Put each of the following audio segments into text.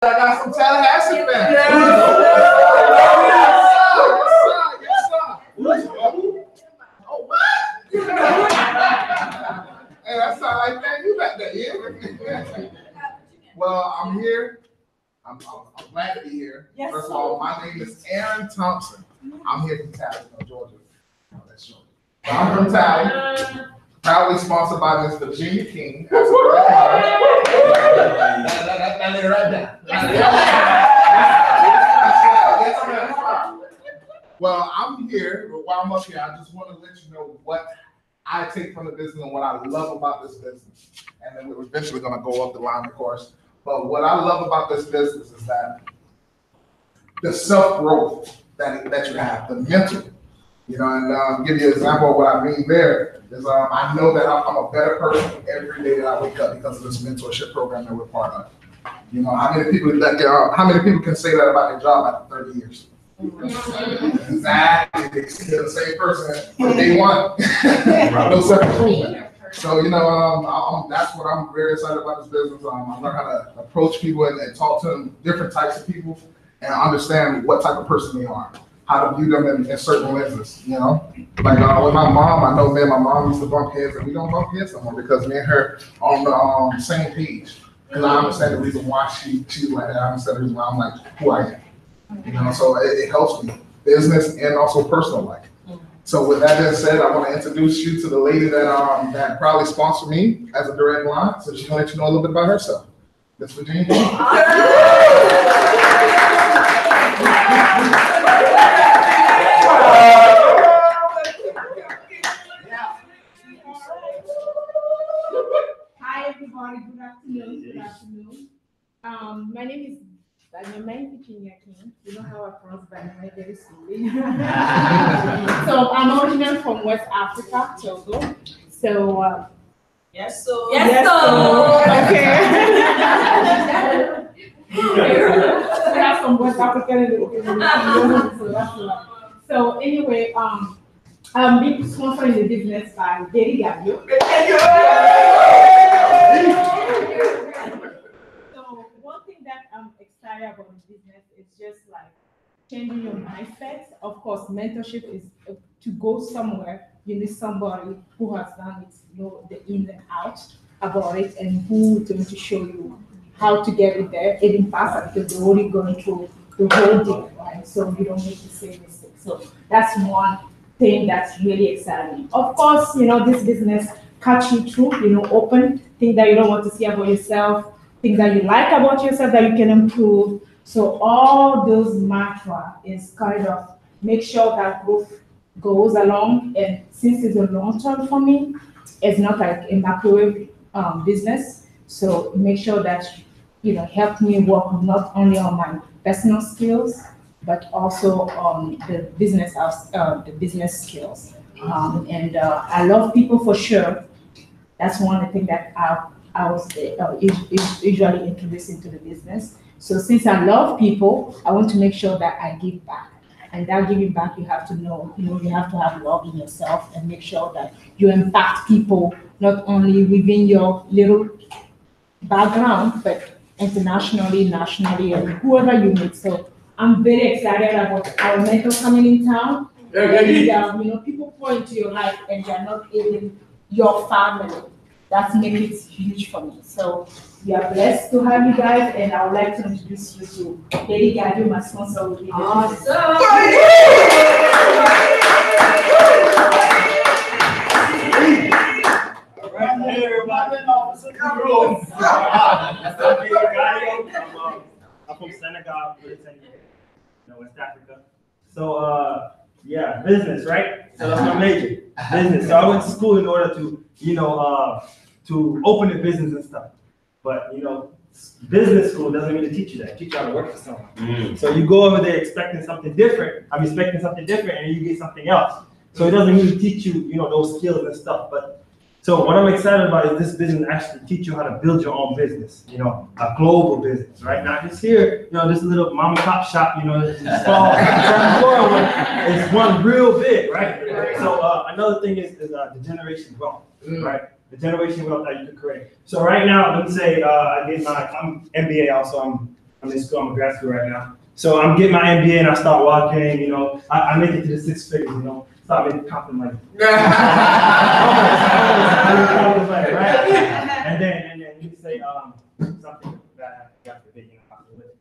I got some Tallahassee fans. Yes, sir. Oh, what? Hey, that sound like that. You got that, yeah? Well, I'm here. I'm glad to be here. Yes, first of all, my name is Aaron Thompson. I'm here from Tally, Georgia. No, that's short. I'm from Tally. Proudly sponsored by Miss Virginia King. That's right there. Well, I'm here, but while I'm up here, I just want to let you know what I take from the business and what I love about this business. And then we're eventually going to go up the line, of course. But what I love about this business is that the self-growth that you have, the mental. You know, and give you an example of what I mean there is I know that I'm a better person every day that I wake up because of this mentorship program that we're part of. You know, how many people can say that about their job after 30 years? Exactly, they're still the same person from day one. No self-improvement. So, you know, that's what I'm very excited about this business. I learned how to approach people and talk to them, different types of people, and understand what type of person they are, how to view them in certain lenses, you know? Like with my mom, I know me and my mom used to bump heads, and we don't bump heads anymore because me and her are on the same page. Because I understand the reason why she's like that. I understand the reason why I'm like who I am. You know, so it helps me, business and also personal life. So with that being said, I want to introduce you to the lady that proudly sponsored me as a direct line. So she's going to let you know a little bit about herself. Miss Virginia King. Hi, everybody. Good afternoon. Good afternoon. My name is Dynamite Virginia King. You know how I pronounce Dynamite very slowly. So I'm originally from West Africa, Togo. So yes, so okay. We have some West African in the so anyway, I'm being sponsored in the business by Gary Gabio. So one thing that I'm excited about in business is just like changing your mindset. Of course, mentorship is to go somewhere. You need somebody who has done it, you know, the in and out about it, and who is going to show you how to get it there, even faster, because you're already going through the whole deal, right? So you don't make the same mistake. So that's one thing that's really exciting. Of course, you know, this business catch you through, you know, open things that you don't want to see about yourself, things that you like about yourself that you can improve. So all those mantra is kind of make sure that growth goes along. And since it's a long term for me, it's not like a microwave business. So make sure that, you know, help me work not only on my personal skills, but also on the business skills. I love people for sure. That's one of the things that I was usually introduced into the business. So since I love people, I want to make sure that I give back. And that giving back, you have to know, you know, you have to have love in yourself and make sure that you impact people, not only within your little background, but internationally, nationally, and whoever you meet. So I'm very excited about our mentor coming in town. You know, people pour into your life and they're not even your family. That's making it huge for me. So we are blessed to have you guys, and I would like to introduce you to Lady Gadu, my sponsor. Will be awesome. Hey everybody, I'm from Senegal, West Africa. So yeah, business, right? So that's my major, business. So I went to school in order to, you know, to open a business and stuff. But you know, business school doesn't really teach you that. It teach you how to work for someone. So you go over there expecting something different. I'm expecting something different, and you get something else. So it doesn't really teach you, you know, those skills and stuff. But so what I'm excited about is this business actually teach you how to build your own business, you know, a global business, right? Not just here, you know, this little mom and pop shop, you know, it's small, it's one real big, right? So another thing is the generation wealth, right? The generation wealth that you can create. So right now, let me say I'm MBA also. I'm in school, I'm a grad school right now. So I'm getting my MBA and I start walking, you know, I make it to the 6 figures, you know, start making counting money. Right? And then you say something that got the big,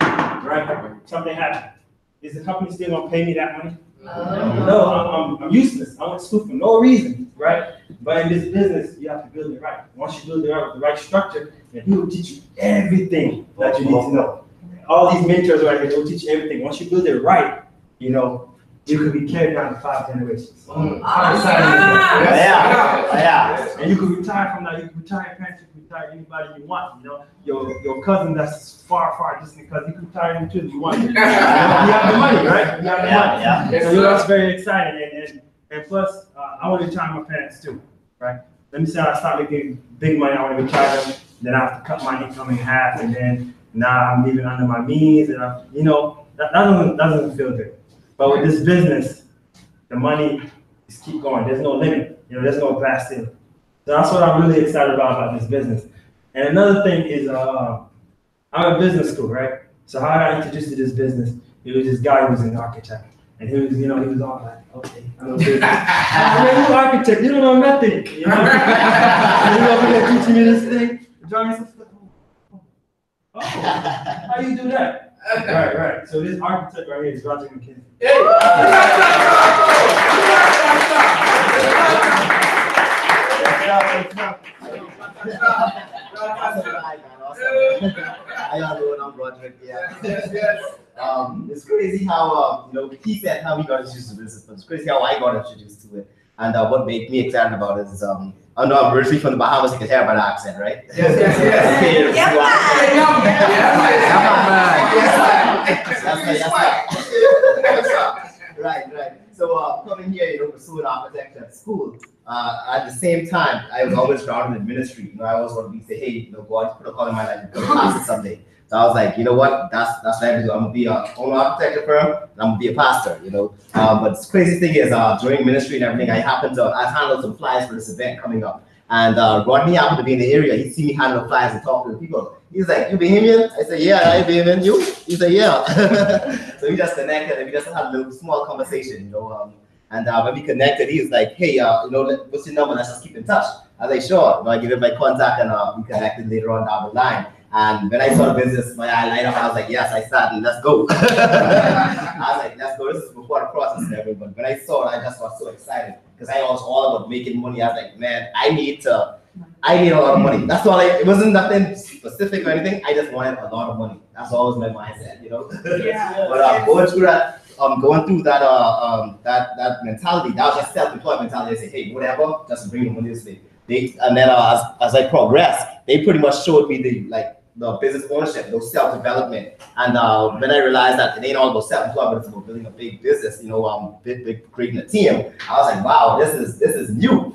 right? Something happened. Is the company still gonna pay me that money? No, I'm useless. I went to school for no reason, right? But in this business, you have to build it right. Once you build it right with the right structure, then he will teach you everything that you need to know. All these mentors right here, they'll teach you everything. Once you build it right, you know, you could be carried down to 5 generations. Yeah. And you could retire from that. You could retire your parents, you could retire anybody you want, you know. Your cousin that's far distant cousin, you could retire him too if you want. You have the money, right? You have the money. Yeah. So that's very exciting. And plus, I want to retire my parents too, right? Let me say I start making big money, I want to retire them, then I have to cut my income in half, and then now I'm living under my means, and you know, that doesn't feel good. But with this business, the money is keep going. There's no limit. You know, there's no glass ceiling. So that's what I'm really excited about this business. And another thing is, I'm at business school, right? So how I got introduced to this business, it was this guy who was an architect. And he was, you know, he was all like, okay, I'm a business. I'm an architect, you don't know nothing. You know, you're over there teaching me this thing. Johnny says, oh, how you do that? Right. So this architect right here is Roger McKinney. I am Roderick. It's crazy how you know, he said how he got introduced to business, but it's crazy how I got introduced to it. And what made me excited about it is I know I'm originally from the Bahamas, you can hear by the accent, right? Yes. Right. So coming here, you know, pursuing architecture at school. At the same time, I was always grounded in ministry. You know, I always wanted to say, hey, you know, God, put a call in my life to become a pastor someday. So I was like, you know what? That's what I do. I'm gonna be an owner architecture firm, and I'm gonna be a pastor. You know, but the crazy thing is, during ministry and everything, I handled some flyers for this event coming up, and Rodney happened to be in the area. He see me handle flyers and talk to the people. He's like, "You Bahamian?" I said, "Yeah, I Bahamian. You?" He said, "Yeah." So we just connected, and we just had a little small conversation, you know. And when we connected, he was like, "Hey, you know, what's your number? Let's just keep in touch." I was like, "Sure." You know, I give him my contact, and we connected later on down the line. And when I saw the business, my eye light up. I was like, "Yes, I started. Let's go." I was like, "Let's go." This is before the process and everything. But when I saw it, I just was so excited because I was all about making money. I was like, "Man, I need a lot of money." That's all. It wasn't nothing specific or anything. I just wanted a lot of money. That's always my mindset, you know. Yeah. But going through that. Going through that mentality, that was just self-employed mentality. They say, hey, whatever, just bring the money this way. And then as I progressed, they pretty much showed me the business ownership, those self-development. And when I realized that it ain't all about self-employed, but it's about building a big business, you know, big creating a team. I was like, wow, this is new.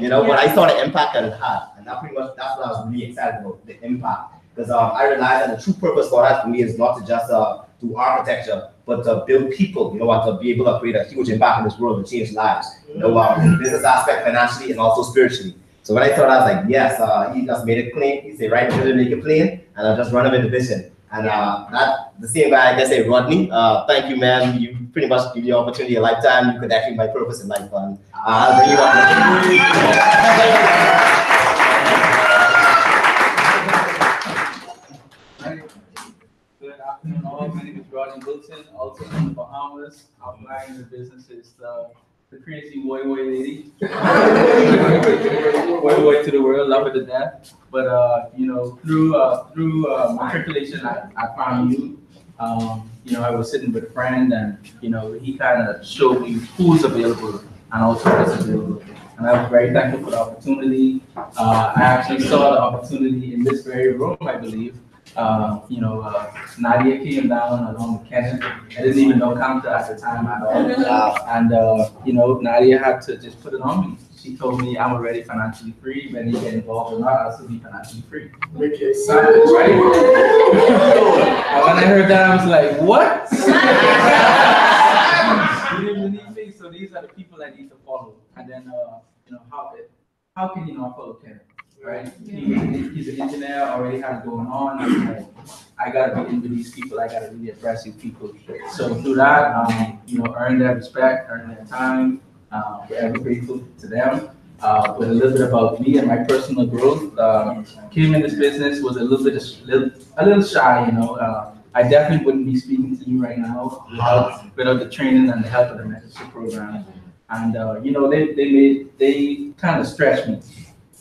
You know, but I saw the impact that it had, and that's what I was really excited about, the impact. Because I realized that the true purpose for that for me is not to just do architecture, but to build people, you know, and to be able to create a huge impact in this world and change lives, you know, business aspect, financially, and also spiritually. So when I thought, I was like, yes, he just made it plain. He said, right, to make it plain, and I'll just run him in the vision. And that the same guy, I guess, say, Rodney, thank you, man. You pretty much give the opportunity a lifetime. You could actually my purpose in life, and I'll bring you up. Good afternoon, all. My name is Rodney Wilson, also from the Bahamas. Outlining the business is the crazy Woy lady. Woy to the world, love her to death. But you know, through matriculation, I found you. You know, I was sitting with a friend, and you know, he kind of showed me who's available and also what's available. And I was very thankful for the opportunity. I actually saw the opportunity in this very room, I believe. You know, Nadia came down along with Kenneth. I didn't even know Counter at the time at all. And, you know, Nadia had to just put it on me. She told me I'm already financially free. When you get involved or not, I'll still be financially free. Okay, excited, right? And when I heard that, I was like, what? You didn't believe me? So these are the people I need to follow. And then, you know, how can you not follow Kenneth? Right? He's an engineer, already has going on. I'm like, I gotta be in with these people, I gotta really impress these people. So through that, you know, earn their respect, earn their time, forever grateful to them. With a little bit about me and my personal growth, came in this business, was a little shy, you know. I definitely wouldn't be speaking to you right now without the training and the help of the mentorship program. And you know, they kind of stretched me,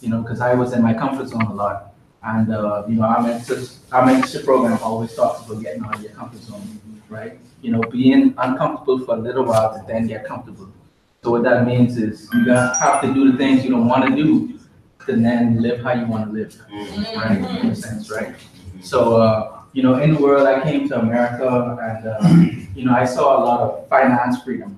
you know, because I was in my comfort zone a lot. And you know, our mentorship program always talks about getting out of your comfort zone, right? You know, being uncomfortable for a little while to then get comfortable. So what that means is you have to do the things you don't want to do to then live how you want to live, right? In a sense, right? So you know, in the world, I came to America, and you know, I saw a lot of finance freedom,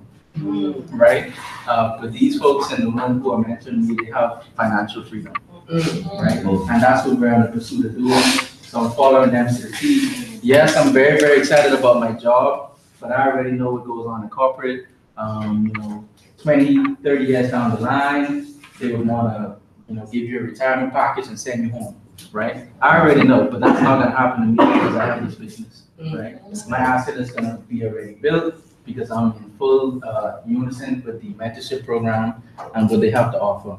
right? But these folks in the room who are mentoring me, they have financial freedom, right? And that's what we're in the pursuit of doing. So I'm following them to the T. Yes, I'm very, very excited about my job, but I already know what goes on in corporate. You know, 20, 30 years down the line, they would want to, you know, give you a retirement package and send you home, right? I already know, but that's not going to happen to me because I have this business, right? My asset is going to be already built because I'm in full unison with the mentorship program and what they have to offer.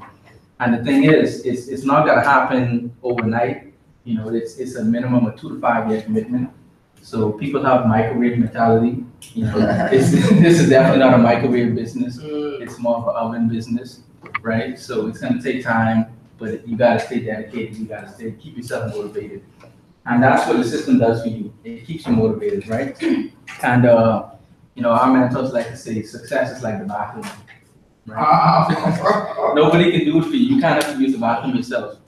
And the thing is, it's not going to happen overnight. You know, it's a minimum of 2 to 5 year commitment. So people have microwave mentality. You know, this is definitely not a microwave business. It's more of an oven business, right? So it's going to take time, but you got to stay dedicated. You got to keep yourself motivated, and that's what the system does for you. It keeps you motivated, right? And you know, our mentors like to say, success is like the bathroom, right? Nobody can do it for you. You kind of have to use the bathroom yourself,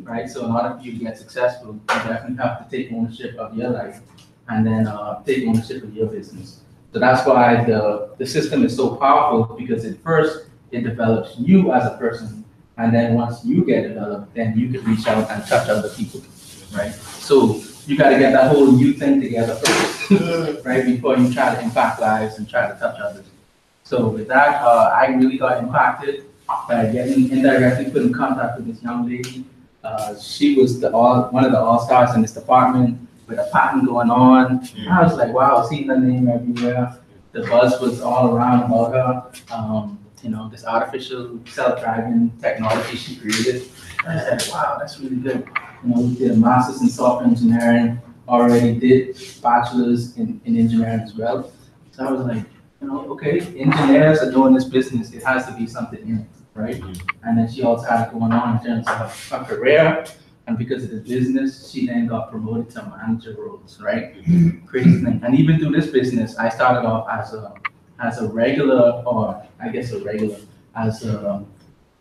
right? So in order for you to get successful, you definitely have to take ownership of your life, and then take ownership of your business. So that's why the system is so powerful, because at first it develops you as a person, and then once you get developed, then you can reach out and touch other people, right? So you got to get that whole you thing together first, right? Before you try to impact lives and try to touch others. So with that, I really got impacted by getting indirectly put in contact with this young lady. She was one of the all-stars in this department, with a patent going on. I was like, wow, seeing her name everywhere. The buzz was all around about her. You know, this artificial self-driving technology she created. I was like, wow, that's really good. You know, we did a master's in software engineering, already did bachelor's in engineering as well. So I was like, you know, okay, engineers are doing this business. It has to be something in it, right? And then she also had it going on in terms of her career. And because of the business, she then got promoted to manager roles, right? Crazy thing. And even through this business, I started off as a regular, or I guess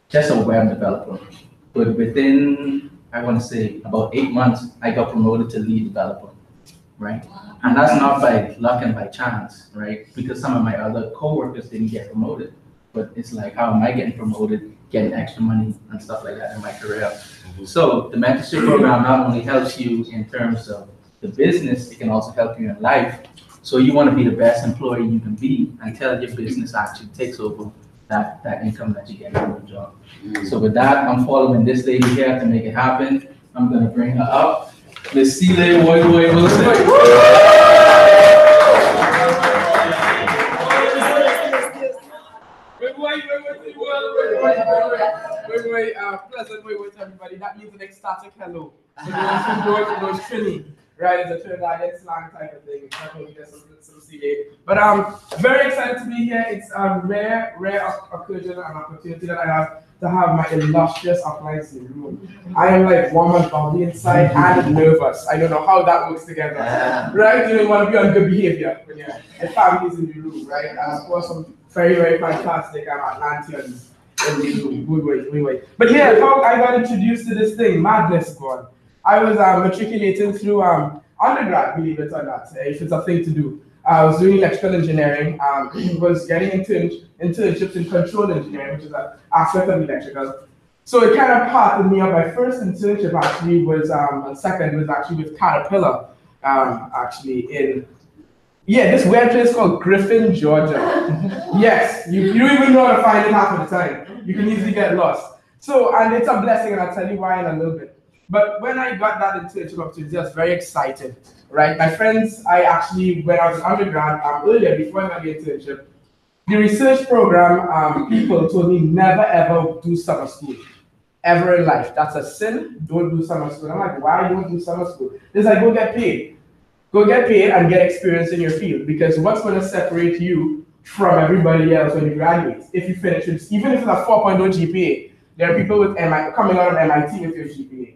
just a web developer. But within, I want to say, about 8 months, I got promoted to lead developer, right? And that's not by luck and by chance, right? Because some of my other coworkers didn't get promoted. But it's like, how am I getting promoted, getting extra money and stuff like that in my career? So the mentorship program not only helps you in terms of the business, it can also help you in life. So you want to be the best employee you can be until your business actually takes over that income that you get from your job. So with that, I'm following this lady here to make it happen. I'm going to bring her up. Miss Celia Wilson. Pleasant way with everybody. That means an ecstatic hello. So those Trini, right? It's a Trinidadian slang type of thing. But I'm very excited to be here. It's a rare occasion and opportunity that I have to have my illustrious appliance in the room. I am like warm and bubbly inside and nervous. I don't know how that works together, right? You know, you want to be on good behavior when the family's in the room, right? And of course, some very, very fantastic Atlanteans in the room. Good way. But yeah, how I got introduced to this thing, madness, God. I was matriculating through undergrad, believe it or not, if it's a thing to do. I was doing electrical engineering, was getting internships in control engineering, which is an aspect of electrical. So it kind of parted me up. My first internship actually was, and second was actually with Caterpillar, in this weird place called Griffin, Georgia. Yes, you don't even know how to find it half of the time. You can easily get lost. So, and it's a blessing, and I'll tell you why in a little bit. But when I got that internship opportunity, I was very excited, right? My friends, when I was an undergrad, earlier, before I got the internship, the research program, people told me never ever do summer school, ever in life. That's a sin, don't do summer school. I'm like, why don't do summer school? It's like, go get paid. Go get paid and get experience in your field, because what's going to separate you from everybody else when you graduate? If you finish it, even if it's a 4.0 GPA, there are people with coming out of MIT with your GPA.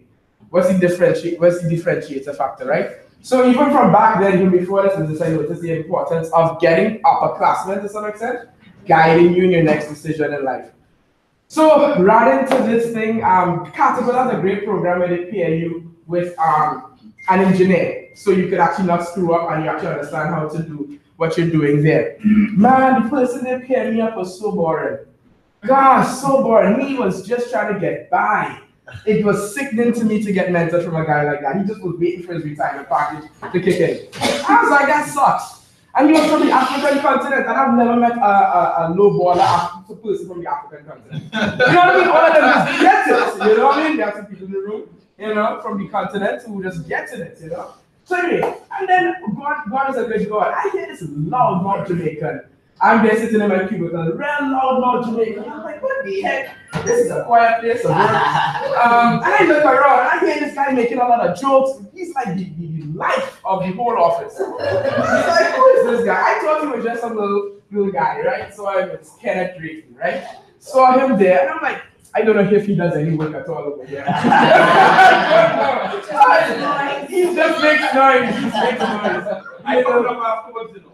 What's the differentiator factor, right? So even from back then, even before this business, I noticed the importance of getting upperclassmen to some extent, guiding you in your next decision in life. So right into this thing, Caterpillar has a great program where they pair you with an engineer, so you could actually not screw up and you actually understand how to do what you're doing there. Man, the person they paired me up was so boring. Gosh, so boring. He was just trying to get by. It was sickening to me to get mentored from a guy like that. He just was waiting for his retirement package to kick in. I was like, that sucks. And he was from the African continent, and I've never met a low baller person from the African continent. You know what I mean? All of them just get it. You know what I mean? There are some people in the room, you know, from the continent who just get in it, you know? So anyway, and then God is a good God. I hear this loudmouth Jamaican. I'm there sitting in my cubicle, real loudmouth Jamaican. I'm like, what the heck? This is a quiet place of work. And I look around and I hear this guy making a lot of jokes. He's like the life of the whole office. He's like, who is this guy? I thought he was just some little guy, right? So it's Kenneth Drayton, right? Saw him there, and I'm like, I don't know if he does any work at all over here. He just makes noise. He just makes noise. I found him afterwards, you know.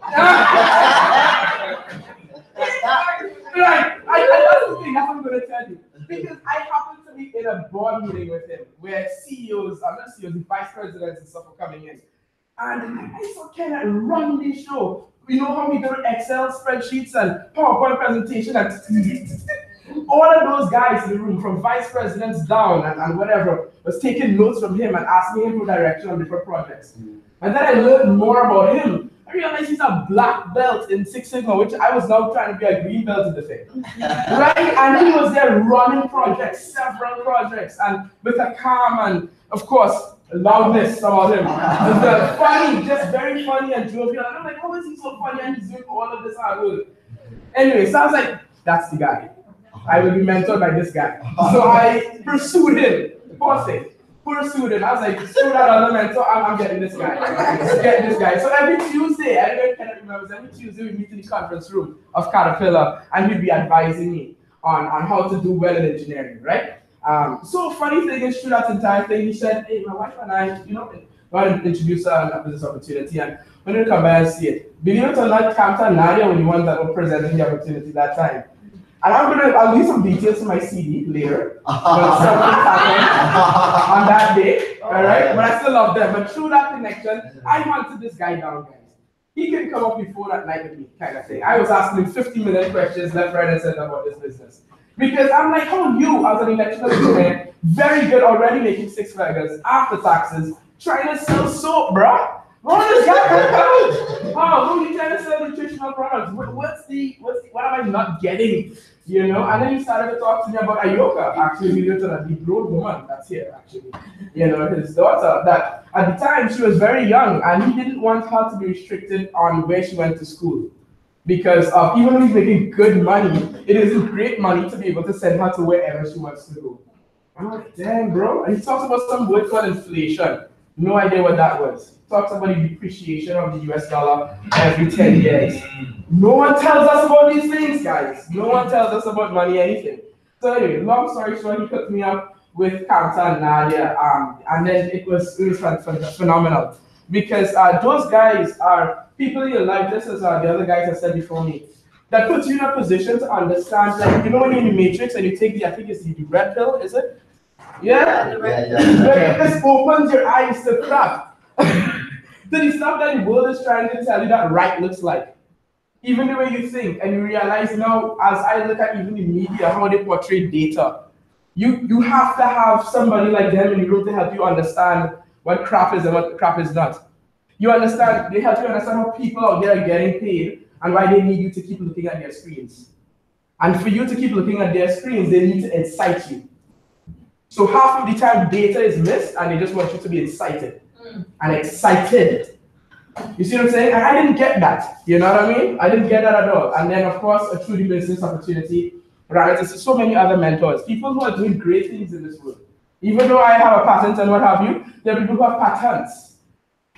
Right. That's the thing. That's what I'm going to tell you. Because I happened to be in a board meeting with him where CEOs, not CEOs, the vice presidents and stuff were coming in. And I saw Kenneth run the show. You know how we do Excel spreadsheets and PowerPoint presentation and all of those guys in the room, from vice presidents down and whatever, was taking notes from him and asking him for direction on different projects. And then I learned more about him. I realized he's a black belt in Six Sigma, which I was now trying to be a green belt in the thing. Right? And he was there running projects, several projects, and with a calm and, of course, loudness about him. Funny, just very funny and jovial. And I'm like, how is he so funny and he's doing all of this hard work? Anyway, so I was like, that's the guy. I will be mentored by this guy. So I pursued him. Pursued him. I was like, screw that other mentor, I'm getting this guy. Getting this guy. So every Tuesday, everyone kind of remembers, every Tuesday we meet in the conference room of Caterpillar, and he'd be advising me on how to do well in engineering, right? So funny thing is, through that entire thing, he said, hey, my wife and I, you know, want to introduce a business opportunity, and we're going to come by and see it. Believe it or not, Kamta and Nadia were the ones that were presenting the opportunity that time. And I'll leave some details in my CD later. But something happened on that day, all right? But I still love them. But through that connection, I wanted this guy down, guys. He can come up before that night with me, kind of thing. I was asking him 50-minute questions left, right, and center about this business. Because I'm like, how you, as an electrical engineer, very good, already making 6 figures after taxes, trying to sell soap, bro? What is that? Oh, who are you trying to sell nutritional products? What am I not getting? You know, and then he started to talk to me about Ayoka, actually, he lived on a deep road woman that's here, actually. You know, his daughter, that at the time she was very young, and he didn't want her to be restricted on where she went to school. Because even though he's making good money, it isn't great money to be able to send her to wherever she wants to go. I'm like, damn, bro. And he talks about some word called inflation. No idea what that was. Talks about the depreciation of the US dollar every 10 years. No one tells us about these things, guys. No one tells us about money, anything. So anyway, long story short, he hooked me up with Kamta and Nadia, and then it was phenomenal. Because those guys are people in your life, just as the other guys have said before me, that puts you in a position to understand, like, you know when you're in the Matrix and you take I think it's the red pill, is it? Yeah? It just opens your eyes to crap. To the stuff that the world is trying to tell you that right looks like. Even the way you think, and you realize now, as I look at even the media, how they portray data, you have to have somebody like them in the room to help you understand what crap is and what crap is not. They help you understand how people out there are getting paid and why they need you to keep looking at their screens. And for you to keep looking at their screens, they need to incite you. So half of the time data is missed and they just want you to be incited and excited. You see what I'm saying? And I didn't get that. You know what I mean? I didn't get that at all. And then of course, through the business opportunity, right? There's so many other mentors, people who are doing great things in this world. Even though I have a patent and what have you, there are people who have patents,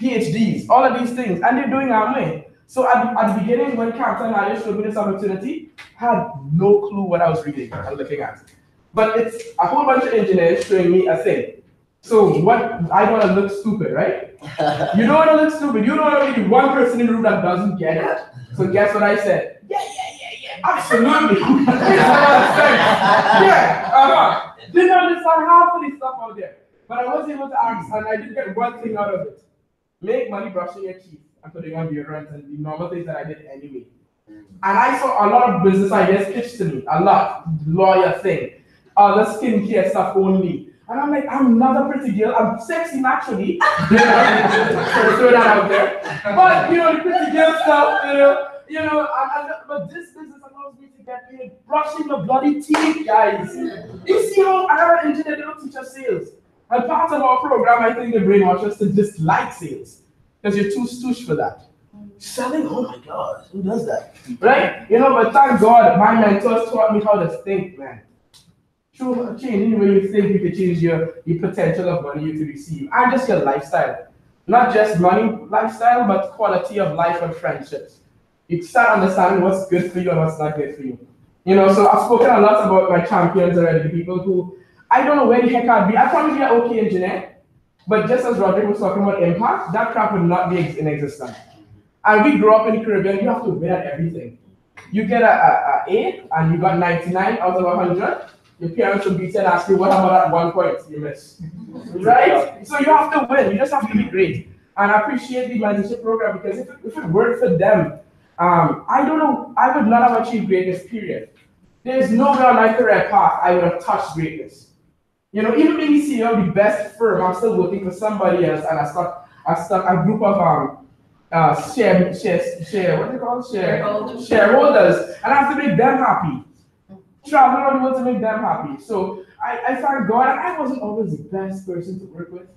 PhDs, all of these things, and they're doing our way. So at the beginning, when Captain Ali showed me this opportunity, I had no clue what I was reading and looking at. But it's a whole bunch of engineers showing me a thing. So what, I don't want to look stupid, right? You don't want to look stupid. You don't want to be the one person in the room that doesn't get it. So guess what I said? Yeah, absolutely. Yeah, didn't understand half of the stuff out there. But I was able to ask, and I did get one thing out of it. Make money brushing your teeth and putting on deodorant and the normal things that I did anyway. And I saw a lot of business ideas pitched to me, a lot, lawyer thing, other skincare stuff only. And I'm like, I'm not a pretty girl, I'm sexy naturally. Throw that out there. But the pretty girl stuff, but this business allows me to get paid brushing the bloody teeth, guys. You see how I have an engineer, they don't teach us sales. And part of our program, I think they brainwash us to dislike sales. Because you're too stoosh for that. Selling, oh my God, who does that? Right? But thank God, my mentors taught me how to think, man. Through changing the way you think, you can change your potential of money you can receive. And just your lifestyle. Not just money lifestyle, but quality of life and friendships. You start understanding what's good for you and what's not good for you. So I've spoken a lot about my champions already, the people who, I don't know where the heck I'd be. I'd probably be an okay engineer. But just as Roderick was talking about impact, that crap would not be in existence. And we grew up in the Caribbean, you have to win at everything. You get a A and you got 99 out of 100, your parents will beat you and ask you, what about that 1 point you missed? Right? So you have to win, you just have to be great. And I appreciate the mentorship program because if it worked for them, I don't know, I would not have achieved greatness, period. There's no way on my career path I would have touched greatness. Even being CEO of the best firm, I'm still working for somebody else, and I stuck a group of shareholders, and I have to make them happy. Travel around the world to make them happy. So I thank God, and I wasn't always the best person to work with.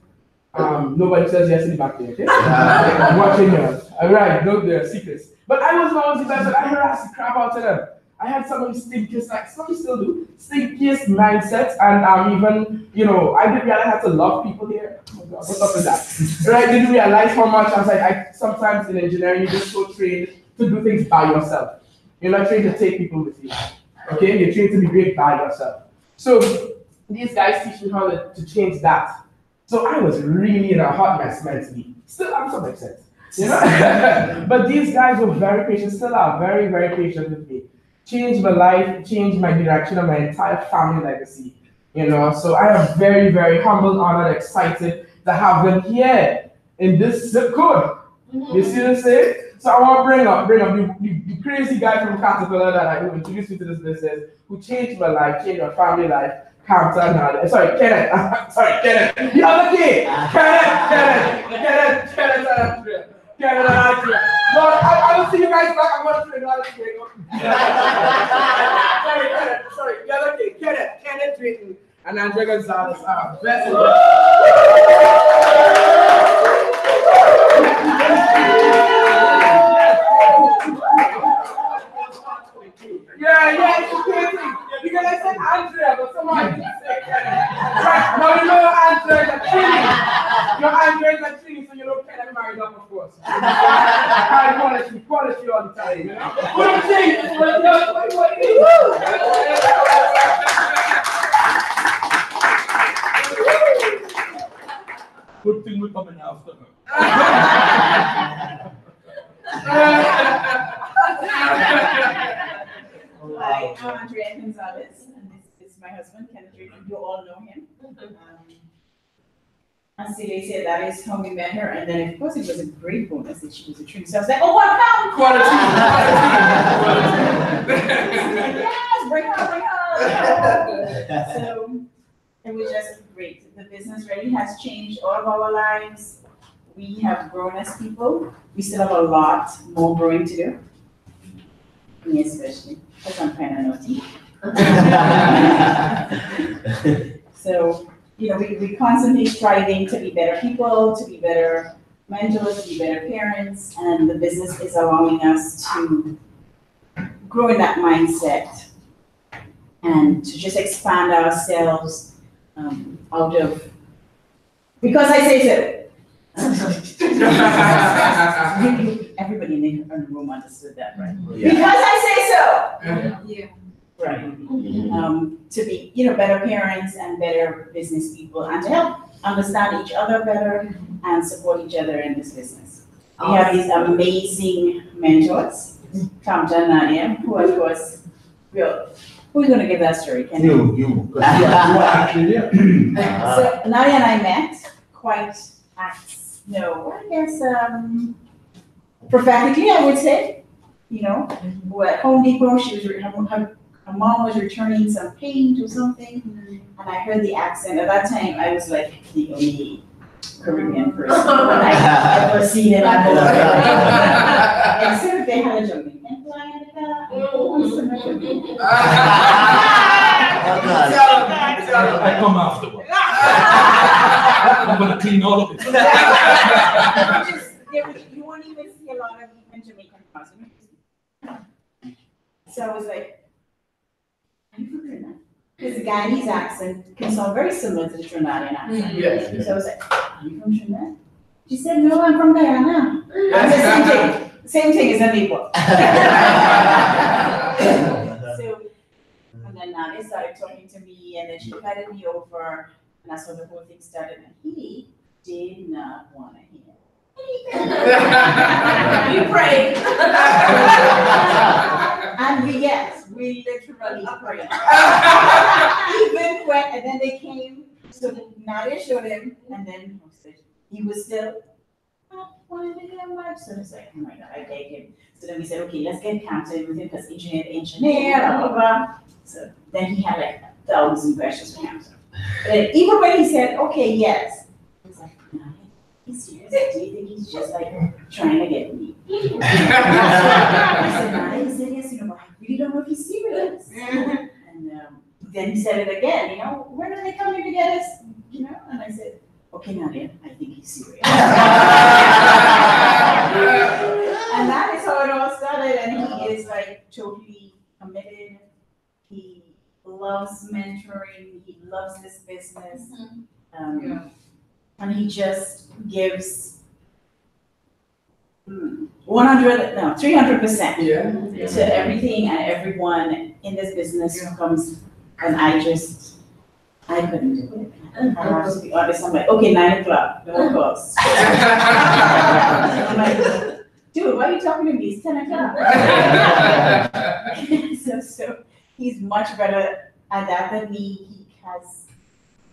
Nobody says yes in the back there, okay? I'm watching you. Alright, no, there are secrets. But I wasn't always the best, but I harassed the crap out of them. I had some of the stinkiest, like some still do, stinkiest mindsets, and even, I didn't realize I had to love people here. Oh God, what's up with that? Right? I didn't realize how much I sometimes in engineering, you're just so trained to do things by yourself. You're not trained to take people with you. Okay? You're trained to be great by yourself. So these guys teach me how to change that. So I was really in a hot mess mentally. Still am to some extent. But these guys were very patient, still are very, very patient with me. Changed my life, changed my direction of my entire family legacy. So I am very, very humbled, honored, excited to have them here in this zip code. You see what I'm saying? So I want to bring up the crazy guy from Caterpillar who introduced me to this business, who changed my life, changed my family life. Kenneth. The other kid. Kenneth and Andrea. Lord, I will see you guys back. I'm going to train another kid. Sorry, the other kid. Kenneth Drayton and Andrea Gonzalez. Best Yeah, it's okay. Because I said Andrea, but somebody didn't say Kenneth. Right, now Andrea is a trini. Andrea is a trini, so Kenneth married up, of course. Quality all the time, What I'm saying is, good thing we're coming after her. Hi, I'm Andrea Gonzalez, and this is my husband, Kenneth Drayton. You all know him. As Celia said, that is how we met her, and then of course it was a great bonus that she was a trini. So I was like, oh, what Quality. Yes, bring her. So it was just great. The business really has changed all of our lives. We have grown as people. We still have a lot more growing to do. Me especially, because I'm kind of naughty. So we constantly striving to be better people, to be better mentors, to be better parents, and the business is allowing us to grow in that mindset and to just expand ourselves out of, because I say so. Everybody in the room understood that, right? Yeah. Because I say so. Yeah. Right. To be, better parents and better business people, and to help understand each other better and support each other in this business. We have these amazing mentors, Kamta and Nadia, who of course, who's gonna give that story? Can You, because you are actually there. So Nadia and I met quite prophetically, I would say. We're at Home Depot. Her mom was returning some paint or something, and I heard the accent. At that time, I was like the only Caribbean person I've ever seen in my life. Except they had a Jamaican fly in the car. I come afterwards. I'm gonna clean all of it. You won't even see a lot of even Jamaican cars. So I was like, are you from Trinidad? Because the Guyanese accent can sound very similar to the Trinidadian accent. Yes. So I was like, are you from Trinidad? She said, no, I'm from Guyana. I said, same thing as a neighbor. So, and then Nadia started talking to me, and then she invited me over, and that's how the whole thing started. And he did not want to hear. You prayed. And we literally prayed. Even when, and then they came, so Nadia showed him, and then he was still, so it's like, oh my God, I take him. So then we said, okay, let's get counted with him, because engineer, blah, blah, blah. So then he had like 1,000 questions for him. But even when he said, okay, yes, I was like, no, he's serious. Do you think he's just like trying to get me? I said, no, he said yes, but I really don't know if he's serious. And then he said it again, when are they coming to get us? And I said, okay, Nadia, I think he's serious. And that is how it all started, and he is like totally committed. He loves mentoring, he loves this business. And he just gives 300% to everything and everyone in this business who comes, and I couldn't do it. I have to be honest, I'm like, okay, 9 o'clock, don't close. I'm like, dude, why are you talking to me? It's 10 o'clock. So he's much better at that than me.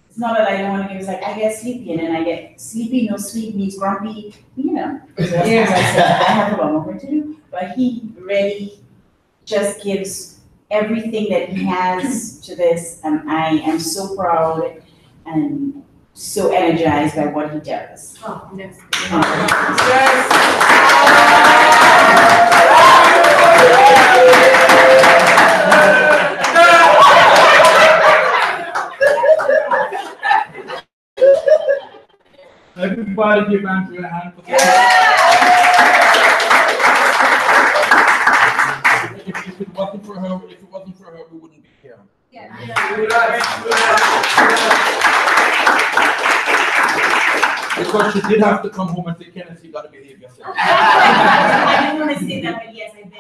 It's not that I don't want to give, it's like I get sleepy, and then I get sleepy, no sleep means grumpy, So that's why I said I have a lot more work to do. But he really just gives everything that he has to this, and I am so proud and so energized by what he does. Oh, yes. Everybody give Andrew a hand for that. If it wasn't for her, we wouldn't be here. Because she did have to come home and say, Kenneth, you gotta behave yourself. I didn't want to say that, but yes, I did.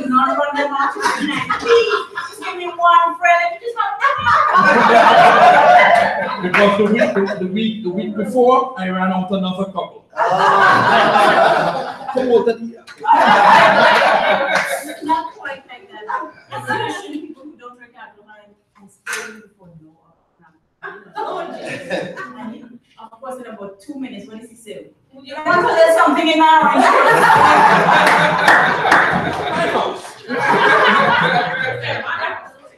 You not run them out tonight. Please, just give me one friend. Just Because the week before, I ran out another couple. So what did he? Not quite like that. Especially people who don't drink alcohol and stay for no Of course, in about 2 minutes, what does he say? Would you want to let something in now?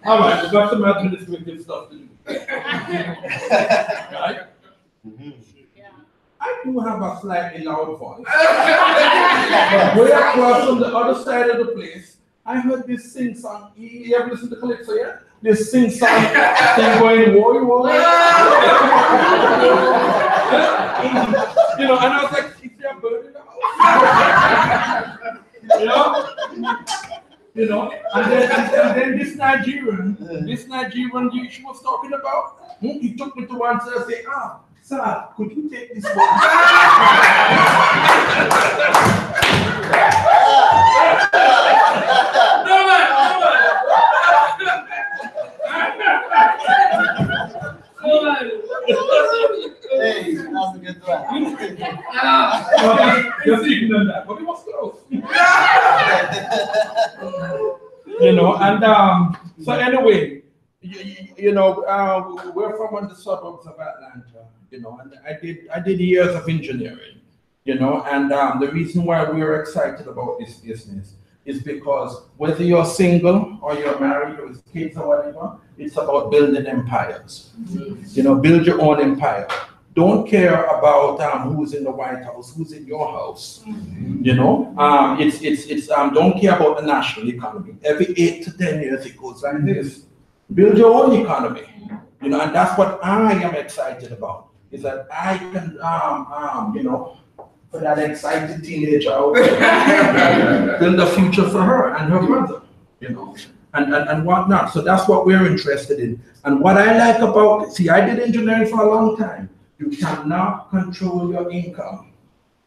All right, we got some administrative stuff to do. Right? I do have a slightly loud voice. But way across from the other side of the place, I heard this sing song. You ever listen to Calypso, yeah? this sing-song thing going, whoa. You know, and I was like, is there a bird in the house? You know, and then this Nigerian she was talking about, he took me to one side and said, sir, could you take this one? Hey, that's a good one. Just ignorant that, but it was close. You know, and so anyway, you know, we're from the suburbs of Atlanta, you know, and I did years of engineering, you know, and the reason why we're excited about this business is because whether you're single or you're married or with kids or whatever, it's about building empires. You know, build your own empire. Don't care about who's in the White House, who's in your house. You know, don't care about the national economy. Every 8 to 10 years it goes like this. Build your own economy. You know, and that's what I am excited about. Is that I can, you know, for that excited teenager out there, build a future for her and her brother, you know, and whatnot. So that's what we're interested in. And what I like about, see, I did engineering for a long time. You cannot control your income.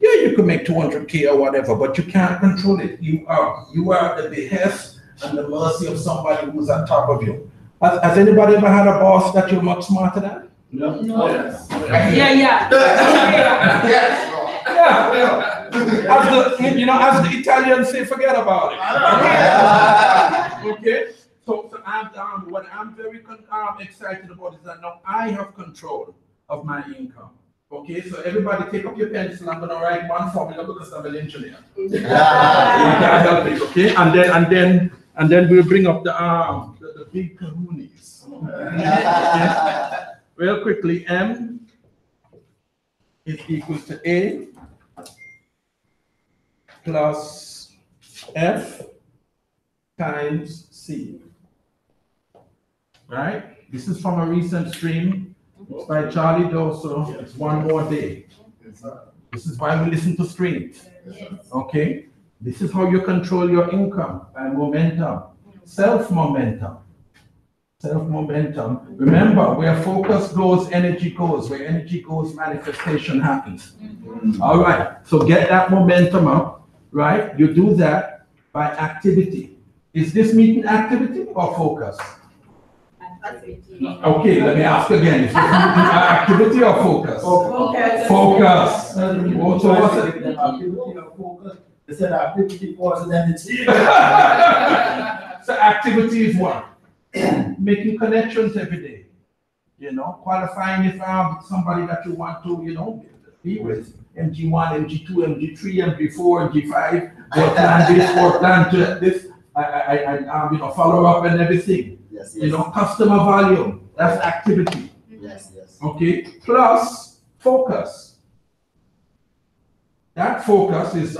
Yeah, you could make 200K or whatever, but you can't control it. You are at the behest and the mercy of somebody who's on top of you. Has anybody ever had a boss that you're much smarter than? No. Yes. Yeah. Yeah. As the Italians say, forget about it. Okay. So what I'm very excited about is that now I have control of my income. Okay, so everybody take up your pencil. I'm gonna write one formula because I'm an engineer. You can't help it, okay? And then we'll bring up the big kahunis. Real quickly, M is equal to A plus F times C. Right? This is from a recent stream. It's by Charlie Doso. It's One More Day. This is why we listen to streams. Okay? This is how you control your income by momentum. Self-momentum. Self-momentum. Remember, where focus goes, energy goes. Where energy goes, manifestation happens. All right. So get that momentum up, right? You do that by activity. Is this meeting activity or focus? Okay, let me ask again. Is this activity or focus? Focus. So what's it? Activity or focus? They said activity causes energy. So activity is what? Making connections every day. You know, qualifying if somebody that you want to, you know, be with. MG1, MG2, MG3, MG4, MG5. What plan this? What plan to this? I you know, follow up and everything. Yes. You know, customer value, that's activity. Yes. Okay, plus focus. That focus is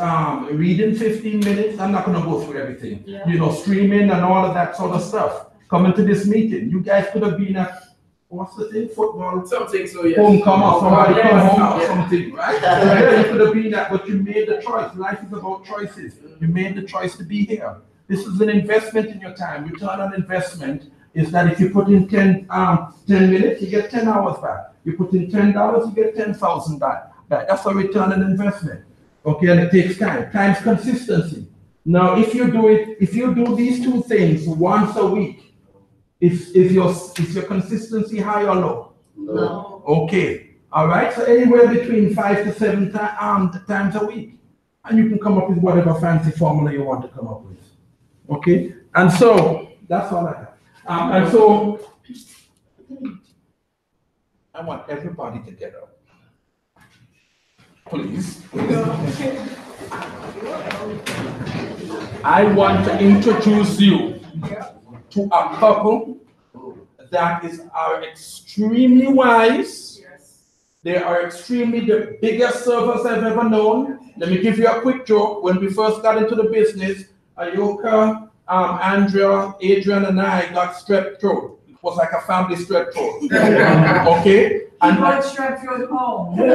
reading 15 minutes. I'm not going to go through everything. You know, streaming and all of that sort of stuff. Coming to this meeting. You guys could have been at, what's the thing? Football? Something, so yes. Homecoming or somebody come home or something, right? Yeah, you could have been that, but you made the choice. Life is about choices. You made the choice to be here. This is an investment in your time. Return on investment is that if you put in 10 minutes, you get 10 hours back. You put in $10, you get 10,000 back. That's a return on investment. Okay, and it takes time. Time's consistency. Now, if you do these two things once a week, is your consistency high or low? No. Okay. All right. So anywhere between 5 to 7 times a week, and you can come up with whatever fancy formula you want to come up with. Okay. And so that's all I have. And so I want everybody to get up. Please. I want to introduce you to a couple that are extremely wise. They are extremely the biggest servers I've ever known. Let me give you a quick joke. When we first got into the business, Ayoka Andrea, Adrian, and I got strep throat. It was like a family strep throat. Okay? And strep throat home. all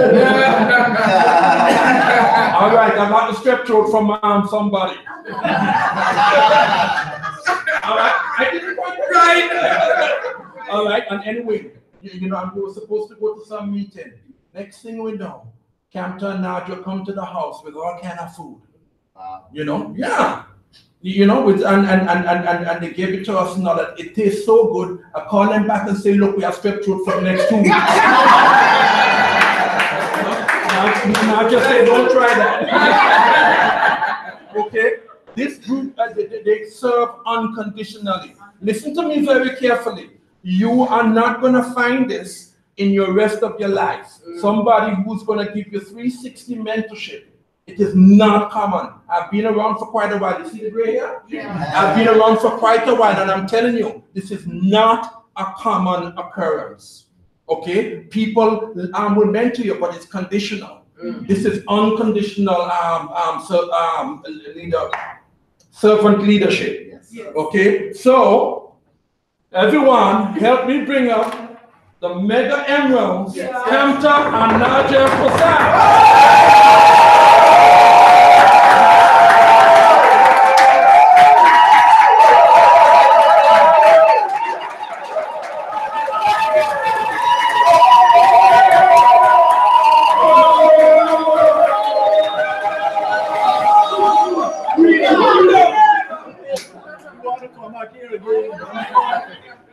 right, I got the strep throat from somebody. All right, I didn't quite right. All right, and anyway, you know, we were supposed to go to some meeting. Next thing we know, Campton and Nadia come to the house with all kind of food. You know, yeah. You know, and they gave it to us now that it tastes so good. I call them back and say, look, we have strep throat for the next 2 weeks. Now just say, don't try that. Okay? This group, they serve unconditionally. Listen to me very carefully. You are not going to find this in your rest of your life. Somebody who's going to give you 360 mentorship. It is not common. I've been around for quite a while. You see the gray hair? Yeah. I've been around for quite a while, and I'm telling you, this is not a common occurrence. Okay? People will mentor you, but it's conditional. This is unconditional servant leadership. Yes. Okay? So, everyone, help me bring up the Mega Emeralds, Campton and Nadia Prasad.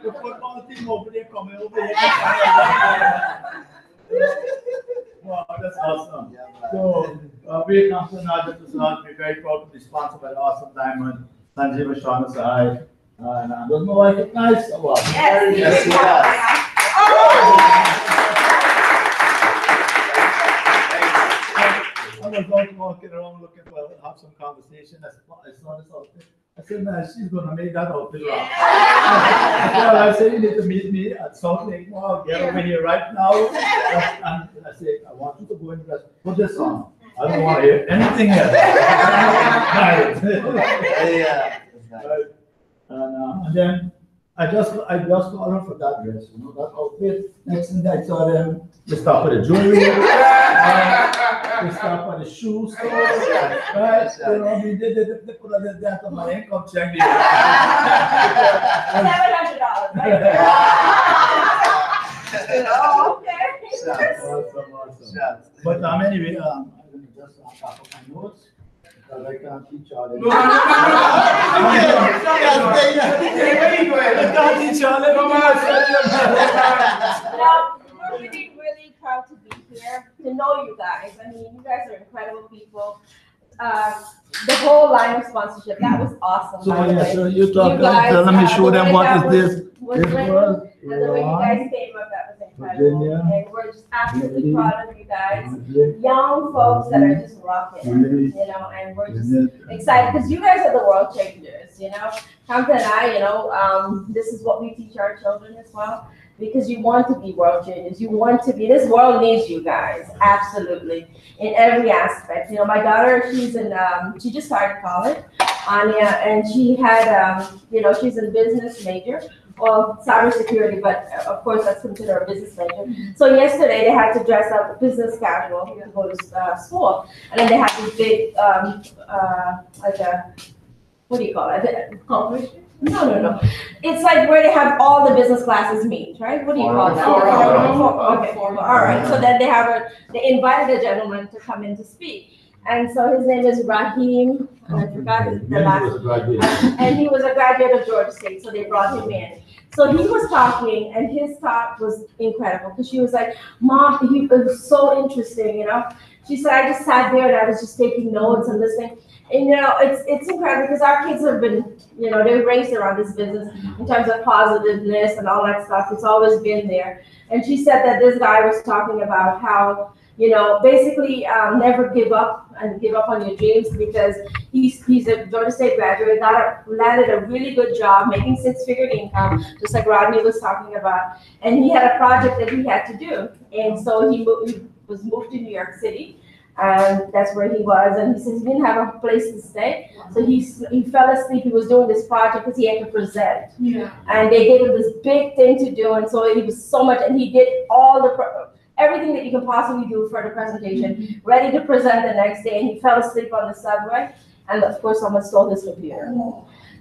The football team over there coming over here. Wow, that's awesome. So, we come to Nadia Prasad. We're very proud to be sponsored by the Awesome Diamond, Sanjeev Shana Sahai. And I don't know why it's nice. Wow. Yes, he does. I was out walking around looking for have some conversation. I saw this outfit. I said, man, she's gonna make that outfit wrong. I said, you need to meet me at Salt Lake Mall. Get over here right now. And I said, I want you to go and dress. Put this on. I don't want to hear anything else. And then I just called her for that dress, you know, that outfit. Next thing I saw them, they stopped at the jewelry, they stopped at the shoe store, right? You know, they put that on my income check. $700, right? Oh, okay. Awesome. But anyway, I'm going to just on top of my notes. Because I can't teach all that. We're really proud to be here, to know you guys. I mean, you guys are incredible people. The whole line of sponsorship, that was awesome. So, so you talk, let me show them what is this. And the way you guys came up, that was incredible. And we're just absolutely proud of you guys. Young folks that are just rocking, you know, and we're just excited because you guys are the world changers, you know. Campton and I, you know, this is what we teach our children as well. Because you want to be world changers. You want to be, this world needs you guys, absolutely, in every aspect. You know, my daughter, she's in, she just started college, Anya, and she had, you know, she's a business major, well, cybersecurity, but of course that's considered a business major. So yesterday they had to dress up business casual to go to school. And then they had this big, like a, what do you call it? Competition? No. It's like where they have all the business classes meet, right? What do you call that? Okay, all right. So then they invited a gentleman to come in to speak. And so his name is Raheem, and I forgot the last name. And he was a graduate of Georgia State, so they brought him in. So he was talking, and his talk was incredible because she was like, Mom, it was so interesting, you know? She said, I just sat there and I was just taking notes and listening. And you know, it's incredible because our kids have been, you know, they're raised around this business in terms of positiveness and all that stuff. It's always been there. And she said that this guy was talking about how, you know, basically never give up and give up on your dreams because he's a Georgia State graduate, landed a really good job, making 6-figure income, just like Rodney was talking about. And he had a project that he had to do. And so he was moved to New York City. And that's where he was, and he says he didn't have a place to stay, so he fell asleep. He was doing this project because he had to present, and they gave him this big thing to do, and so it was so much, and he did all everything that you can possibly do for the presentation, ready to present the next day, and he fell asleep on the subway, and of course someone stole his computer.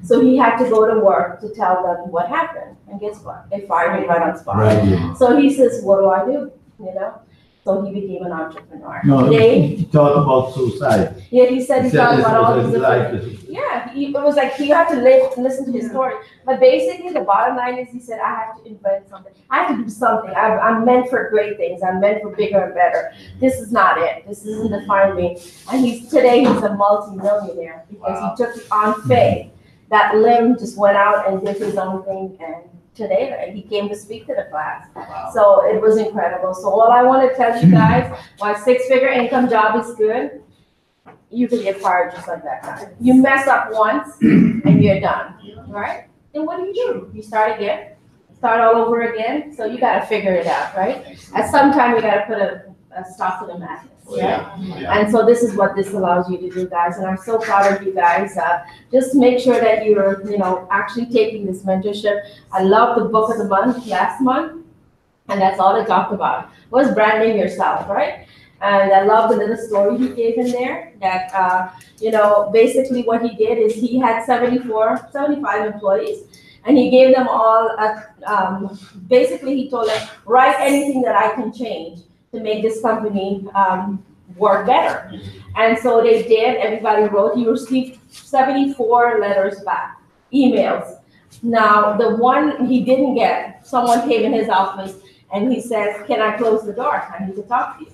So he had to go to work to tell them what happened, and guess what? They fired him right on spot. Right. So he says, what do I do? You know? So he became an entrepreneur. No, Today, he talked about suicide. yeah, he said he thought about all these life. different. Yeah, it was like he had to listen to his story. But basically, the bottom line is, he said, I have to invent something. I have to do something. I'm meant for great things. I'm meant for bigger and better. This is not it. This isn't define me. And today he's a multi-millionaire because he took it on faith. That limb just went out and did his own thing, and today he came to speak to the class. So it was incredible. So all I want to tell you guys, why 6-figure income job is good, you can get fired just like that guy. You mess up once and you're done, right? Then what do? You start again, start all over again. So you got to figure it out, right? At some time you got to put a stop to the madness. Yeah. And so this is what this allows you to do, guys. And I'm so proud of you guys. Just make sure that you're, actually taking this mentorship. I love the book of the month last month, and that's all it talked about was branding yourself, right? And I love the little story he gave in there that, basically what he did is he had 75 employees, and he gave them all, basically he told them, write anything that I can change to make this company work better. And so they did, everybody wrote, he received 74 letters back, emails. Now, the one he didn't get, someone came in his office and he said, can I close the door? I need to talk to you.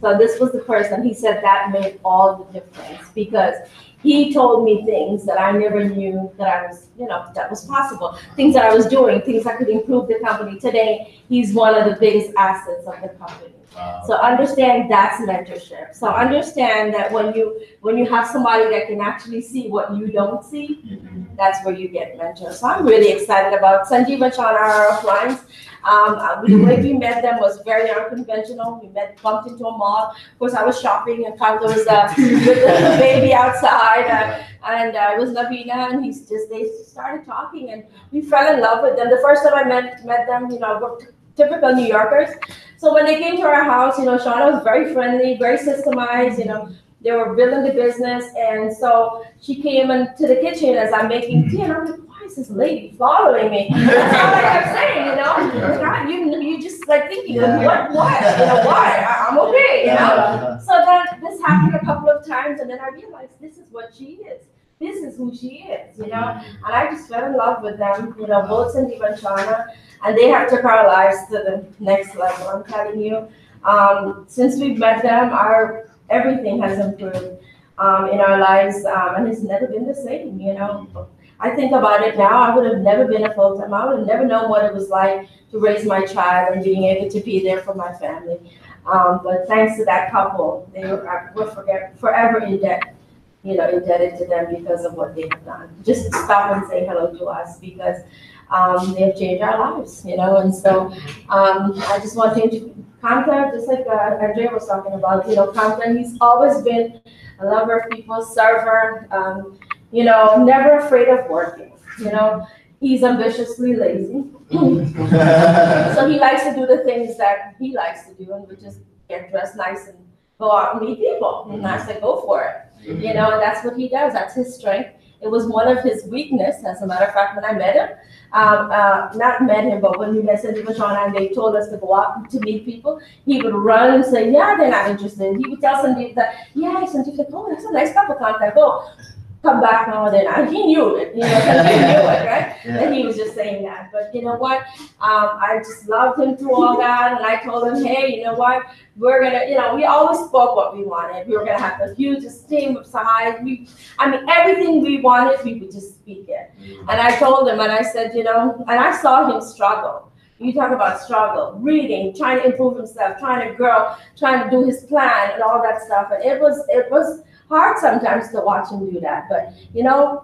So this was the person, he said that made all the difference because he told me things that I never knew that I was, that was possible. Things that I was doing, things that could improve the company. Today, he's one of the biggest assets of the company. Wow. So understand that's mentorship. So understand that when you have somebody that can actually see what you don't see, that's where you get mentors. So I'm really excited about Sanjeev and Shauna are our clients. The way we met them was very unconventional. We bumped into a mall. Of course, I was shopping and found there was with the baby outside, and it was Lavina, and they started talking, and we fell in love with them. The first time I met them, we're typical New Yorkers. So when they came to our house, Shauna was very friendly, very systemized. They were building the business, and so she came into the kitchen as I'm making tea, and I'm like, why is this lady following me? That's all I kept saying, God, you just like thinking, what, why? I'm okay, So then this happened a couple of times, and then I realized this is what she is. This is who she is, and I just fell in love with them, both Sanjeev and Shauna, and they have took our lives to the next level. I'm telling you, since we've met them, everything has improved in our lives, and it's never been the same, I think about it now, I would have never been a full-time, I would have never known what it was like to raise my child and being able to be there for my family. But thanks to that couple, we're forever in debt, indebted to them because of what they've done. Just stop and say hello to us because they have changed our lives, and so I just want to Kanta, just like Andrea was talking about, Kanta, he's always been a lover of people, server, never afraid of working, he's ambitiously lazy. So he likes to do the things that he likes to do, and we just get dressed nice and go out and meet people, and I say, go for it. That's what he does, that's his strength. It was one of his weaknesses, as a matter of fact, when I met him, not met him, but when we met Sanjeev and Shauna and they told us to go out to meet people, he would run and say, yeah, they're not interested. He would tell Sanjeev that, yeah, Sanjeev said, oh, that's a nice couple contact. Oh, come back now, they're not. He knew it, because he knew it, right? Yeah. And he was just saying that. But you know what? I just loved him through all that. And I told him, hey, you know what? We're going to, we always spoke what we wanted. We were going to have the hugest team of size. Everything we wanted, we would just speak it. And I told him, and I said, and I saw him struggle. You talk about struggle, reading, trying to improve himself, trying to grow, trying to do his plan and all that stuff. And it was hard sometimes to watch him do that. But,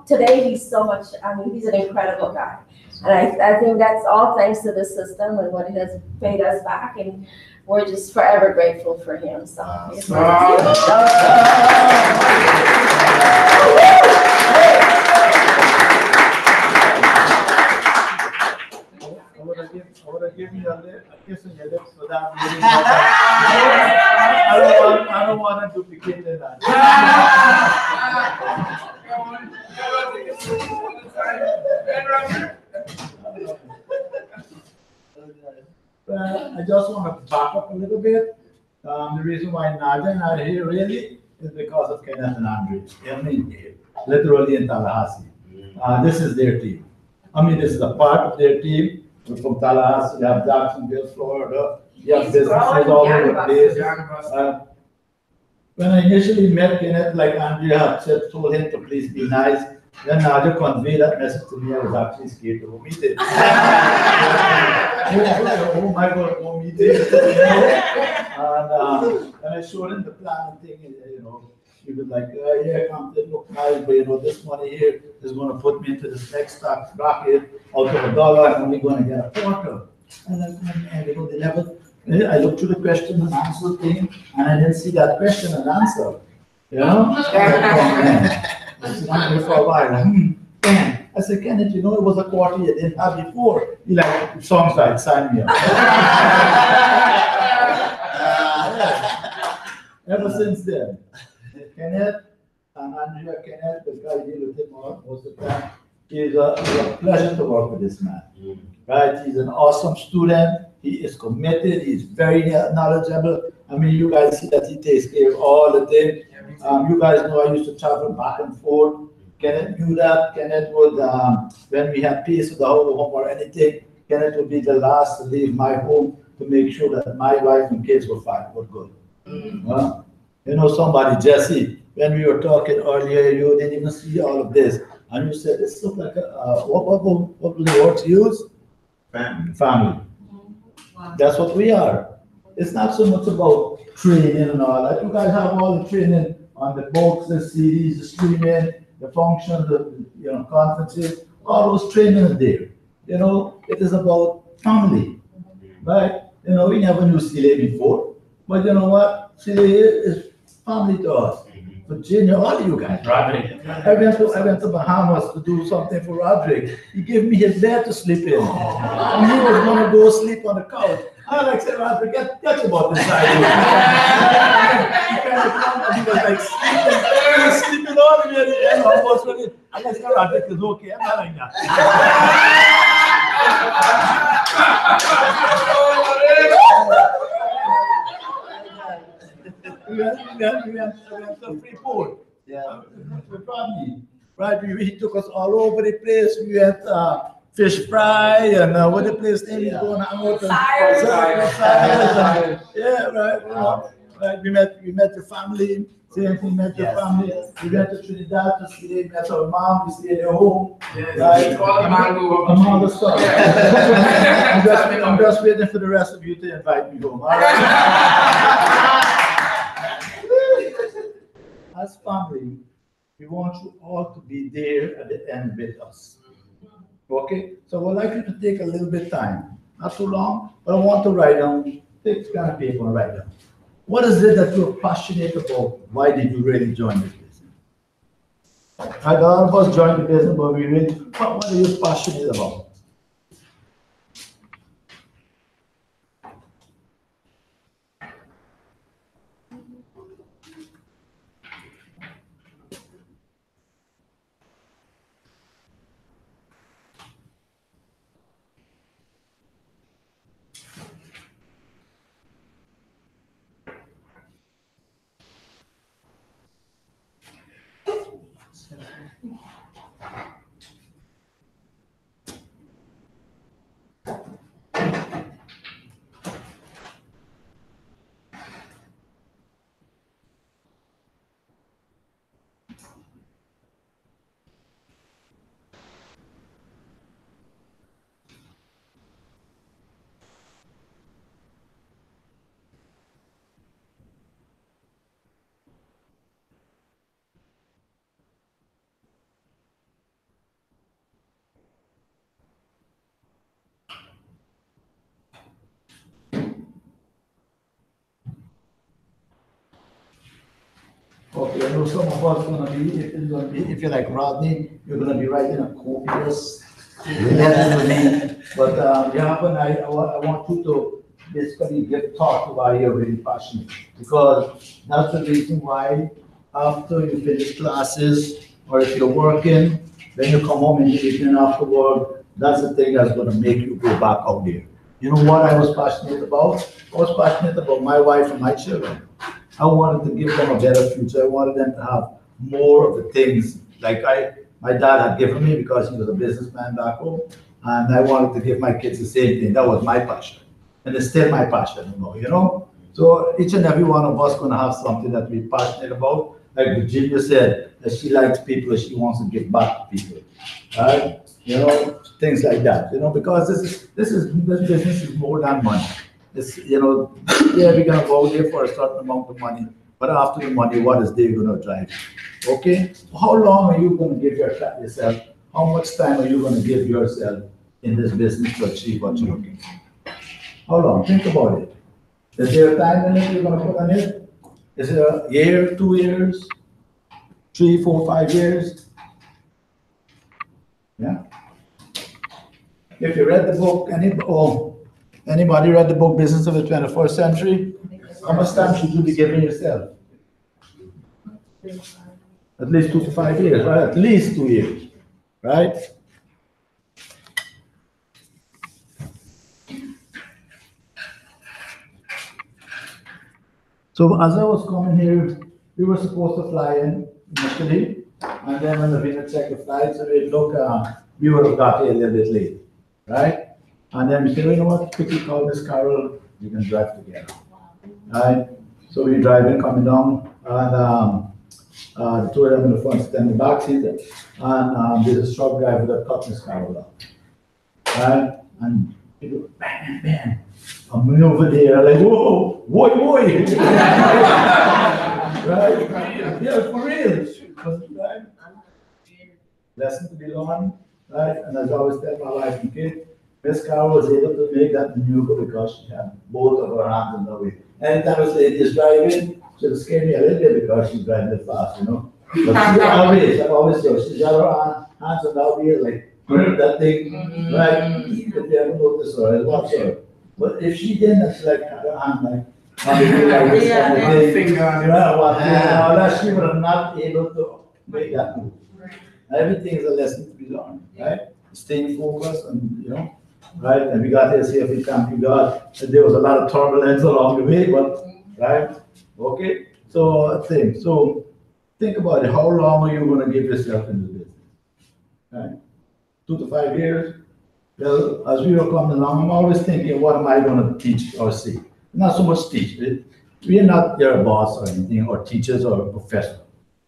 today he's so much, he's an incredible guy. And I think that's all thanks to the system and what it has paid us back. And we're just forever grateful for him, so. I would have given you a kiss on your lips for that. I don't want to duplicate that. I just want to back up a little bit. The reason why Nadia and I are here really is because of Kenneth and Andre. I mean, literally in Tallahassee. This is their team. I mean, this is a part of their team. We're from Tallahassee, you have Jacksonville, Florida. You have businesses all over the place. When I initially met Kenneth, like Andrea said, told him to please be nice. Then Nadia conveyed that message to me. I was actually scared to go meet him. Oh my God, go meet him. And I showed him the plan and thing, he was like, yeah, come, it look nice, but this money here is going to put me into this next tax bracket. Out of $1, I'm only going to get a quarter. And they never. I looked through the question and answer thing, and I didn't see that question and answer. I for a while. I said, Kenneth, it was a quarter you didn't have before. He like, songs like, sign me up. Ever since then, Kenneth and Andrea, Kenneth, the guy deal with him most of the time. It's a pleasure to work with this man. Right? He's an awesome student. He is committed. He's very knowledgeable. I mean, you guys see that he takes care of all the things. You guys know I used to travel back and forth. Kenneth knew that. Kenneth would, when we had peace with the home or anything, Kenneth would be the last to leave my home to make sure that my wife and kids were fine, were good. Somebody, Jesse, when we were talking earlier, you didn't even see all of this. And you said, this looks like what will the words use? Family. Wow. That's what we are. It's not so much about training and all that. You guys have all the training on the books, the CDs, the streaming, the functions, the conferences, all those training are there. It is about family. Right? We never knew Chile before. But you know what? Chile is family to us. Virginia, all of you guys. Roderick. I went to Bahamas to do something for Roderick. He gave me his bed to sleep in. And he was going to go sleep on the couch. I said, Roderick, get about this side. He was like sleeping. He was sleeping all the way at the end. Almost when I said, Roderick is okay. I'm not like that. We went to Freeport. Yeah. Right, he took us all over the place. We went fish fry and what the place name is going on. Yeah, right. Right. We met the family. Same thing, met the family. We went to Trinidad to see them, met our mom, we stayed at home. Right. All the stuff. I'm just waiting for the rest of you to invite me home. All right. As family, we want you all to be there at the end with us. Okay? So I would like you to take a little bit of time. Not too long, but I want to write down, take pen and paper and write down. What is it that you're passionate about? Why did you really join this business? A lot of us joined the business, but what are you passionate about? Okay, I know some of us gonna be, if you're like Rodney, you're gonna be writing a copious letter to me. But, I want you to basically get taught why you're really passionate. Because that's the reason why after you finish classes, or if you're working, then you come home in the evening after work, that's the thing that's gonna make you go back out there. You know what I was passionate about? I was passionate about my wife and my children. I wanted to give them a better future. I wanted them to have more of the things like my dad had given me because he was a businessman back home. And I wanted to give my kids the same thing. That was my passion. And it's still my passion, you know? So each and every one of us gonna have something that we're passionate about. Like Virginia said, that she likes people, she wants to give back to people, right? You know, things like that, you know, because this business is more than money. It's, you know, yeah, we're gonna go there for a certain amount of money, but after the money, what is there gonna drive? Okay, how long are you gonna give yourself? How much time are you gonna give yourself in this business to achieve what you're looking for? How long? Think about it. Is there a time limit you're gonna put on it? Is it a year, 2 years, 3, 4, 5 years? Yeah. If you read the book, anybody read the book Business of the 21st Century? How much time should you be giving yourself? At least 2 to 5 years, right? At least 2 years, right? So as I was coming here, we were supposed to fly in initially, and then when the winner checked the flight, so we look, we would have got here a little bit late, right? And then we said, you know what, quickly call Miss Carol, we can drive together, right? So we drive in, coming down, and the two of them in the front seat and the back seat, and there's a truck driver that cut Miss Carol out, right? And people, man. I'm over there, like, whoa, boy. Right? Yeah, for real. Right? Lesson to be learned, right? And as I always tell my wife and kid, Miss Carol was able to make that maneuver because she had both of her hands in the way. Anytime I say just driving, she'll scare me a little bit because she's driving it fast, you know. But I always say, she's got her hands on the wheel, like, that thing, right? If you haven't noticed her, watch her. But if she didn't, it's like her hand, like, she would have not able to make that move. Everything is a lesson to be learned, right? Staying focused and, you know, right? And we got here safely, thank you God. And there was a lot of turbulence along the way, but, right? Okay, so think about it. How long are you going to give yourself in the business? Right? 2 to 5 years? Well, as we were coming along, I'm always thinking, what am I going to teach or see? Not so much teach. We are not their boss or anything, or teachers or professor.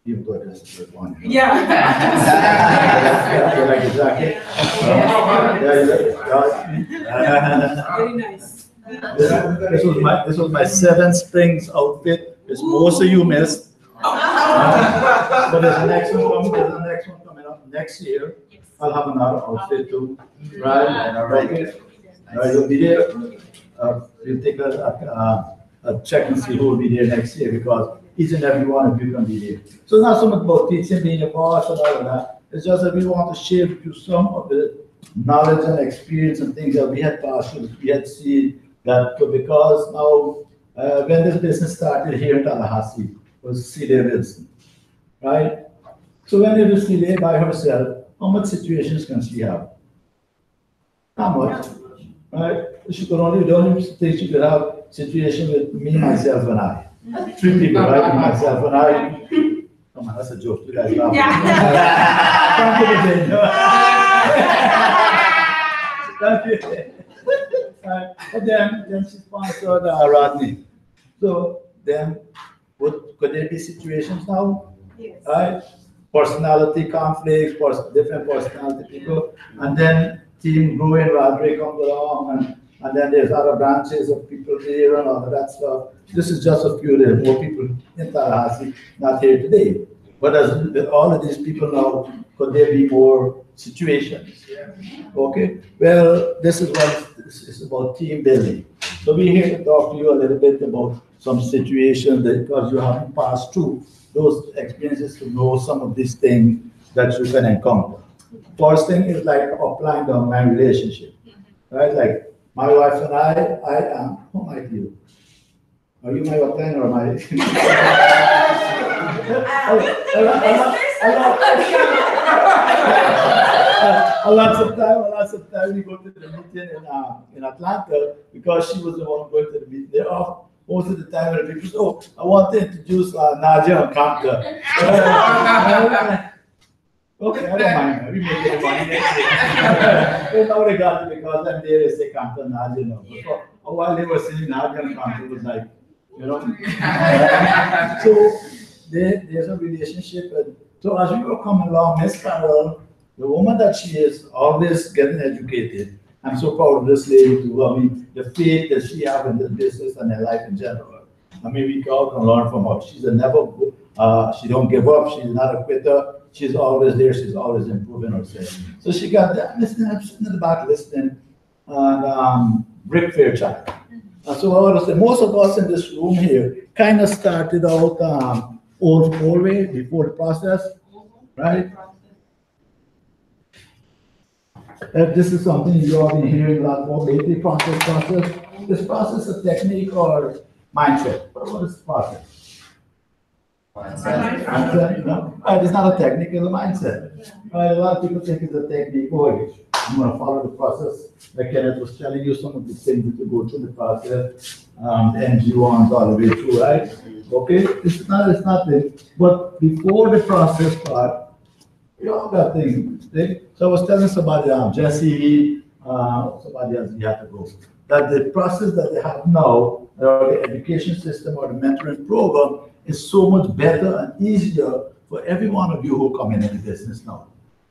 You've got this one. Yeah. Like exactly. Very nice. This was my 7 Springs outfit, which most of you missed. But there's the next one coming up next year. I'll have another outfit too, right? Right, you'll be there. We'll take a check and see who will be there next year because each and every one of you can be there. So it's not so much about teaching, being a boss and all of that. It's just that we want to share with you some of the knowledge and experience and things that we had passed through, we had seen that because now when this business started here in Tallahassee was Celia Wilson, right? So when it was Celia by herself, how much situations can she have? How much? Right? She could only, the only thing she could have situation with me, myself, and I. 3 people, right? Myself and I. Come on, that's a joke. You guys laugh. Thank you. But then she sponsored Rodney. So then, could there be situations now? Yes. Right? Personality conflicts, different personality people, and then team growing, Roderick comes along, and then there's other branches of people there and all of that stuff. This is just a few, there are more people in Tallahassee, not here today. But as all of these people now, could there be more situations? Okay, well, this is about team building. So we're here to talk to you a little bit about some situations that because you haven't passed through. those experiences to know some of these things that you can encounter. First thing is like applying to my relationship, right? Like my wife and I am, who am I to you? Are you my upline or my? A lot of time we go to the meeting in Atlanta because she was the one going to the meeting. They're off most of the time when people say, oh, I want to introduce Nadia and Kamta. Okay, I don't mind. We make it money next year. They know they got it because I'm there, they say Kamta and Nadia. No. But a while they were saying Nadia and Kamta, it was like, you know. So there's a relationship. And so as we were coming along, Miss Carol, the woman that she is, always getting educated. I'm so proud of this lady too. I mean, the faith that she has in the business and her life in general. I mean, we all can learn from her. She's a never, she don't give up. She's not a quitter. She's always there. She's always improving herself. So she got that. Listening, I'm sitting in the back listening, and Rick Fairchild. And so I want to say, most of us in this room here kind of started out old way before the process, right? If this is something you all been hearing a lot more lately, process. Is process a technique or mindset? What is the process? Mindset. No, it's not a technique, it's a mindset. Right, a lot of people think it's a technique. Oh, I'm going to follow the process. Like Kenneth was telling you, some of the things that you go through the process, the NG1s all the way through, right? Okay, it's not it. But before the process part, we all got things. So I was telling somebody, Jesse, somebody else, we had to go, that the process that they have now, or the education system or the mentoring program, is so much better and easier for every one of you who come in the business now.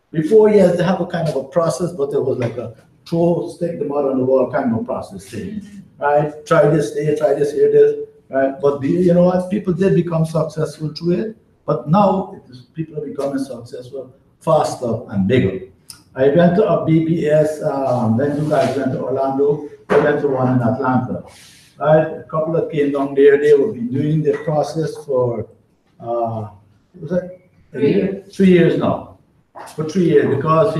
Before, yes, they have a kind of a process, but there was like a stick the mud on the wall kind of a process thing, right? Try this here, here, this, right? But you know what? People did become successful through it, but now people are becoming successful faster and bigger. I went to a BBS, then you guys went to Orlando, I went to one in Atlanta. Right? A couple that came down there, they will be doing the process for, was that 3 years now? For 3 years, because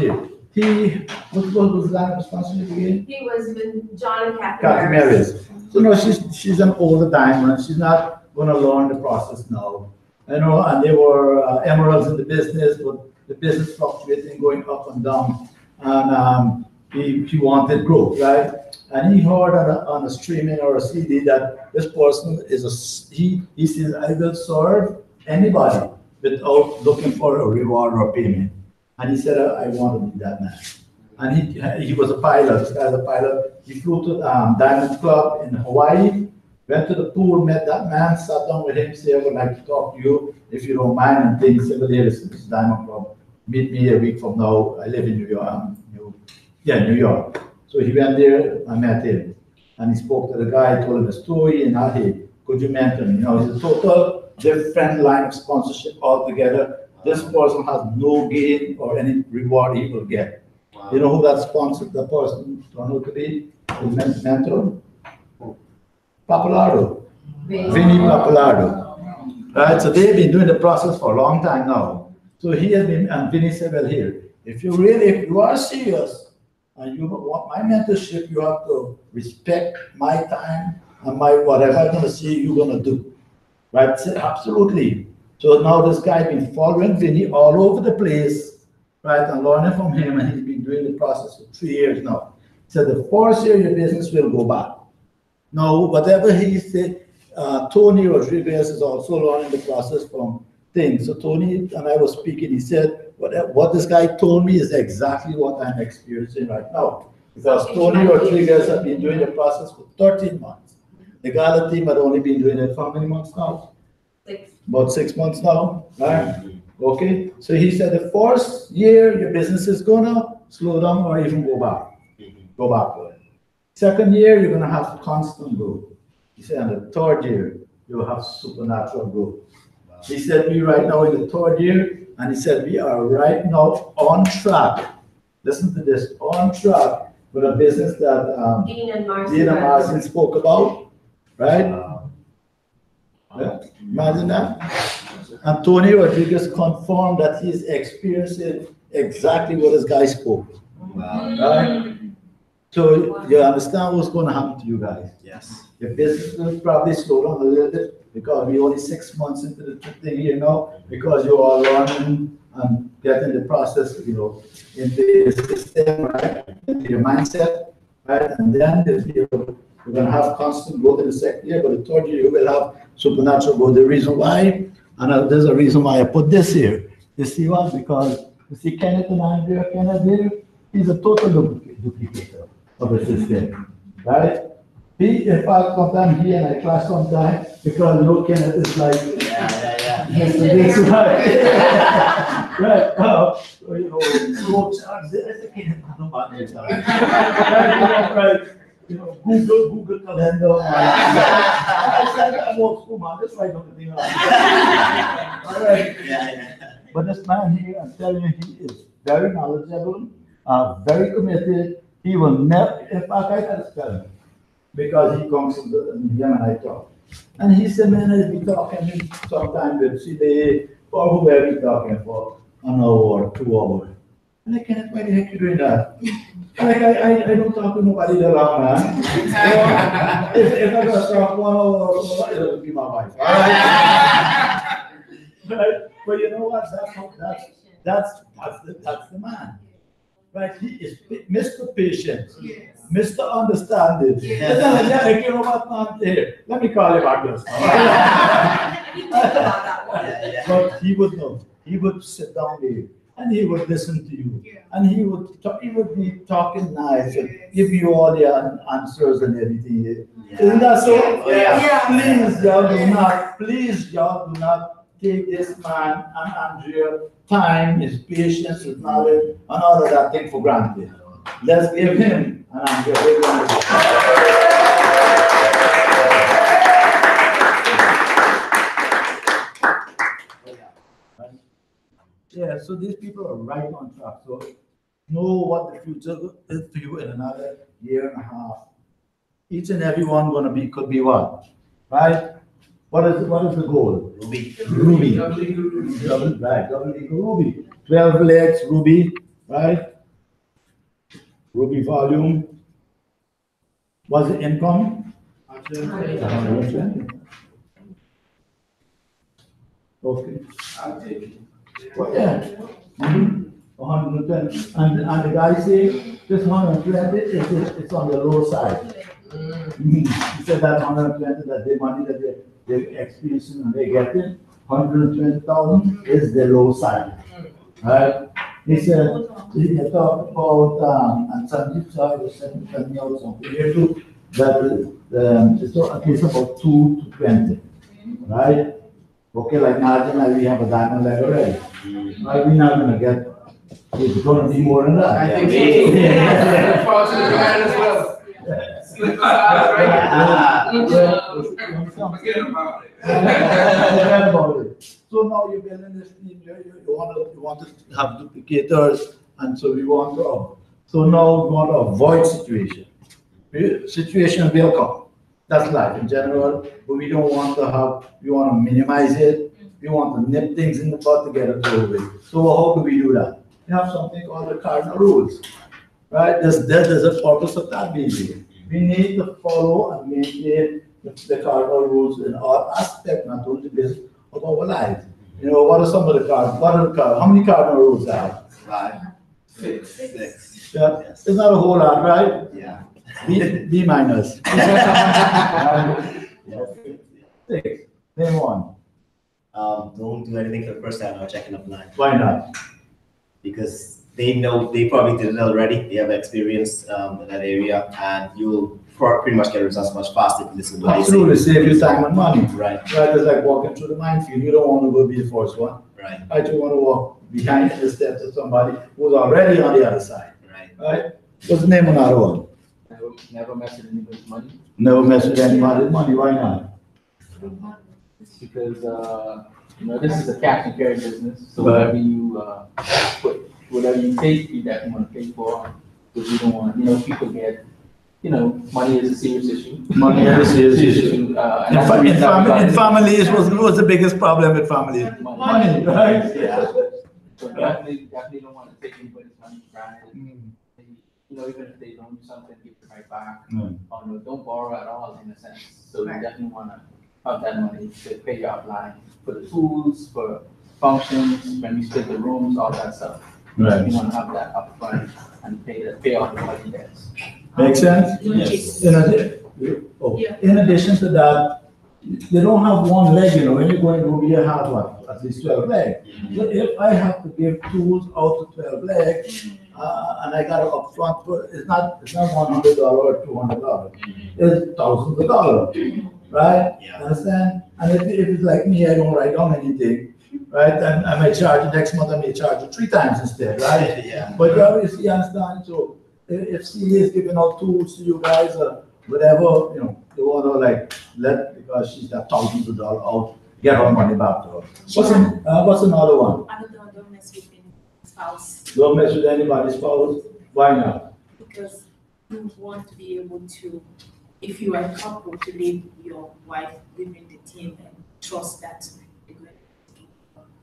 what was that responsibility again? He was with John and Kathy Maris. So no, she's an older diamond. She's not going to learn the process now. You know, and they were emeralds in the business, but the business fluctuating, going up and down, and he wanted growth, right? And he heard on a streaming or a CD that this person is he says, I will serve anybody without looking for a reward or payment. And he said, I want to be that man. And he was a pilot. This guy's a pilot. He flew to Diamond Club in Hawaii, went to the pool, met that man, sat down with him, said, I would like to talk to you if you don't mind, and things. Said, well, this is Diamond Club. Meet me a week from now. I live in New York. New York. So he went there, I met him. And he spoke to the guy, told him a story, and hey, could you mentor me? You know, it's a total different line of sponsorship altogether. This person has no gain or any reward he will get. Wow. You know who that sponsored the person turned out to be? His mentor? Pappalardo. Vinny Pappalardo. Right, so they've been doing the process for a long time now. So he has been, and Vinny said, well, here, if you are serious and you want my mentorship, you have to respect my time and my whatever I'm going to say you're going to do. Right? I said, absolutely. So now this guy been following Vinny all over the place, right, and learning from him, and he's been doing the process for 3 years now. So the first year your business will go back. Now, whatever he said, Tony Rodriguez is also learning the process from things. So Tony and I was speaking, he said, what this guy told me is exactly what I'm experiencing right now. Because Tony Rodriguez has been doing the process for 13 months. The Gala team had only been doing it for how many months now? 6. About 6 months now, right? Okay, so he said the first year your business is gonna slow down or even go backward. Second year you're gonna have constant growth. He said, and the third year you'll have supernatural growth. He said, we right now in the third year, and he said, we are right now on track. Listen to this, on track with a business that Dean and Marcin spoke about, right? Yeah. Imagine that. And Tony Rodriguez confirmed that he's experiencing exactly what this guy spoke. Wow. Right? So you understand what's going to happen to you guys. Yes. The business will probably slow down a little bit because we're only 6 months into the thing here now, because you are learning and getting the process, you know, into the system, right? Into your mindset, right? And then you're going to have constant growth in the second year, but the third year you will have supernatural growth. The reason why, and there's a reason why I put this here. You see what? Because you see Kenneth and Andrea, Kenneth here, he's a total duplicator of the system, right? He, in fact, sometimes he and I clash sometimes because you know Kenneth is like, this right, right. So, you know, right. You know, Google Calendar. I said I walk through man, just write on the thing. All right. But this man here, I'm telling you, he is very knowledgeable, very committed. He will never, in fact, I can tell him, because he comes from him and I talk. And he said, man, I'll be talking sometime with CDA or whoever he's talking for an hour or 2 hours. And I can't, why the heck you doing that? Like, I don't talk to nobody that long, man. If I'm gonna talk 1 hour or so, it'll be my wife. Right? But you know what? That's the man. Right? He is Mr. Patience, Mr. Understanding. Yeah, you know what, man? Here, let me call you back this. But he would know. He would sit down there and he would listen to you. And he would be talking nice and give you all the answers and everything. Isn't that so? Please, y'all do not take this man and Andrea time, his patience, his knowledge, and all of that thing for granted. Let's give him and Andrea a big round of applause. Yeah, so these people are right on track. So know what the future is for you in another year and a half. Each and every one could be what? Right? What is the goal? Ruby. Double eagle Ruby. 12 legs, Ruby, right? Ruby volume. What's the income? 120. Okay. I'll take it. Well, yeah. 120. And the guy say this 120 it's on the low side. He said that 120, that the money that they're experiencing and they're getting, 120,000 is the low side. Right? He said, he talked about, and Sanjeev Shah was telling me out something here too, that it's at least about 2 to 20. Right? Okay, like now we have a diamond leg already. Right? We're not going to get, it's going to be more than that. I think so. Fall to the ground as well. Slip right Forget about it. So now you're building this team, you want to have duplicators, and so we want to. So now we want to avoid situation. Situations will come. That's life in general, but we don't want to have. We want to minimize it. We want to nip things in the bud to get it over with. So how do we do that? We have something called the cardinal rules, right? There's a purpose of that baby. We need to follow and maintain the cardinal rules in all aspects, not only this of our lives. You know, what are some of the cards? What are the cards? How many cardinal rules are? 5, 6. Yeah, it's not a whole lot, right? Yeah. B minus. 6. Name one. Don't do anything for the first time, checking up line. Why not? Because they know, they probably did it already. They have experience in that area, and you'll pretty much get results much faster if you listen to what they say. Absolutely, save you time and money. Right. Right, it's like walking through the minefield. You don't want to go be the first one. Right. Right, you want to walk behind the steps of somebody who's already on the other side. Right. Right? What's the name of another one? Never mess with anybody's money. Never mess with anybody's money. Why not? Because you know, this is a cash and carry business. So whatever you whatever you take, you definitely want to pay for. Because you don't want, you know, people get you know, money is a serious issue. Money is a serious issue. And that's the reason that we got In into families, was the biggest problem with families? Money, right? Yeah. So definitely don't want to take anybody's money for granted. You know, even if they loan you something, give it right back. Or no, don't borrow at all in a sense. So you definitely want to have that money to pay your outline for the tools, for functions, when we split the rooms, all that stuff. Right. You want to have that upfront and pay off the money debts. Make sense? Yes. In addition to that, they don't have one leg, you know, when you go in room, you have what, at least 12 legs. So if I have to give tools out to 12 legs, and I got it up front, it's not $100 or $200, it's thousands of dollars, right? Understand? And if it's like me, I don't write down anything, right? And I may charge, next month I may charge you 3 times instead, right? Yeah. But you obviously understand, so if CA is giving out tools to you guys, whatever, you know, you want to like because she's got thousands of dollars out, get her money back to her. What's another one? Don't mess with any spouse. Don't mess with anybody's spouse. Why not? Because you want to be able to, if you are a couple, to leave your wife within the team and trust that.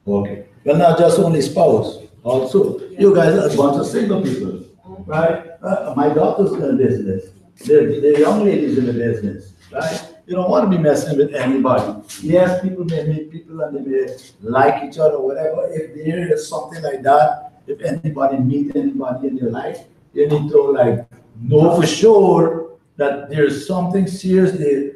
Okay. Well, not just only spouse, also, you guys are a bunch of single people, right? My daughter's in the business. The young lady's in the business, right? You don't want to be messing with anybody. Yes, people may meet people and they may like each other, whatever. If there is something like that, if anybody meet anybody in your life, you need to like know for sure that there's something serious there.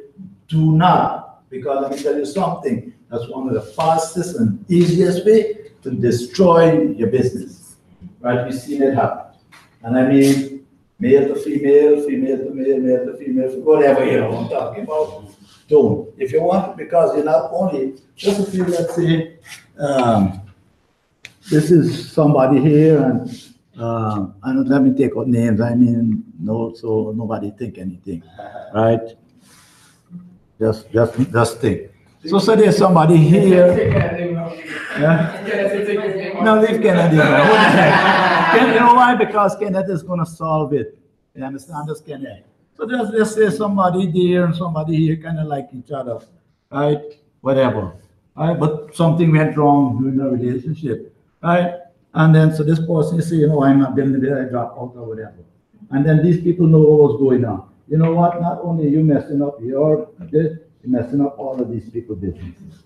Do not, because let me tell you something, that's one of the fastest and easiest way to destroy your business, right? We've seen it happen. And I mean, male to female, female to male, male to female, whatever, you know what I'm talking about. Don't. If you want, because you're not only, just a few, let's say, this is somebody here, and let me take out names, I mean, no, so nobody think anything, right? Just think. So say there's somebody here. Yeah? No, leave Kennedy. You know why? Because Kenneth is going to solve it. You understand this, Kenneth? So just say somebody there and somebody here kind of like each other, right? Whatever. Right? But something went wrong in the relationship, right? And then so this person say, you know, I'm not building it, I drop out or whatever. And then these people know what's going on. You know what? Not only you messing up your business, you're messing up all of these people's businesses.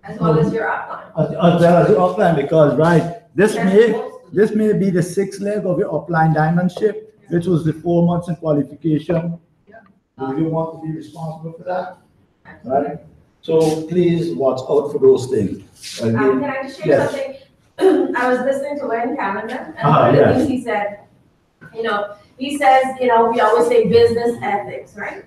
As well as your upline. As well as your upline, because right, this may be the 6th leg of your upline diamond ship, which was the 4 months in qualification. Do you want to be responsible for that? Right? So please watch out for those things. Can I just share something? I was listening to Len Calendar, and one of the things he said, he says, we always say business ethics, right?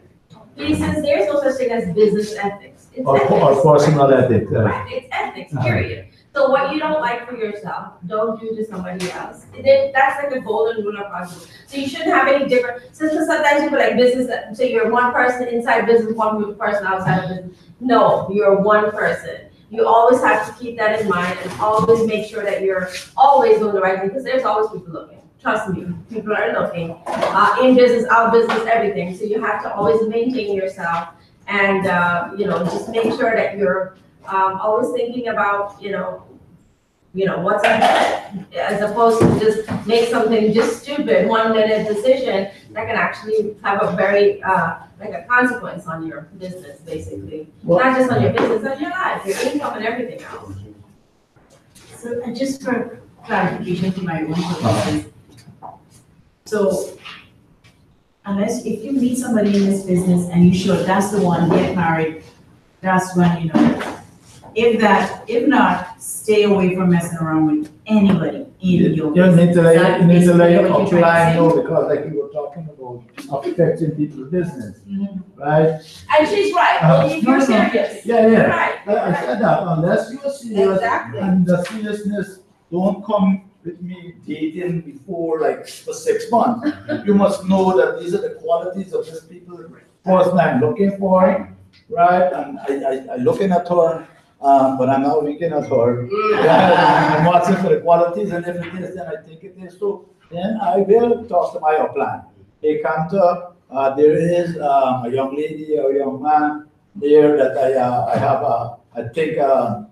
He says there's no such thing as business ethics. It's ethics. Or personal ethics. Right? It's ethics, period. So what you don't like for yourself, don't do to somebody else. That's like a golden rule of thumb. So you shouldn't have any different, sometimes people like business, so you're one person inside business, one person outside of business. No, you're one person. You always have to keep that in mind and always make sure that you're always doing the right thing, because there's always people looking. Trust me, people are looking. In business, out of business, everything. So you have to always maintain yourself and, just make sure that you're always thinking about, what's ahead, as opposed to just make something just stupid, 1-minute decision that can actually have a very, like a consequence on your business, basically. Not just on your business, on your life, your income and everything else. So just for clarification to my own purposes. So if you meet somebody in this business and you sure that's the one, get married, that's when, if not, stay away from messing around with anybody in your business. You need to let your upline know, because like you were talking about affecting people's business, right? And she's right, if you're serious. Yeah. Right. I said that, unless you're serious, Exactly. and the seriousness, don't come with me dating before like for 6 months. You must know that these are the qualities of this people person I'm looking for, right? And I looking at her, but I'm not looking at her. I'm watching for the qualities, and if it is, then I think it is. So then I will talk to my upline. Hey, Kanta, There is a young lady or a young man there that I have, I think I'm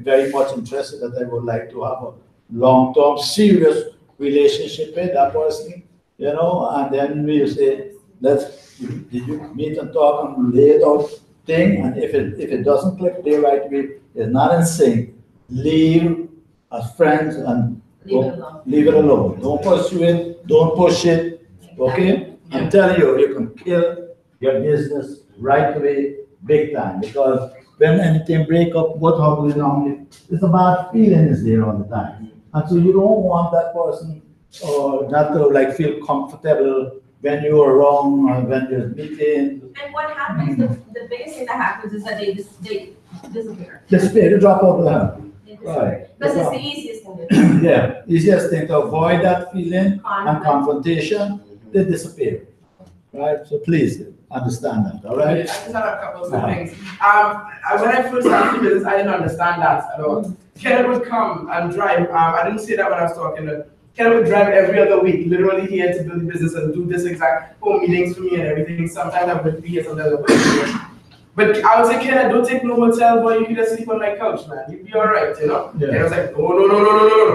very much interested that I would like to have a long-term, serious relationship with that person, you know, and then we say, let's meet and talk and lay it out thing, and if it doesn't click there right away, it's not in sync, leave as friends and leave it alone. Don't pursue it, don't push it, okay? I'm telling you, you can kill your business right away, big time, because when anything break up, what happens normally, it's a bad feeling is there all the time. And so you don't want that person not to like feel comfortable when you're wrong or when you're meeting. And what happens, the biggest thing that happens is that they disappear. Disappear, they drop over the hand. They disappear. Right. Because it's the easiest thing to do. Yeah, easiest thing to avoid that feeling and confrontation, they disappear. Right, so please understand that, all right? I just had a couple of things. When I first started the business, I didn't understand that at all. Kenneth would come and drive. I didn't say that when I was talking. Kenneth would drive every other week, literally here to build the business and do this exact home meetings for me and everything. Sometimes I would be here, sometimes I wouldn't be here. But I would say, Kenneth, don't take no hotel, boy. You can just sleep on my couch, man. You'll be all right, you know? Yeah. And I was like, no.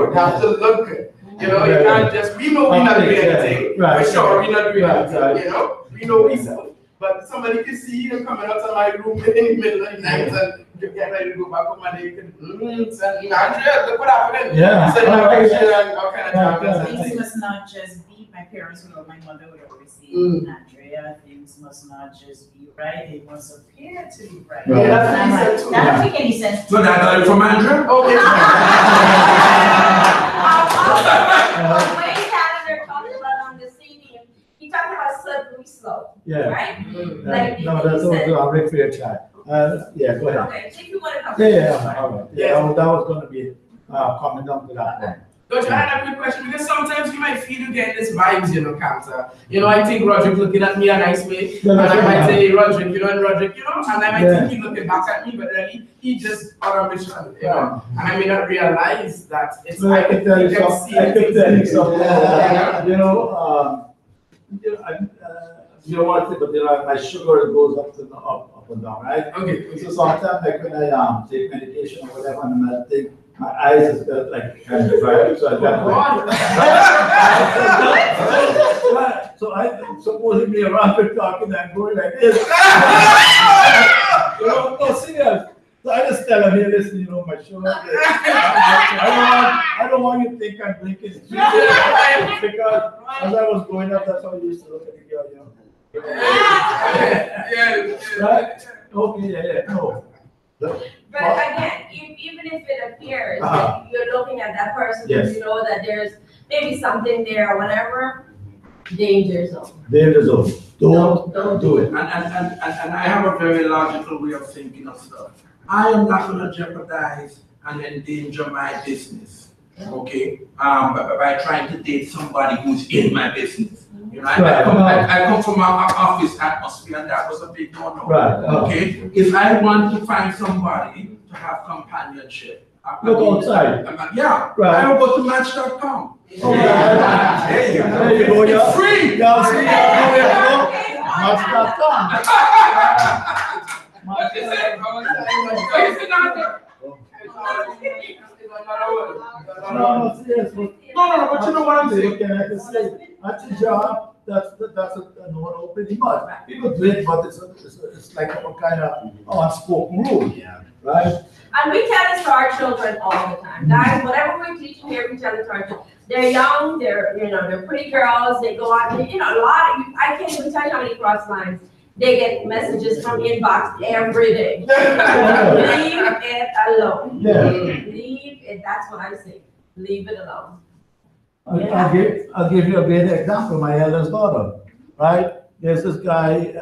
You have to look good. You know, you can't just, we know we're not doing anything. Right. For sure, we're not doing anything, Right. you know? We know we sell. But somebody can see you coming out of my room in the middle of the night and you get ready to go back home and they can, Andrea, look what happened. Yeah. So, all kind of Yeah. Things must not just be, my parents would, or my mother would always say, Andrea, things must not just be right, they must appear to be right. Right. Yeah, And I'm like, that's that doesn't make any sense. So that got it from Andrew? Okay. Also, Wayne Calendar talked about on the CD, he talked about slippery slope, Yeah. right? No, that's also a Rick Fairchild. Yeah, go ahead. Okay, so if you want to come. Yeah, all right. Yeah, that was gonna be coming down to that one. Coach, I had a quick question because sometimes you might feel you get this vibes, you know, cancer. You know, I think Roderick looking at me a nice way, and I might say, Roderick, you know, and Roderick, you know, and I might think he looking back at me, but really he just on a mission, you know, and I may not realize that it's. So I can tell you something. I can tell you something. You know what? But my sugar goes up and down, right? Okay. So sometimes, like when I take medication or whatever, and I think my eyes is like kind of dry, so I got like. So I supposedly around here talking and going like this. No, serious. So I just tell him, hey, listen, you know, my sugar. I don't want you to think I'm drinking. Because as I was growing up, that's how I used to look at the girl, you know. Right? Okay, yeah, no. But again, even if it appears that you're looking at that person, Yes. you know that there's maybe something there or whatever, danger zone. Danger zone. Don't do it. And I have a very logical way of thinking of stuff. I am not gonna jeopardize and endanger my business, okay? By trying to date somebody who's in my business. You know, I come from our office atmosphere, and that was a big no-no. Right. Okay, if I want to find somebody to have companionship, Look outside. Yeah, Right. I will go to Match.com. There you go. It's free. Y'all see, there you go. Match.com. What is it? No, seriously. No, but you know what I'm saying? Can I just say, at your job, that's a no-no pretty much. People do it, but it's like a kind of unspoken rule. Yeah. Right? And we tell this to our children all the time. Guys, whatever we're teaching here, we tell it to our children. They're young, they're pretty girls, they go out, a lot of, I can't even tell you how many cross lines. They get messages from inbox every day. Leave it alone. Yeah. Leave it, that's what I say. Leave it alone. I'll give you a great example. My eldest daughter, right? There's this guy,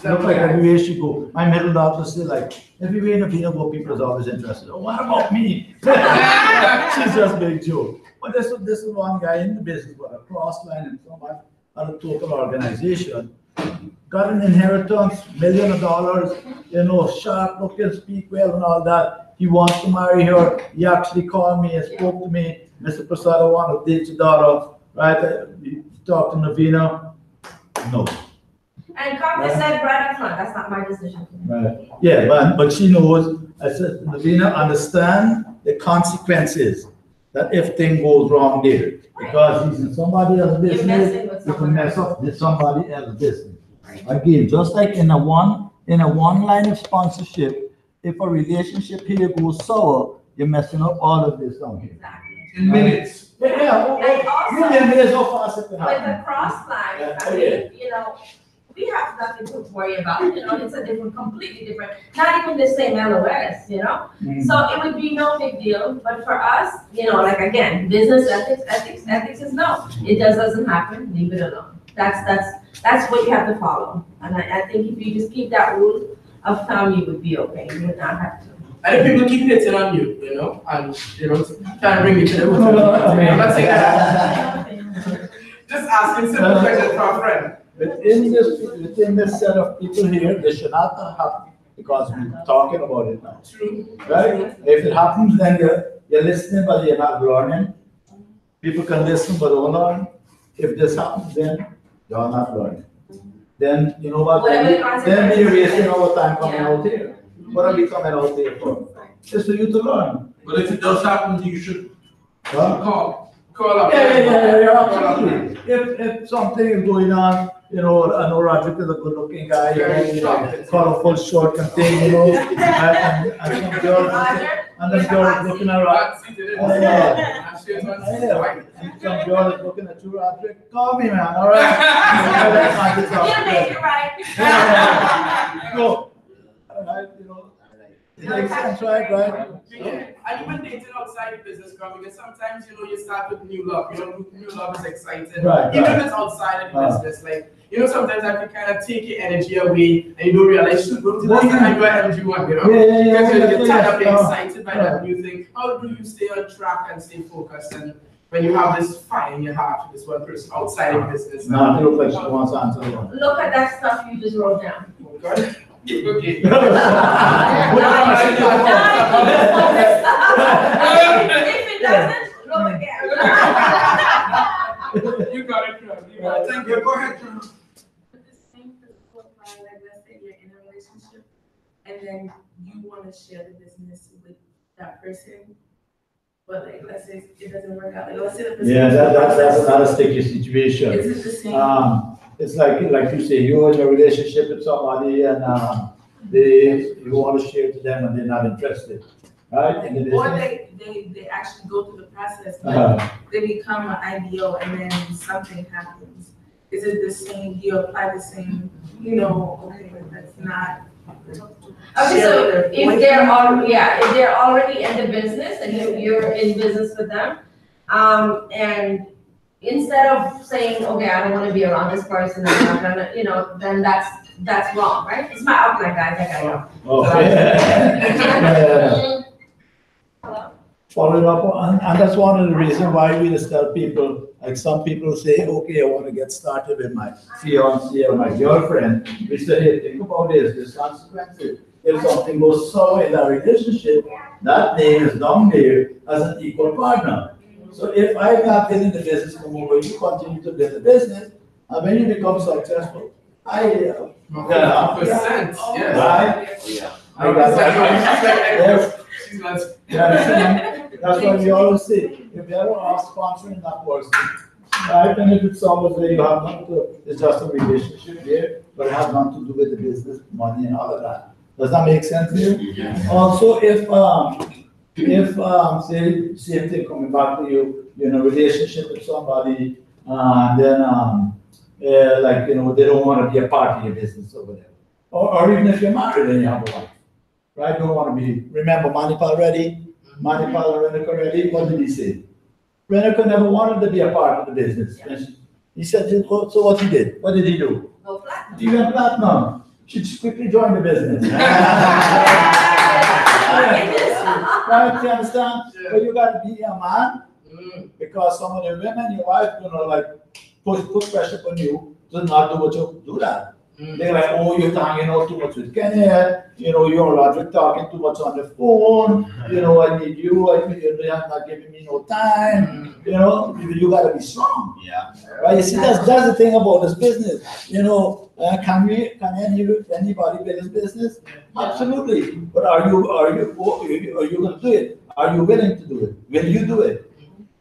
look like everywhere she go. My middle daughter still like, everywhere in the go, people is always interested. Oh, what about me? She's just big joke. But this is one guy in the business with a cross line and so much at a total organization. Got an inheritance, $1 million, sharp looking, speak well and all that. He wants to marry her. He actually called me and spoke to me. Mr. Prasad, I want to date your daughter, right? He talked to Navina. No. And Carmen said right up front, that's not my decision. Right. Yeah, but she knows, I said, Lavina, understand the consequences that if thing goes wrong there. Because he's in somebody else's You're messing business, with you can someone mess else. up with somebody else's business. Again, just like in a one line of sponsorship, if a relationship here goes sour, you're messing up all of this down here. Exactly. In minutes. Yeah, And also, million days how fast it can with the happen. cross line, Yeah. I mean, you know, we have nothing to worry about, you know, it's a different, completely different, not even the same LOS, you know? So it would be no big deal, but for us, you know, like again, business ethics is no. It just doesn't happen, leave it alone. That's what you have to follow. And I think if you just keep that rule of thumb, you would be okay, you would not have to. I think people keep hitting on you, you know, and, you know, trying to bring you to the hotel. I'm not saying that. Just asking simple questions for a friend. Within this set of people here, this should not happen because we're talking about it now. True. Right? If it happens, then you're listening, but you're not learning. People can listen, but don't learn. If this happens, then you're not learning. Then, you know what? Whatever the Then consequences we're is. wasting our time coming Yeah. out here. What are we coming out here for? Just for you to learn. But if it does happen, you should Huh? Call up. Yeah, absolutely. If something is going on, you know, I know Roderick is a good looking guy, you know, colorful, short and thing, you know, and some girls, and the girl is looking at Roderick. Some girl is looking at you, Roderick, call me, man, all right? You make it right. Go. All right, you know, it makes sense, right? Yeah, and even dating outside the business club, because sometimes, you know, you start with new love, you know, new love is exciting. Right, Even right. if it's outside of the business, like, you know, sometimes I can kind of take your energy away and you don't realize, shoot, don't you last time you were MG1, you know? Yeah. Because you're tired of being excited by that new thing. How do you stay on track and stay focused and when you have this fire in your heart for this one person outside of business? No, it looks like she wants to answer the one. Look at that stuff you just wrote down. Oh, God. Okay. If it doesn't, look again. You got it, Trump. You got it. Thank you, go ahead, Trump. But the same principle apply, like let's say you're in a relationship and then you want to share the business with that person, but like let's say it doesn't work out. Like let's say the person. Yeah, that's another sticky situation. Is it the same? It's like you say, you're in a relationship with somebody and you want to share to them and they're not interested, right? In the Or business. they actually go through the process, but they become an IBO and then something happens. Is it the same, do you apply the same, you know, okay, but that's not. Okay, so if they're already in the business and you're in business with them, and instead of saying, okay, I don't want to be around this person, I'm not gonna, you know, then that's wrong, right? It's my outline, guys, I gotta go. Hello? Following up on, and that's one of the reasons why we just tell people, like some people say, okay, I want to get started with my fiance or my girlfriend. We say, hey, think about this consequences. If something goes sour in that relationship, that name is down there as an equal partner. So if I'm not in the business no more, you continue to build the business, and when you become successful, Percent, yeah. Right? Yeah. I got that. That's why we always say, if you ever are sponsoring that person, right, and if it's someone where you have nothing to, it's just a relationship there, but it has nothing to do with the business, money and all of that. Does that make sense to you? Yeah. Also, if say, same thing coming back to you, you're in a relationship with somebody, and then, like, you know, they don't want to be a part of your business or whatever. Or even if you're married and you have a wife, right? Don't want to be, remember Manipal Reddy? Manipal and Renika Reddy, what did he say? Renika never wanted to be a part of the business. He said, so what he did? What did he do? Go platinum. He went platinum. She just quickly joined the business. Right, you understand? Yeah. But you gotta be a man, because some of the women, your wife, you know, like, put pressure on you to not do what you do that. They're like, oh, you're hanging out too much with Kenya, you're Roderick talking too much on the phone, I need you, you're not giving me no time, you gotta be strong. Yeah. Right, you see, that's the thing about this business, can anybody build this business? Absolutely, but are you gonna do it? Are you willing to do it? Will you do it?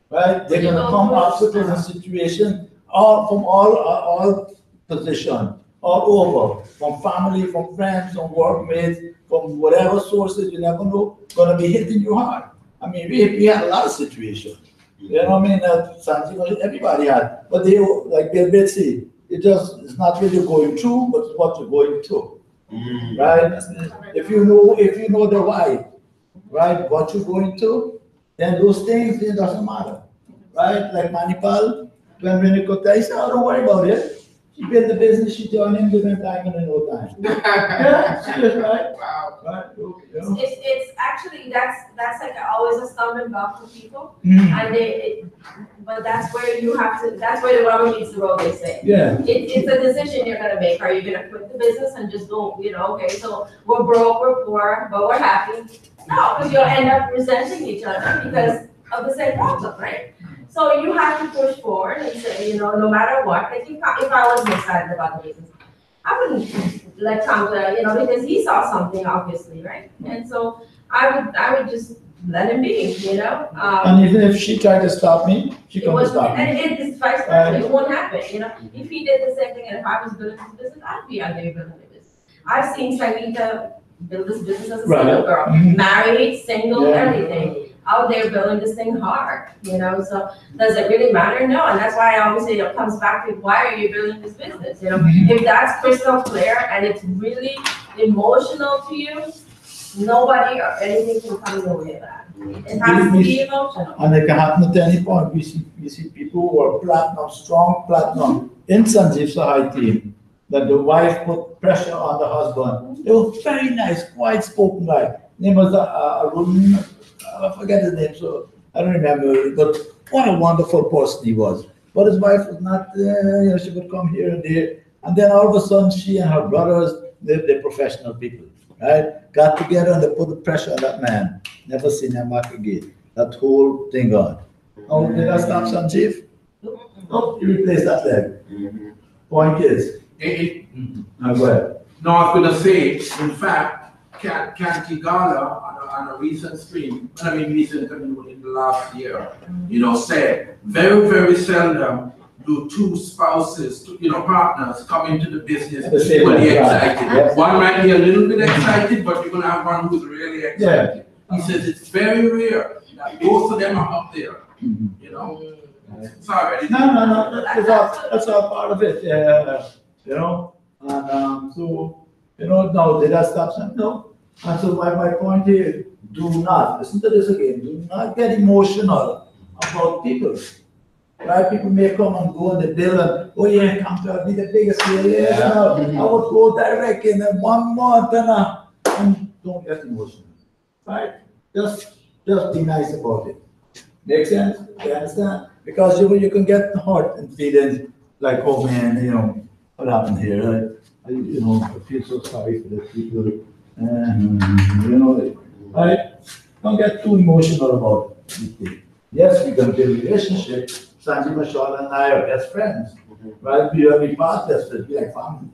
Right, they're gonna come obstacles and situations, from all positions, all over, from family, from friends, from workmates, from whatever sources, you never know, gonna be hitting you hard. I mean, we had a lot of situations, that Sanjeev, everybody had, but they, like Bill Bitsy, it's not really going through, but it's what you're going through, right? If you know the why, right, what you're going through, then those things, it doesn't matter, right? Like Manipal, when you got I said, oh, don't worry about it. She built the business, she joined in within time and in no time. Yeah, serious, right? Wow. Right, okay, It's actually, that's like always a stumbling block for people. And but that's where that's where the rubber meets the road, they say. Yeah. It's a decision you're gonna make. Are you gonna quit the business and just go, okay, so we're broke, we're poor, but we're happy? No, because you'll end up resenting each other because of the same problem, right? So you have to push forward and say, no matter what, like if I wasn't excited about the business, I wouldn't let Tom, because he saw something obviously, right? And so I would just let him be, And even if she tried to stop me, she couldn't stop me. And it's vice versa, it won't happen, If he did the same thing and if I was building this business, I'd be out there building the business. I've seen Sangeeta build this business as a single girl, married, single, everything. Out there building this thing hard, so does it really matter? No, and that's why obviously it comes back to why are you building this business, If that's crystal clear and it's really emotional to you, nobody or anything can come in the way of that. It has to be emotional. And it can happen at any point. We see people who are platinum, strong platinum in Sanjeev Sahai team, that the wife put pressure on the husband. They were very nice, quiet spoken guy. Name was Arun. I forget his name, so I don't remember, but what a wonderful person he was. But his wife was not, she would come here and there. And then all of a sudden, she and her brothers, they're professional people, right? Got together and they put the pressure on that man. Never seen him back again. That whole thing gone. Oh, did I stop Sanjeev? No, you replaced that leg. Point is, go ahead. No, I was gonna say, in fact, Kanti Gala on a recent stream, recent in the last year, said very, very seldom do two spouses, partners come into the business equally excited. Yes. One might be a little bit excited, but you're gonna have one who's really excited. He says it's very rare that both of them are up there, Sorry. No, that's all part of it, and so, now did I stop something? No. And so my point is, do not, listen to this again, do not get emotional about people. Right? People may come and go in the bill and, oh yeah, come to be the biggest here. I would go direct in 1 month and don't get emotional. Right? Just be nice about it. Make sense? You understand? Because you can get hurt and feelings like, oh man, what happened here? I feel so sorry for the people. Right? Don't get too emotional about it. Yes, we can build a relationship. Sanjeev, Sean, and I are best friends. Right? We are partners, we like family.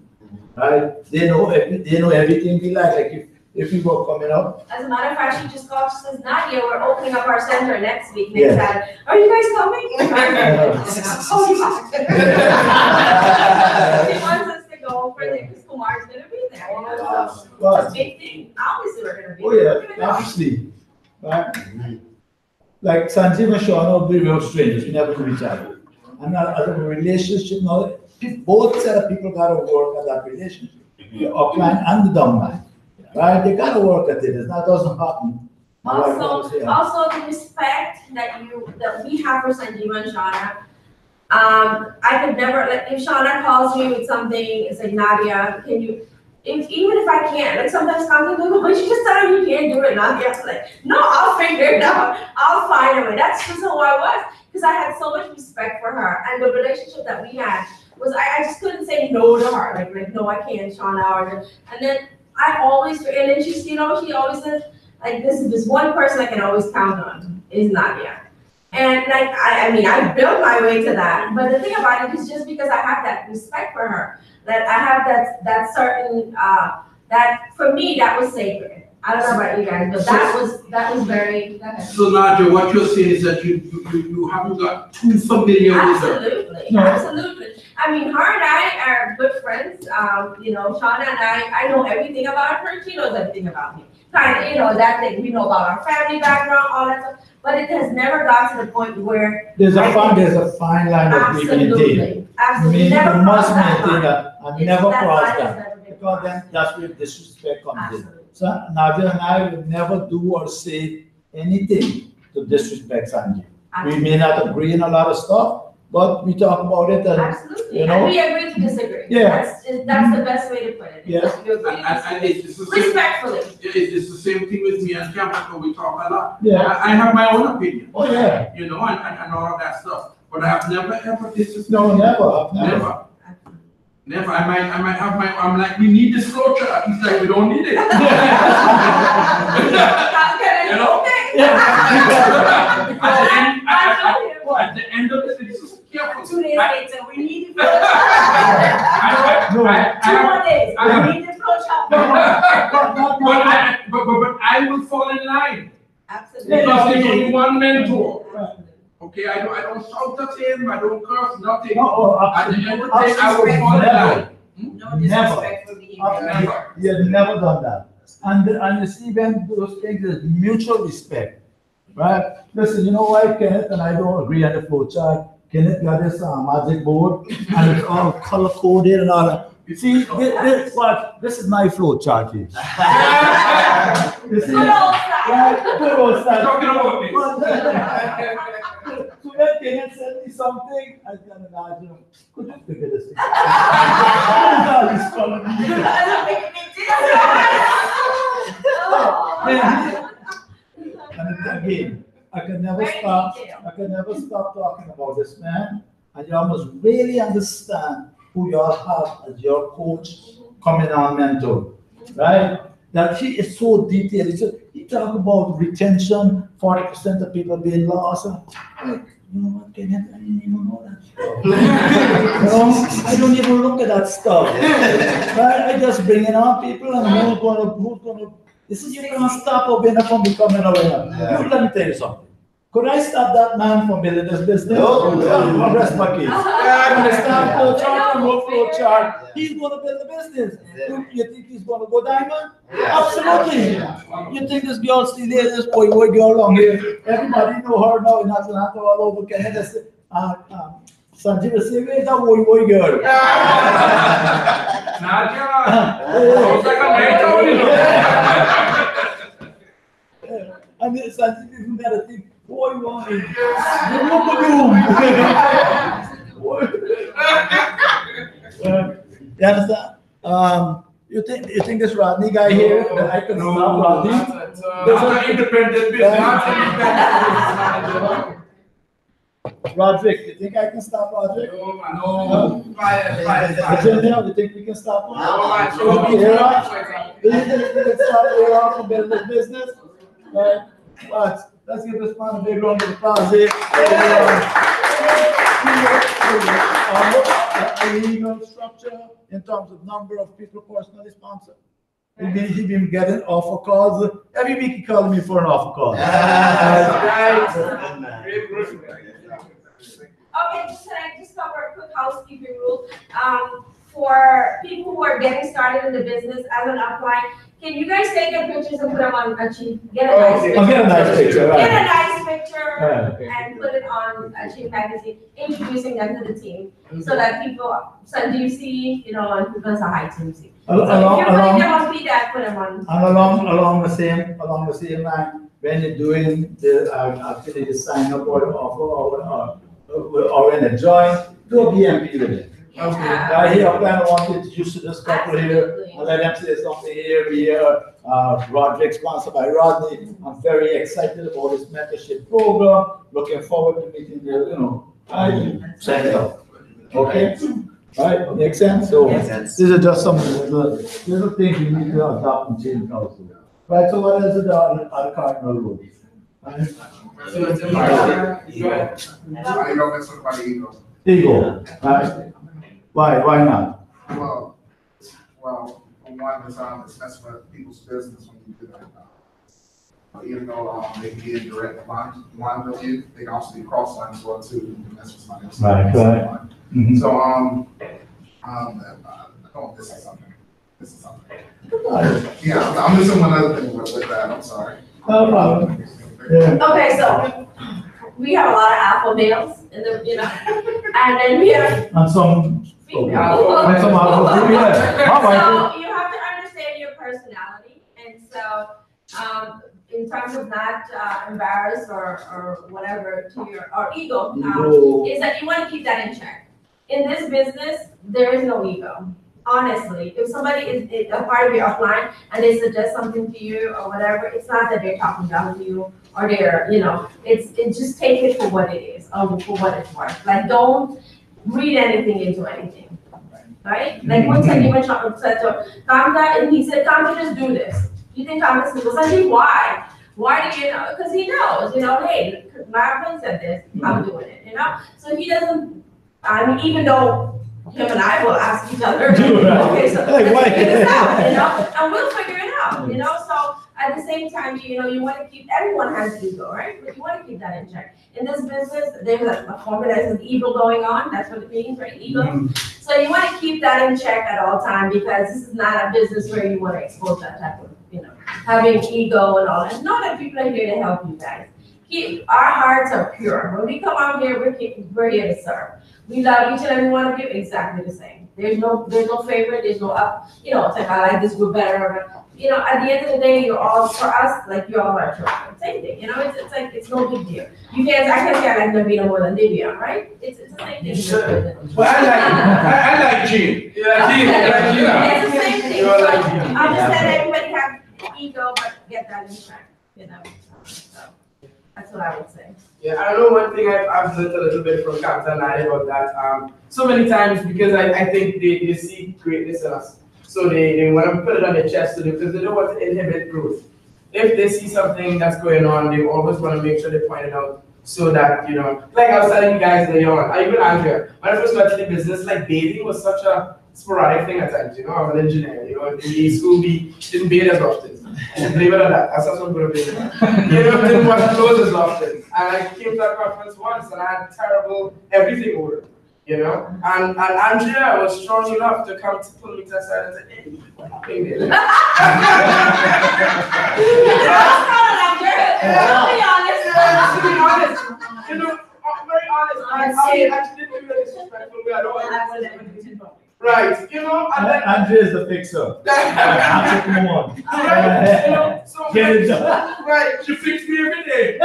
Right? They know everything we like if we were coming up. As a matter of fact, she just called, she says, Nadia, we're opening up our center next week, next Saturday. Are you guys coming? She wants us to go for the, because Kumar's gonna be there, It's a big thing. Obviously, we're gonna be there. Oh yeah, obviously. Right? Like Sanjeev and Sean will be real strangers, we never knew each other. And as a relationship now, both set of people gotta work at that relationship. The upline and the downline. Right? They gotta work at it. That doesn't happen. Also the respect that we have for Sanjeev and Shauna. I could never, like, if Shauna calls me with something, it's like, Nadia, can you, even if I can't, like sometimes I'm like, but you just tell me you can't do it, and I'm like, no, I'll figure it out. I'll find a way. That's just who I was, because I had so much respect for her, and the relationship that we had was I just couldn't say no to her. Like no, I can't, Shauna. And then I always, and then she's, she always says, like, this one person I can always count on is Nadia. And like, I mean, I built my way to that. But the thing about it is just because I have that respect for her, that I have that certain, that for me, that was sacred. I don't know about you guys, but that was very. So Nadia, what you're saying is that you haven't got too familiar with her. Absolutely, absolutely. I mean, her and I are good friends. Shauna and I know everything about her. She knows everything about me. Kind of, that thing. We know about our family background, all that stuff. But it has never got to the point where there's a fine line that we maintain. Absolutely, We must maintain that and never cross that, because then that's where disrespect comes in. So Nadia and I will never do or say anything to disrespect Sanjay. We may not agree in a lot of stuff, but we talk about it and absolutely. And we agree to disagree. Yeah. That's the best way to put it. Yes. And it's the same, respectfully. It's the same thing with me and Campbell. We talk a lot. Yeah. I have my own opinion. Oh yeah. And all of that stuff. But I have never ever disrespected. No, never. Never. I might have I'm like, we need this flow chart. He's like, we don't need it. At the end of the day, just careful. 2 days later, we need it. 2 more days, we need the flow chart. But I will fall in line. Absolutely. Because there's only one mentor. Okay, I don't shout at him, I don't curse, nothing. At the end of the day, I will fall in line. No disrespectful behavior. Never. You have never done that. And you see, when those things is mutual respect, right? Listen, you know why Kenneth and I don't agree on the flow chart? Kenneth got this magic board and it's all color coded and all that. You see, this is my flow chart here. You see, good old style. Talking about this. So when Kenneth sent me something, I can imagine, could you figure this thing And again, I can never stop talking about this man, and you must really understand who you have as your coach, coming on mentor, right? That he is so detailed. He talk about retention, 40% of people being lost. Like, you know what, Kenneth, I didn't even know that stuff. I don't even look at that stuff. Right? I just bring it on people and who's gonna. This is, you can't stop a winner from becoming a winner. Yeah. Let me tell you something. Could I stop that man from building this business? No. Rest my case. I'm going to stop flow chart and no flow chart. He's going to build the business. Yeah. You think he's going to go diamond? Yeah. Absolutely. Yeah. You think this girl still there, this boy girl along here? Everybody know her now in Atlanta, all over Canada. Sanjay will say, where's that boy girl? Nadia. Sounds like a mentor. And Sanjay even got to think, boy, why? You understand? You think this Rodney guy here that I can stop Rodney? That's an independent business. Roderick, you think I can stop Roderick? No. Virginia, you think we can stop him? No. You think we can stop Era from building this business? Right? But let's give this man a big round of applause here. A legal structure in terms of number of people personally sponsored. He's been getting offer calls. Every week he calls me for an offer call. Okay, so can I just cover a quick housekeeping rule? For people who are getting started in the business as an upline, can you guys take your pictures and put them on Achieve? Get a nice picture. Get a nice picture, right. Get a nice picture and put it on Achieve Magazine, introducing them to the team, so that people, so do you see, and people say hi to see. So if you're putting them on feedback, put them on. And along the same line, when you're doing the actually the sign up or the offer or in a join, do a BMP with it. Yeah. I hear a plan, I want to introduce to this couple here, Absolutely. and let them say something here. We hear, Roderick, sponsored by Rodney. I'm very excited about this mentorship program, looking forward to meeting you, I set it up. Okay? Right, makes sense? So, Makes sense. these are just some little things we need to adopt and change also. Right, so what is it on Cardinal Road? Right? So it's in my, I don't mess with somebody's ego. Ego, right? Why not? Well, for one, it's messing with people's business when you do that. Even though they can be in direct line with you, they can also be cross line as well too. You can mess with somebody else. Right. Mhm. So this is something. Yeah, I'm just doing one other thing with that. I'm sorry. No problem. Yeah. Okay, so we have a lot of alpha males in the, and then we have And some. females. And some alpha, yeah. All right. So you have to understand your personality, and so, in terms of not embarrassed or whatever to your, or ego, is that you want to keep that in check. In this business, there is no ego. Honestly, if somebody is a part of your upline and they suggest something to you or whatever, it's not that they're talking down to you or they're, it's just take it for what it is or for what it's worth. Like, don't read anything into anything, right? Like one time you went said to Kamda, and he said, Kamda, just do this. You think Kamda said, well, Sanjeev, why? Why do you know? Because he knows, hey, my friend said this, I'm doing it, So he doesn't, even though him and I will ask each other, okay, so let's figure this out, and we'll figure it out, So at the same time, you want to keep, everyone has ego, right? But you want to keep that in check. In this business, there's a formula that says ego going on. That's what it means, right? Ego. So you want to keep that in check at all time, because this is not a business where you want to expose that type of, having ego and all that. Know that people are here to help you guys. Our hearts are pure. When we come out here, we're here to serve. We love each and every one of you exactly the same. There's no favorite, there's no up, it's like I like this group better. At the end of the day, you're all, for us, like you're all our children. Same thing, it's like, it's no big deal. I can't say I like Navina more than Divya, right? It's the same thing. Well, I like Jean. You like Gina? It's the same thing. You like Gina. I just said everybody have ego, but get that in check, So that's what I would say. Yeah, I know one thing I've learned a little bit from Captain and I about that. So many times, because I think they see greatness in us. So they want to put it on their chest because they don't want to inhibit growth. If they see something that's going on, they always want to make sure they point it out so that, like I was telling you guys later on, I even Andrea, when I first got to the business, like bathing was such a sporadic thing at times, I'm an engineer, in school we didn't bathe as often. And believe it or not, that's what I'm going to be. Didn't wash clothes as often. And I came to that conference once and I had terrible everything over. And Andrea was strong enough to come to pull me to the side and say, hey, what happened there? To be honest, I'm very honest. I actually didn't do that disrespectful way at all. Right, and then Andrea is the fixer. Come on. Right, so Get it done. right, she fixed me every day.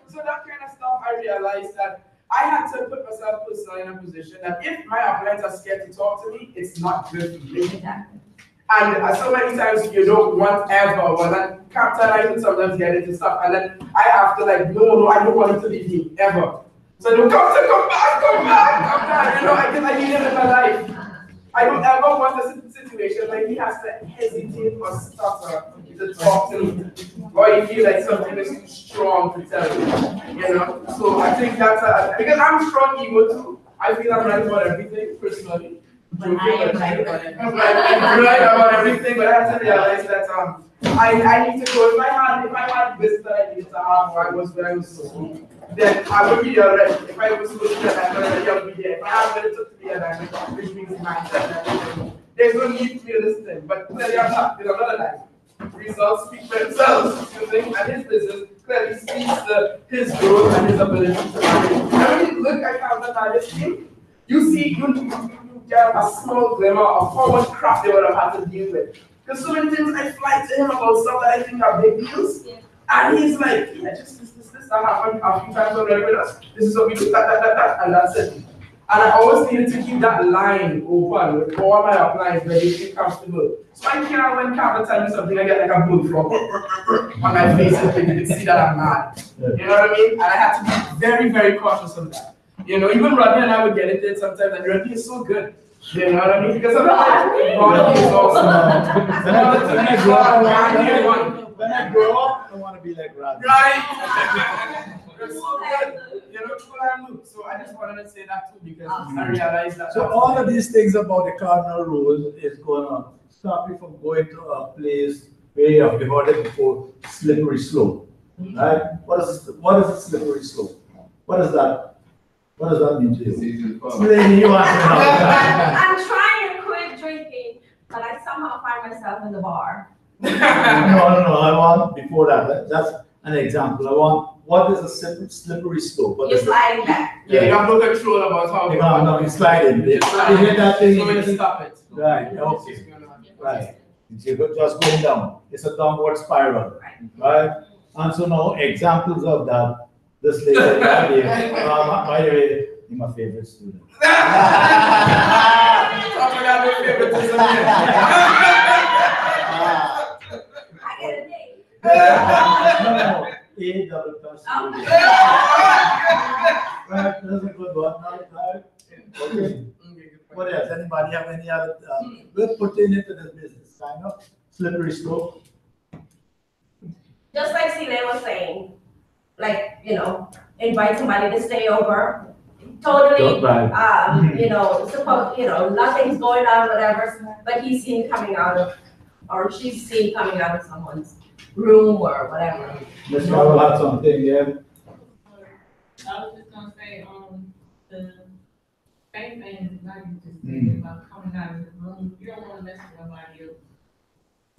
So that kind of stuff, I realized that I had to put myself personally in a position that if my opponents are scared to talk to me, it's not good for me. And so many times you don't want ever, well, then Captain, I can sometimes get into stuff, and then I have to no, I don't want it to be me, ever. So no, come back, I need him in my life. I don't ever want a situation where he has to hesitate or stutter to talk to me, or he feel like something is too strong to tell me, So I think that's because I'm strong ego too. I feel I'm right about everything personally. I'm right about everything, but I have to realize that I need to go. If I had this that I needed to have, or I was so then I would be already. If I was supposed to be already, I would be there. If I have what it took to be already, which means mindset, there's no need for me to listen. But clearly I'm not, because I'm not alive. Results speak for themselves. And his business clearly speaks to his growth and his ability to manage. And when you look at how that team, you see, you get a small glimmer of how much crap they would have had to deal with. Because so many things I fly to him about stuff that I think are big deals. And he's like, yeah, just this. businesses that happen a few times already with us. This is what we do, that, and that's it. And I always needed to keep that line open with all my uplines where they feel comfortable. So I can't, when Carla tell me something, I get like a bullfrog on my face and you can see that I'm mad. You know what I mean? And I had to be very, very cautious of that. You know, even Rodney and I would get into it sometimes, and Rodney is so good. You know what I mean? Because I'm like, Rodney is awesome. When I grow up, I want to be like Rodney. Right? You're so good. You know, so I just wanted to say that too, because I realized that. So all of these things about the cardinal rules is going on. Stop you from going to a place where you have heard it before, slippery slope. Right? What is a slippery slope? What is that? What does that mean to you? Explain, you want to know. I'm trying to quit drinking, but I somehow find myself in the bar. No, I want before that. That's an example. I want, what is a slippery slope? You're sliding back. Yeah, you have no control about how. No, you're sliding. You hit that thing. So you stop it. Right, okay. Right. You're just going down. It's a downward spiral. Right? And so now examples of that. This lady, by the way, you're my favorite student. No, A double plus. Right, that's a good one. Okay. What else? Anybody have any other? We're putting into this business, kind of slippery slope. Just like Celine was saying, like, you know, invite somebody to stay over. Totally, you know, suppose, you know, nothing's going on, whatever, but he's seen coming out of, or she's seen coming out of someone's room or whatever. Let's talk about something, yeah. I was just gonna say, the same thing is like you just said about coming out of the room. You don't wanna mess with nobody else.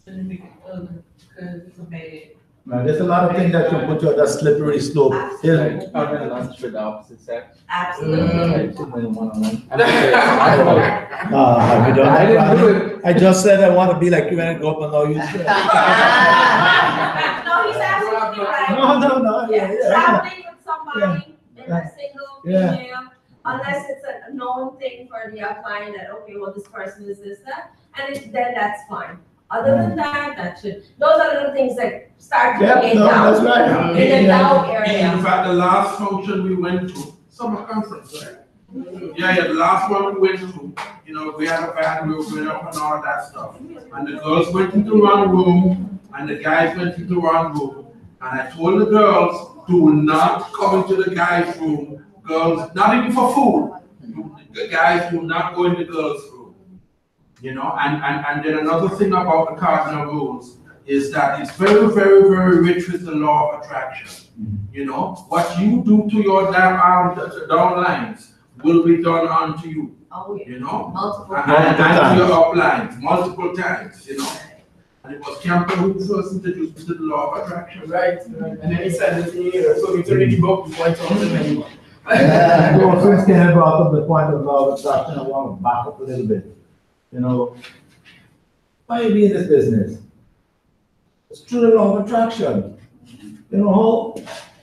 Significant other, because it's a bad. Right, there's a lot of things that can put you on that slippery slope. Like having lunch with the opposite sex. Absolutely. One-on-one. Have you done that? I didn't do it. I just said I want to be like you and go up and now you say. No, he's absolutely right. No. Yeah, traveling with somebody in Yeah. a single Yeah. female, unless it's a known thing for the client that, okay, well, this person is this, that, and then that's fine. Other than that those are the things that start to get down. That's right. In the down area. In fact, the last function we went to, summer conference, right? Yeah, the last one we went to, you know, we had a band, we were going up and all that stuff. And the girls went into one room, and the guys went into one room. And I told the girls, do not come into the guys' room. Girls, not even for food. The guys do not go in the girls' room. You know, and then another thing about the cardinal rules is that it's very, very, very rich with the law of attraction. You know, what you do to your downlines will be done unto you. Oh, yeah. You know, Multiple and times. to your uplines multiple times. You know, and it was Campbell who first introduced me to the law of attraction. Right. And then he said it to me, so we took the book before I told him anymore. So since Ken brought up the point of law of attraction, I want to back up a little bit. You know, why are you in this business? It's through the law of attraction. You know how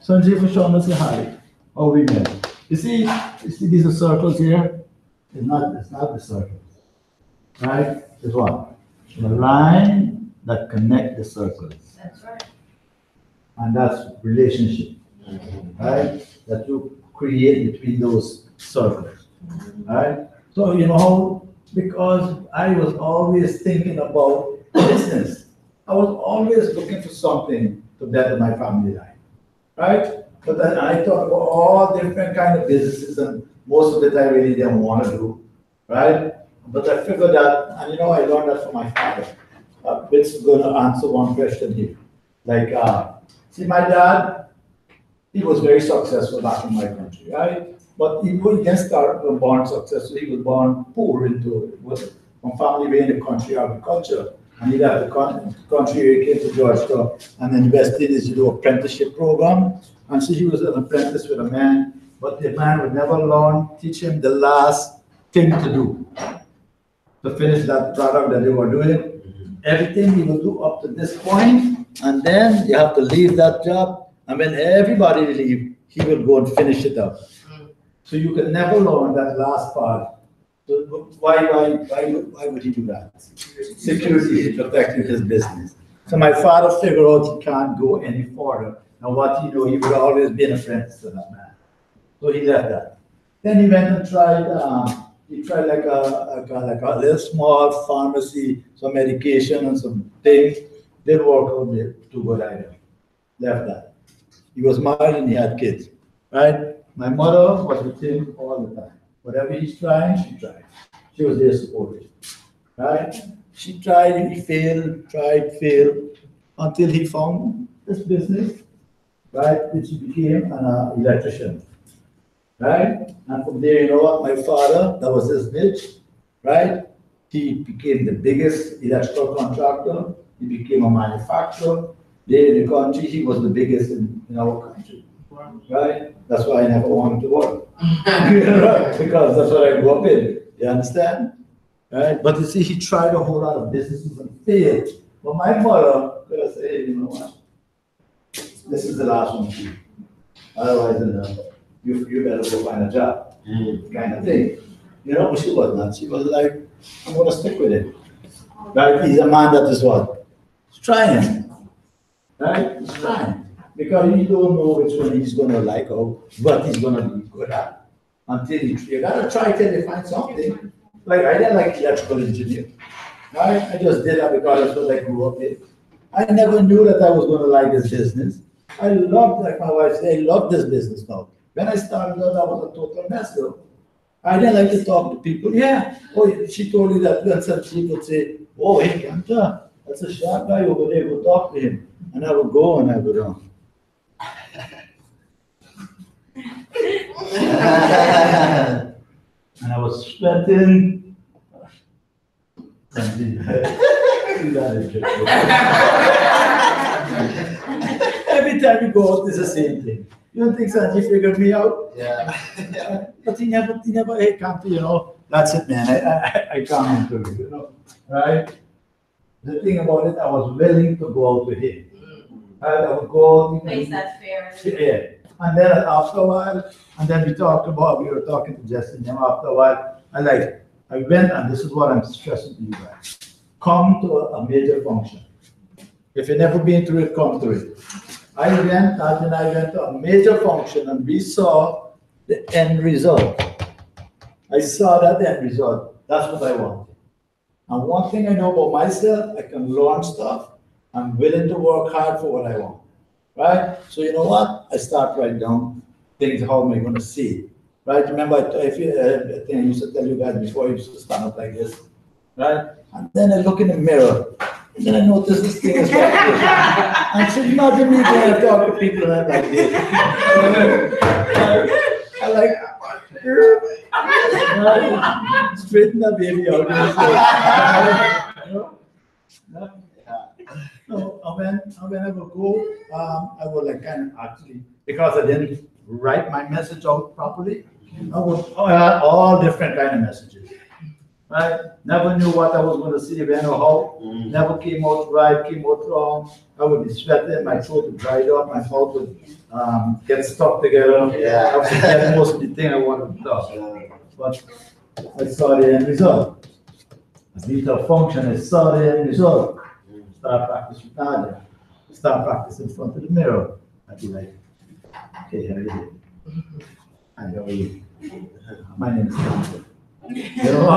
Sanjay for showing us hi, how we met. You see these are circles here? It's not the circles. Right? It's what? The line that connect the circles. That's right. And that's relationship. Right? That you create between those circles. Right? So you know how, because I was always thinking about business. I was always looking for something to better my family life, right? But then I thought about all different kind of businesses, and most of it I really didn't want to do, right? But I figured that, and you know, I learned that from my father. It's going to answer one question here. Like, see, my dad, he was very successful back in my country, right? But he didn't start born successful. He was born poor from family way in the country agriculture. And he left the country, he came to Georgetown and invested in his apprenticeship program. And so he was an apprentice with a man, but the man would never teach him the last thing to do, to finish that product that they were doing. Everything he will do up to this point, and then you have to leave that job And when everybody leave, he will go and finish it up. So you can never learn that last part. So why would he do that? Security, protecting his business. So my father figured out he can't go any further. And what he knew, he would always be an apprentice to that man. So he left that. Then he went and tried, like a little small pharmacy, some medication and some things. Didn't work out too good either. Left that. He was married and he had kids, right? My mother was with him all the time. Whatever he's trying, she tried. She was there supportive, right? She tried, he failed, failed, until he found this business, right? Which he became an electrician, right? And from there, you know what, my father, that was his niche, right? He became the biggest electrical contractor. He became a manufacturer. There in the country, he was the biggest in our country, right? That's why I never wanted to work, because that's what I grew up in. You understand? Right? But you see, he tried a whole lot of businesses and failed. But my mother could have said, hey, you know what? This is the last one for you. Otherwise, you better go find a job, kind of thing. You know, but she was not. She was like, I'm going to stick with it. Right? He's a man that is what? He's trying. Right? He's trying. Because you don't know which one he's going to like or what he's going to be good at. Until you got to try till you find something. Like, I didn't like electrical engineering. Right? I just did that because that's what I grew up in. I never knew that I was going to like this business. I loved, like my wife said, I love this business now. When I started out, I was a total mess though. I didn't like to talk to people. Yeah. Oh, she told you that when some people say, oh, hey, Kanta, that's a sharp guy over there, go talk to him. And I would go and I would and I was sweating. Every time you go out, it's the same thing. You don't think Sanji figured me out? Yeah. But he never, hey, Kanta, you know, that's it, man. I come into it, you know, right? The thing about it, I was willing to go out with him. I would go out. Makes that fair. Yeah. And then after a while, and then we were talking to Jesse and him after a while, I went, and this is what I'm stressing to you guys. Come to a major function. If you've never been to it, come to it. I went to a major function and we saw the end result. I saw that end result. That's what I wanted. And one thing I know about myself, I can learn stuff. I'm willing to work hard for what I want. Right? So you know what? I start writing down things, how am I going to see it? Right? Remember, I think I used to tell you guys before, I used to stand up like this. Right? And then I look in the mirror. And then I notice this thing is like this. And so imagine me when I talk to people and I'm like this. I like, straighten that baby out. So when I would go, I would like kind of actually, because I didn't write my message out properly, I would have all different kind of messages. Right? Never knew what I was going to say when or how. Never came out right, came out wrong. I would be sweating, my throat would dry up, my mouth would get stuck together. Yeah. I would forget most of the thing I wanted to talk. But I saw the end result. I beat a function, I saw the end result. Start practice with Nadia. Start practice in front of the mirror. I'd be like, okay, how are you? And how are you? My name is Kanta. You know,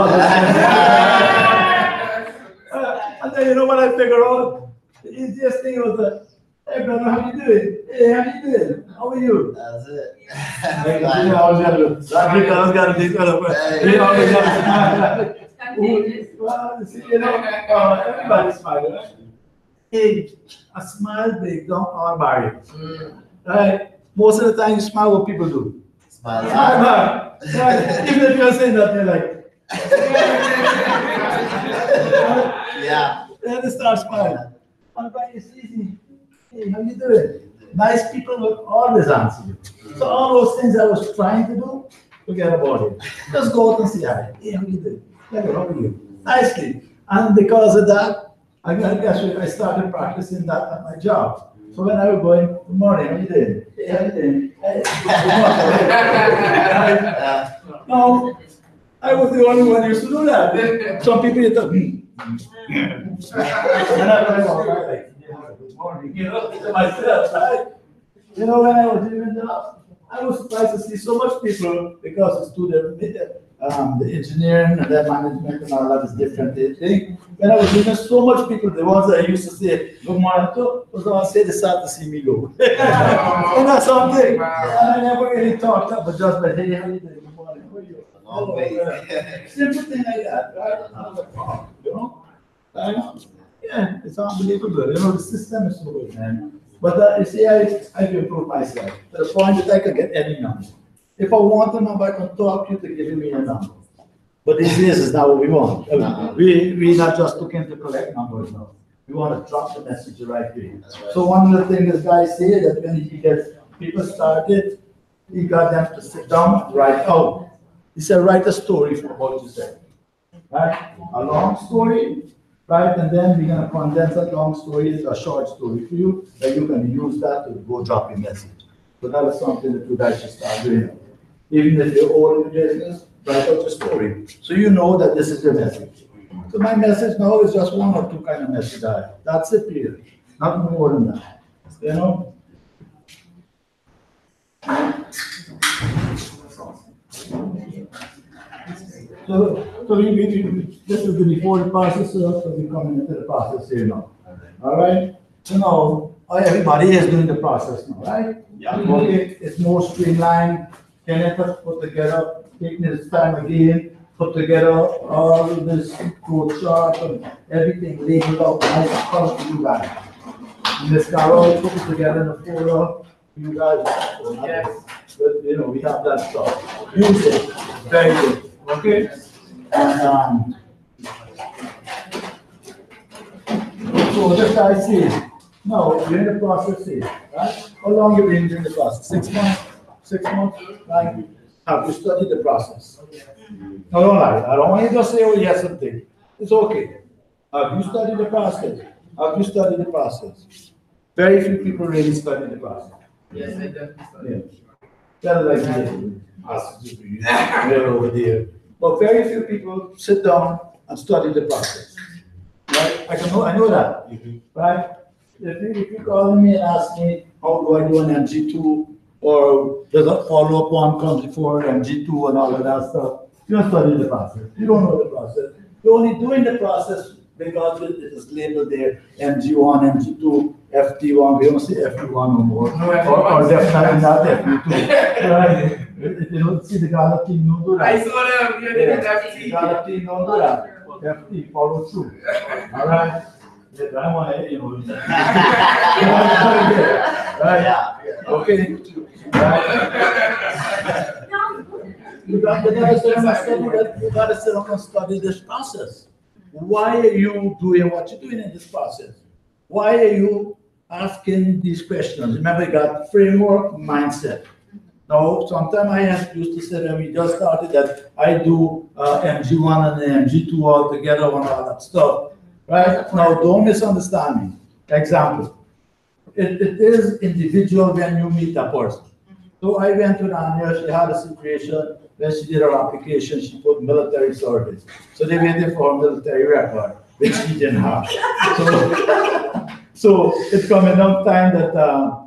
and then you know what I figured out? The easiest thing was hey brother, how you doing? Hey, how you doing? How are you? That's it. I always got to do. Africans got to do that. They always got to well, you know, everybody's smiling, right? Hey, a smile breaks down all barriers. Right? Most of the time, you smile, what people do? Smile. Right? Even if you're saying that, they're like, yeah. Then they start smiling. And it's easy. Hey, how you doing? Nice people will always answer you. So all those things I was trying to do, forget about it. Just go out and say hi. Hey, how you doing? Hey, how are you? Nicely. And because of that, I guess I started practicing that at my job. So when I was going, good morning, how you doing? Hey, how you doing? Hey, good morning. No, I was the only one who used to do that. Some people used to, and I was like, yeah, good morning, you know, to myself, right? You know, when I was doing that, I was surprised to see so much people because the student, the engineering and the management and all that is different thing. When I was doing so much people, the ones that I used to say good morning to, was the ones say they start to see me go. And that's something. And I never really talked up, but just like, hey, how you doing? Good morning, how are you? Long way. Simple thing like that, right? You know? Yeah, it's unbelievable. You know, the system is so good, man. But you see, I've improved myself to the point that I can get any number. If I want a number, I can talk you to give me a number. But these days is not what we want. We're not just looking to collect numbers now. We want to drop the message right way. Right. So one of the things this guy said that when he gets people started, he got them to sit down, write out. He said, write a story for what you said. Right? A long story. Right, and then we're gonna condense that long story into a short story for you, that you can use that to go drop your message. So that is something that you guys should start doing. Even if you're old in the business, write out your story. So you know that this is your message. So my message now is just one or two kind of message. That's it, period. Not more than that. You know? So this is the before the process, so we're coming into the process here now. All right? So now, everybody is doing the process now, right? Yeah. Okay, it's more streamlined. Kenneth has put together, taking his time again, put together all of this code chart and everything labeled out nice color for you guys. Ms. Carol put it together in a folder for you guys. Yes. But, you know, we have that stuff. Use it. Very good. Okay? And so this guy says, no, you're in the process here, right? How long have you been in the process? 6 months? 6 months? Right? Have you studied the process? No, don't lie. I don't want you to just say, oh, yes, something. It's okay. Have you studied the process? Have you studied the process? Very few people really study the process. Yes, I definitely studied. That's like they're over there. But very few people sit down and study the process. Right? I know that. Right? If you call me and ask me, how do I do an MG2, or does a follow-up one comes before MG2 and all of that stuff, you don't study the process. You don't know the process. You're only doing the process because it is labeled there, MG1, MG2, FT1. We don't say FT1 no more. No, or definitely not FT2. Right? You don't see the Ghana team, no do that. I saw them, you did FT. Ghana team, no do that. FT, follow through. All right? Yeah, I want to, you know. Right? Yeah. Okay. Right. You got to sit down and study this process. Why are you doing what you're doing in this process? Why are you asking these questions? Remember, you got framework, mindset. Now, sometimes I used to say when we just started that I do MG1 and MG2 all together and all that stuff. Right? Now, don't misunderstand me. Example. It is individual when you meet a person. So I went to Nanya, she had a situation when she did her application, she put military service. So they waited for her military record, which she didn't have. So it's coming up time that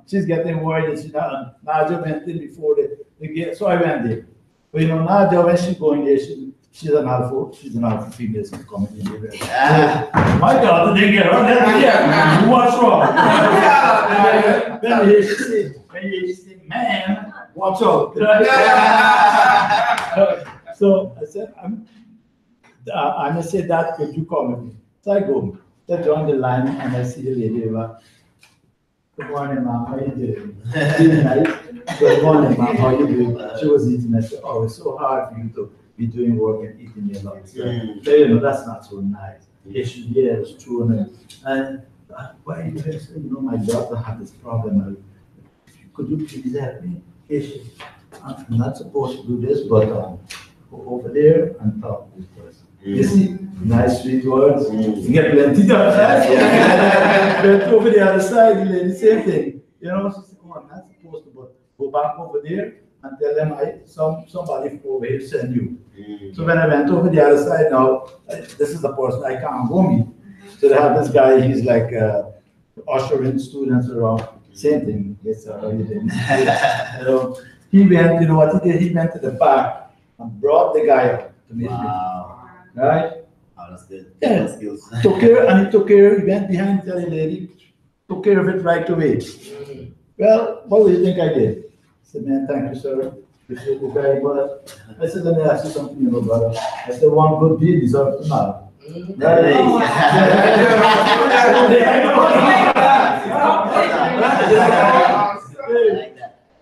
she's getting worried that she's not, Nadia went in before the gate, so I went there. But you know, Nadia, when she's going there, she's an alpha female, she's coming in there. My God, didn't get her. Yeah, what's wrong? When you say, man, watch out. So I said, I'm gonna say that, could you come with me? So I go. So I join the line and I see the lady. Good morning, ma'am. How you doing? Good morning, ma'am. How you doing? She was eating. I said, oh, it's so hard for you to be doing work and eating your lunch. So, you know, that's not so nice. Yeah, it's true. And why are you doing so? You know, my daughter had this problem. Could you please help me? I'm not supposed to do this, but go over there and talk to this person. You see, nice sweet words. You get plenty of that. But over the other side, the lady, same thing. You know, she said, oh, I'm not supposed to, but go back over there and tell them somebody from over here send you. So when I went over the other side now, this is the person I can't go meet. So they have this guy, he's like ushering students around. Same thing. Yes, sir. You know, he went, you know what he did? He went to the back and brought the guy up to meet me. Right? Oh, that's good. Yeah. Skills. Took care, and he took care, he went behind the lady, took care of it right away. Well, what do you think I did? I said, man, thank you, sir. Appreciate you very much. I said, let me ask you something, you know, brother. I said, one good deed deserves tomorrow. Right?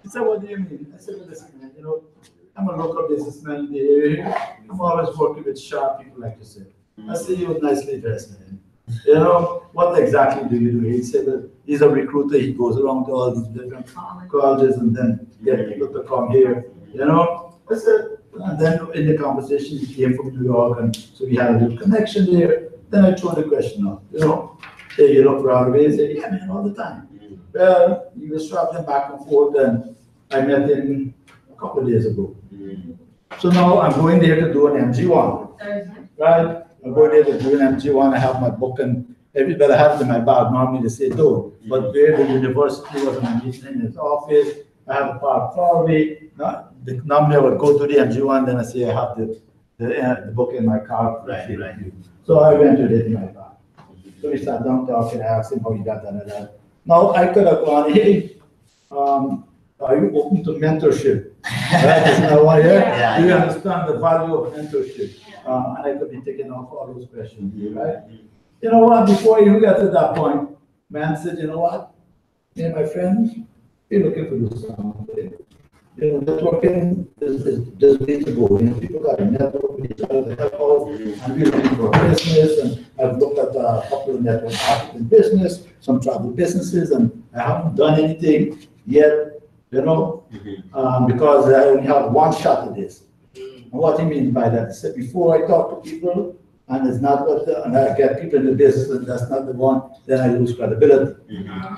He said, what do you mean? I said, well, listen, man, you know, I'm a local businessman in the area. I'm always working with sharp people like yourself. I said, you're nicely dressed, man. You know, what exactly do you do? He said that he's a recruiter. He goes around to all these different colleges and then get people to come here. You know, I said, and then in the conversation, he came from New York, and so we had a little connection there. Then I threw the question out, you know, hey, you look around the way. He said, yeah, man, all the time. Well, he was traveling back and forth, and I met him a couple of days ago. So now I'm going there to do an MG1, right? I'm going there to do an MG1. I have my book and everybody has it in my bag. Normally they say don't, but there the university was in his office. I have a park far away. Normally I would go to the MG1, then I say I have the book in my car. Right. So I went to it in my bag. So we sat down talking. I asked him how he got that. Now I could have gone, hey, are you open to mentorship? Right? Isn't that why? Do you understand the value of mentorship? And I could be taking off all those questions, right? You know what? Before you get to that point, man said, you know what? Me and my friends, we're looking for this something. You know, networking is just way to go. You know, people got to network with each other to help out, and we're looking for business. And I've looked at a couple of network marketing business, some travel businesses, and I haven't done anything yet, you know, because I only have one shot at this. And what he means by that, he said, before I talk to people, and it's not what and I get people in the business, and that's not the one, then I lose credibility.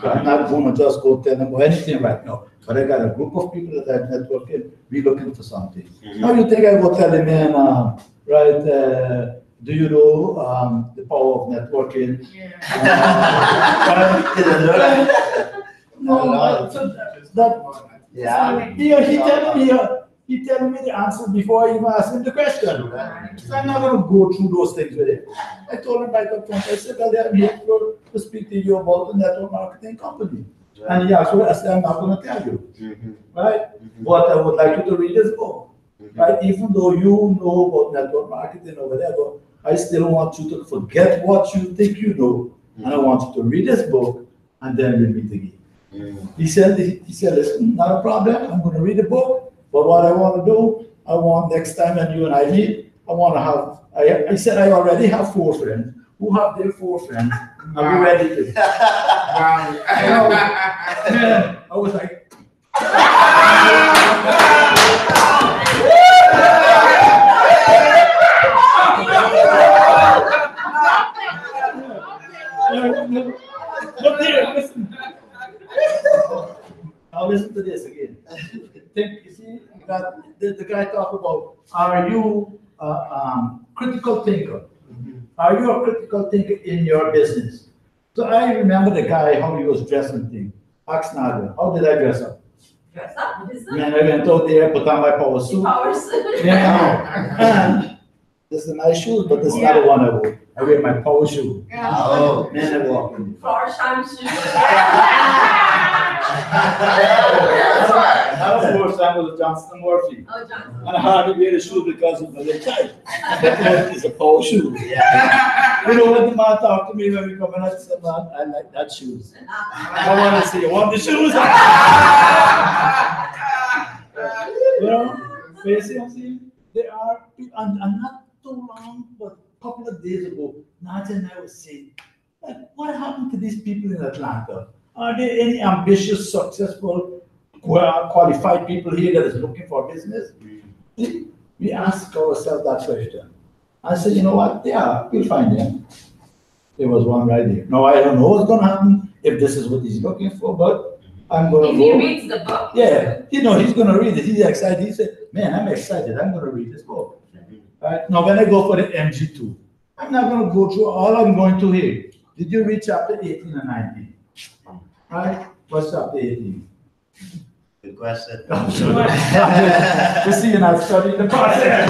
So I'm not going to just go tell them anything right now. But I got a group of people that I'm networking, we're looking for something. How do you think I go tell the man, right, do you know the power of networking? He tell me the answer before I even ask him the question. So I'm not going to go through those things with him. I told him right up front, I said, well, I'm here to speak to you about the network marketing company. And he asked, I said, I'm not going to tell you. Right? But I would like you to read this book. Right? Even though you know about network marketing or whatever, I still want you to forget what you think you know. And I want you to read this book, and then we'll meet again. He said, listen, not a problem. I'm going to read the book. But what I want to do, I want next time when you and I meet, I want to have, I said I already have 4 friends who have their 4 friends. Are you ready to? Man, I was like, look here, listen. Now listen to this again. You see, the guy talked about, are you a critical thinker? Are you a critical thinker in your business? So I remember the guy, how he was dressing things. Ask Nadia, how did I dress up? Dress up? Man, I went out there, put on my power suit. Power suit. Yeah. And this is a nice shoes, but this is not the one I wear. I wear my power shoe. Oh. Man, I walk in. Floor shine shoes. That was was Johnston Murphy. Oh, Johnson. And I hardly wear the shoe because it's a little tight. It's a power shoe. You know what the man talked to me when we come in, I said, man, I like that shoes. I want to say, you want the shoes? You know, basically, there are people, and not too long, but a couple of days ago, Nadia and I were saying, like, what happened to these people in Atlanta? Are there any ambitious, successful, qualified people here that is looking for business? We ask ourselves that question. I said, you know what, yeah, we'll find him. There was one right there. Now, I don't know what's gonna happen, if this is what he's looking for, but I'm gonna If he go. reads the book. Yeah, you know, he's gonna read it, he's excited, he said, man, I'm excited, I'm gonna read this book. Right, now when I go for the MG2, I'm not gonna go through all I'm going to here. Did you read chapter 18 and 19? Right, what's chapter 18? Good question. You see, you're not studying the process.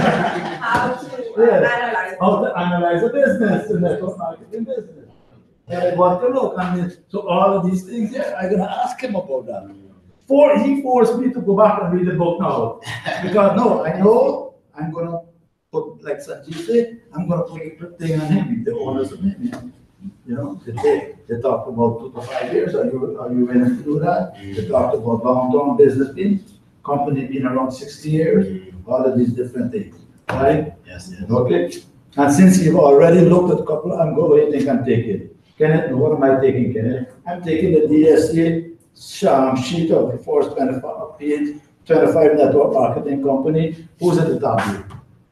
How to Yes. analyze. How to analyze a business, the network marketing business. And I want to look, I mean, so all of these things, yeah, I'm gonna ask him about that. He forced me to go back and read the book now. Because no, I know I'm gonna put, like Sanjeev said, I'm gonna put a thing on him, the owners of him. You know, they talked about 2 to 5 years, are you willing to do that? They talked about long-term business being, company being around 60 years, all of these different things, right? Yes, yes. Okay, and since you've already looked at a couple, I'm going, what do you think I'm taking? Kenneth, what am I taking, Kenneth? I'm taking the DSA sheet of the first 25 page, 25 network marketing company. Who's at the top here?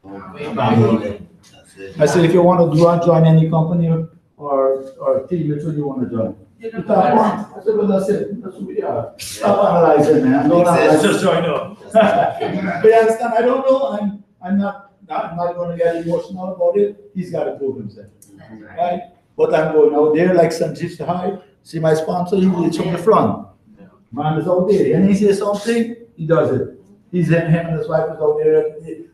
That's it. I said, if you want to join any company or team, which one you want to join? The top one. I said, well, that's it. That's who we are. Stop analyzing, man. Don't analyze, just join up. But you understand? I don't know. I'm not going to get emotional about it. He's got to prove himself. Right? But I'm going out there like Sanjeev said, hi, see my sponsor, he leads from the front. Man is out there. And he says something, he does it. Him and his wife is out there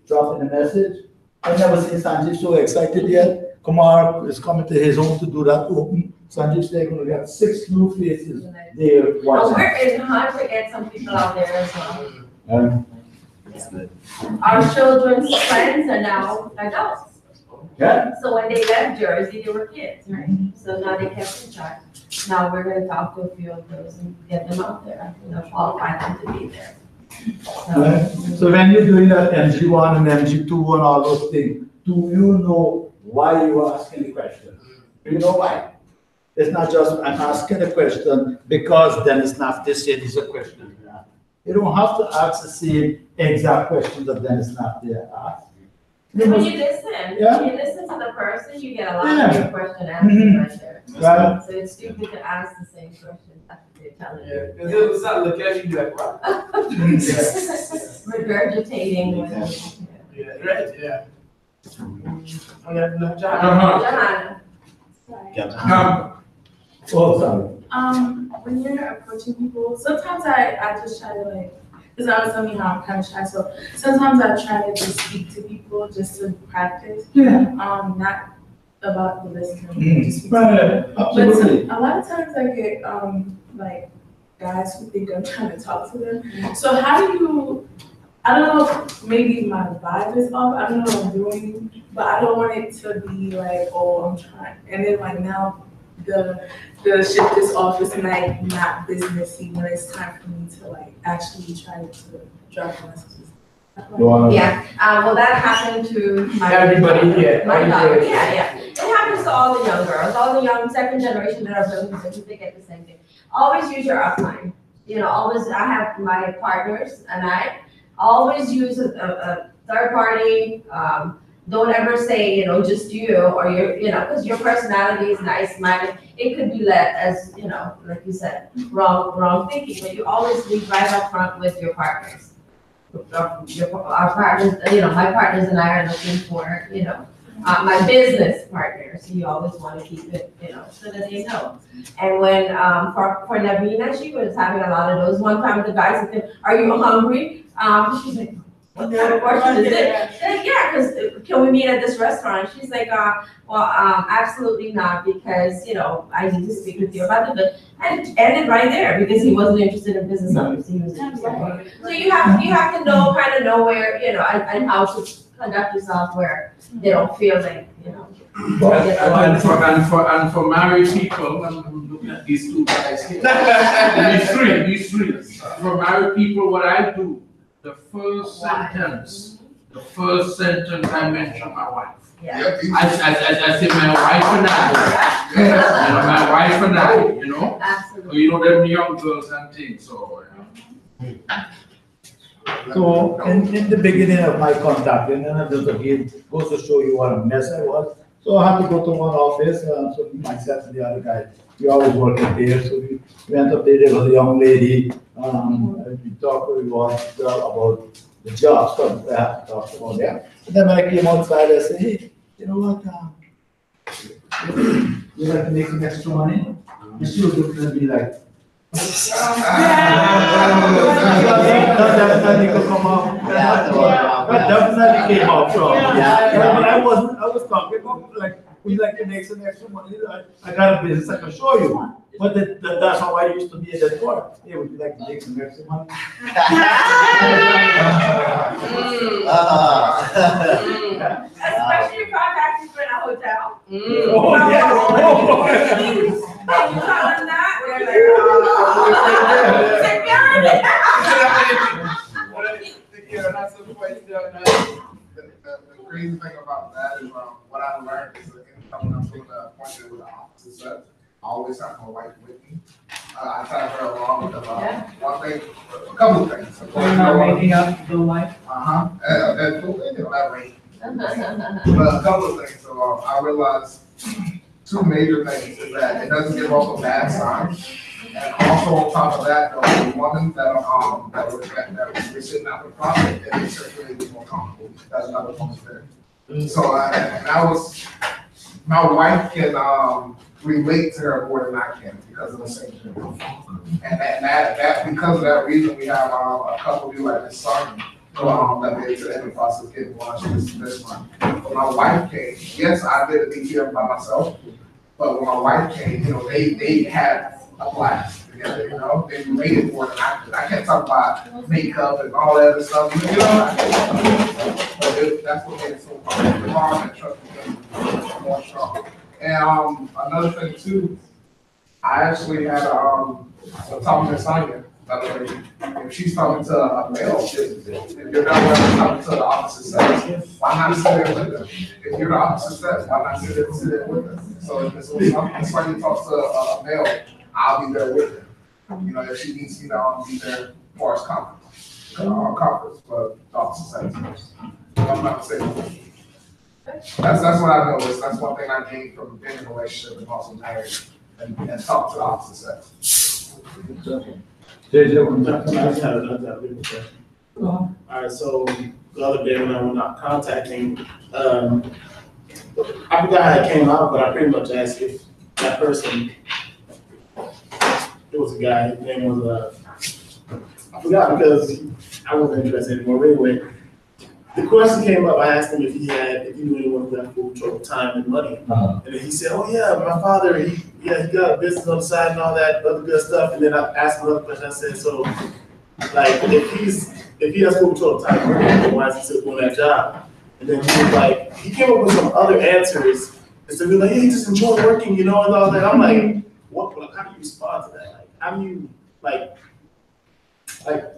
dropping a message. I've never seen Sanjeev so excited yet. Kumar is coming to his home to do that open. Sanjeev's there going to get 6 new faces there Oh, watching. we're in hard to get some people out there as well. That's good. Our children's friends are now adults. Yeah. So when they left Jersey, they were kids, right? So now they kept in touch. Now we're gonna talk to a few of those and get them out there, qualify them to be there. Right. So when you're doing that MG1 and MG2 and all those things, do you know why you are asking the question? Do you know why? It's not just, I'm asking a question because Dennis Nafti said it's a question. You don't have to ask the same exact question that Dennis Nafti asked. And when you listen, Yeah. when you listen to the person, you get a lot Yeah. of your question answered right there. Right. So it's stupid to ask the same question after they're telling Yeah, you. because they'll start looking at you like, what? Regurgitating. Yeah, right, yeah. Okay, no, John. Johanna. Oh, sorry. When you're approaching people, sometimes I just try to like, because I was telling you how I'm kind of shy, so sometimes I try to just speak to people just to practice. Yeah. Not about the listening. just speak to Right, people. absolutely. But a lot of times I get like guys who think I'm trying to talk to them. So how do you? I don't know if maybe my vibe is off. I don't know what I'm doing, but I don't want it to be like, oh, I'm trying, and then like now the shift is off. It's like not businessy when it's time for me to like actually try to drop messages. Yeah, well, that happened to my. Everybody here. My daughter, yeah. It happens to all the young girls, all the young second generation that are building business, they get the same thing. Always use your upline. You know, always, I have my partners and I always use a third party. Don't ever say, you know, just you or your, you know, because your personality is nice, smiling. It could be led as, you know, like you said, wrong thinking, but you always lead right up front with your partners. Our partners, you know, my partners and I are looking for, you know, my business partners. You always want to keep it, you know, so that they know. And when, for Navina, she was having a lot of those. One time the guy said, "Are you hungry?" She's like, "What kind of question is it?" Like, yeah, because can we meet at this restaurant? She's like, well, absolutely not, because, you know, I need to speak with you about the business. And ended right there, because he wasn't interested in business owners. He was interested. So you have to know, kind of know where, you know, and how to conduct yourself where they don't feel like, you know. And for married people, I'm looking at these two guys here. These three. For married people, what I do, the first sentence I mention my wife. Yeah. I say my wife and I. You know, my wife and I, you know. Absolutely. You know, them young girls and things, so. So in the beginning of my contact, and then just again, goes to show you what a mess I was. So I had to go to one office, so myself and the other guy, we always worked there, so we went up there, there was a young lady, we talked with her about the job stuff that I have to talk about there. And then when I came outside, I said, hey, you know what, you like to make some extra money? And she was looking at me like, definitely could come out. That definitely came out from. I was talking about like, we like to make some extra money. I got a business I can show you. But that's how I used to be at that court. Hey, would you like to make some extra money? Especially if contacting for in a hotel. Oh, yeah. And you tell them that, they're like, security. The crazy thing about that is what I learned is that when I'm doing the appointment with the opposite sex, I always have my wife with me. I try her along because one thing, a couple of things. You're not making up the life? That's cool, that rate. But a couple of things, so I realized two major things is that it doesn't give off a bad sign. And also on top of that, the woman that we're sitting out the profit, it makes her really more comfortable. That's another bonus there. So and that was, my wife can relate to her more than I can because of the same thing. And that because of that reason, we have a couple of you like this son that made it to the end of the process getting launched this month. When my wife came, yes, I did a DTM by myself, but when my wife came, they had a blast together, they made it more than I could. I can't talk about makeup and all that other stuff, but that's what made it so hard. The bond and trust became more strong. And another thing too, I actually had talking to Sonia, by the way, if she's talking to a male, if you're not talking to the opposite sex, why not sit there with them? If you're the opposite sex, why not sit there with them? So if it's somebody talks to a male, I'll be there with them. If she needs me to be there for us conference, but the opposite sex. I'm not saying. That's what I noticed. That's one thing I gained from being in a relationship and also married and talk to the opposite sex. All right, so the other day when I went out contacting, I forgot how it came out, but I pretty much asked if that person, it was a guy, his name was, I forgot because I wasn't interested anymore. But anyway, the question came up, I asked him if he knew anyone who had full control of time and money. And then he said, oh yeah, my father, he got a business on the side and all that other good stuff. And then I asked another question, I said, so like if he has full control of time and money, why is he still doing that job? And then he was like, he came up with some other answers. And so he was like, hey, he just enjoy working, and all that. I'm like, how do you respond to that? Like, how do you,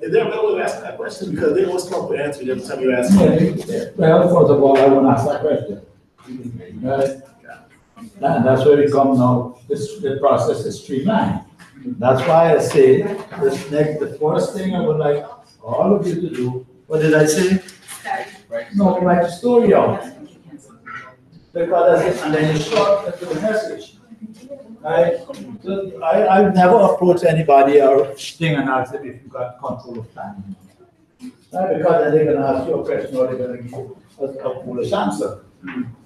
is there a better way of asking that question? Because they always come up with answers every time you ask them. Well, first of all, I want to ask that question. Right? And that's where we come now. The process is streamlined. That's why I say the first thing I would like all of you to do, what did I say? No, write the story out. Because that's it, and then you short to the message. I've never approached anybody or thing and asked them if you got control of time. Right? Because they're going to ask you a question or they're going to give you a foolish answer.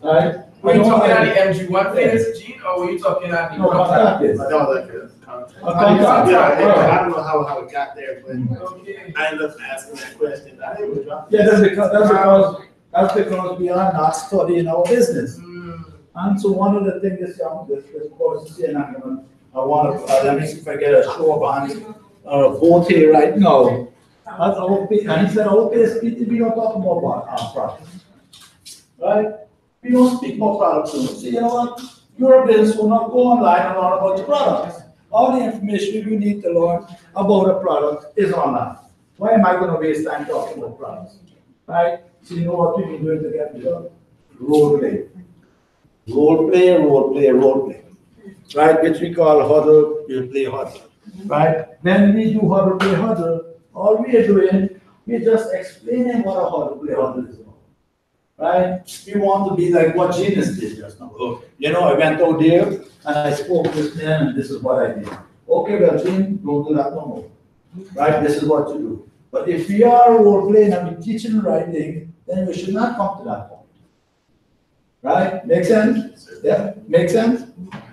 Right? Were you talking at the MG1 phase, Gene, or were you talking at the contact phase? I don't know how it got there, but I ended up asking that question. Yeah, that's because we are not studying our business. And so one of the things this course is saying, let me see if I get a show of hands vote here right now. And he said, we don't talk about our products. Right? We don't speak about products. So you know what? You're a business will not go online and learn about your products. All the information you need to learn about a product is online. Why am I going to waste time talking about products? Right? So you know what we've been doing to get the job? Role play. Role play. Right? Which we call huddle, you play huddle. Right? When we do huddle, play huddle, all we are doing, we're just explaining what a huddle play huddle is about. Right? We want to be like what Genius did just now. You know, I went out there and I spoke to this man and this is what I did. Okay, well, Gene, don't do that no more. Right? This is what you do. But if we are role playing and we teaching and writing, then we should not come to that point. Right? Make sense? Yeah, make sense?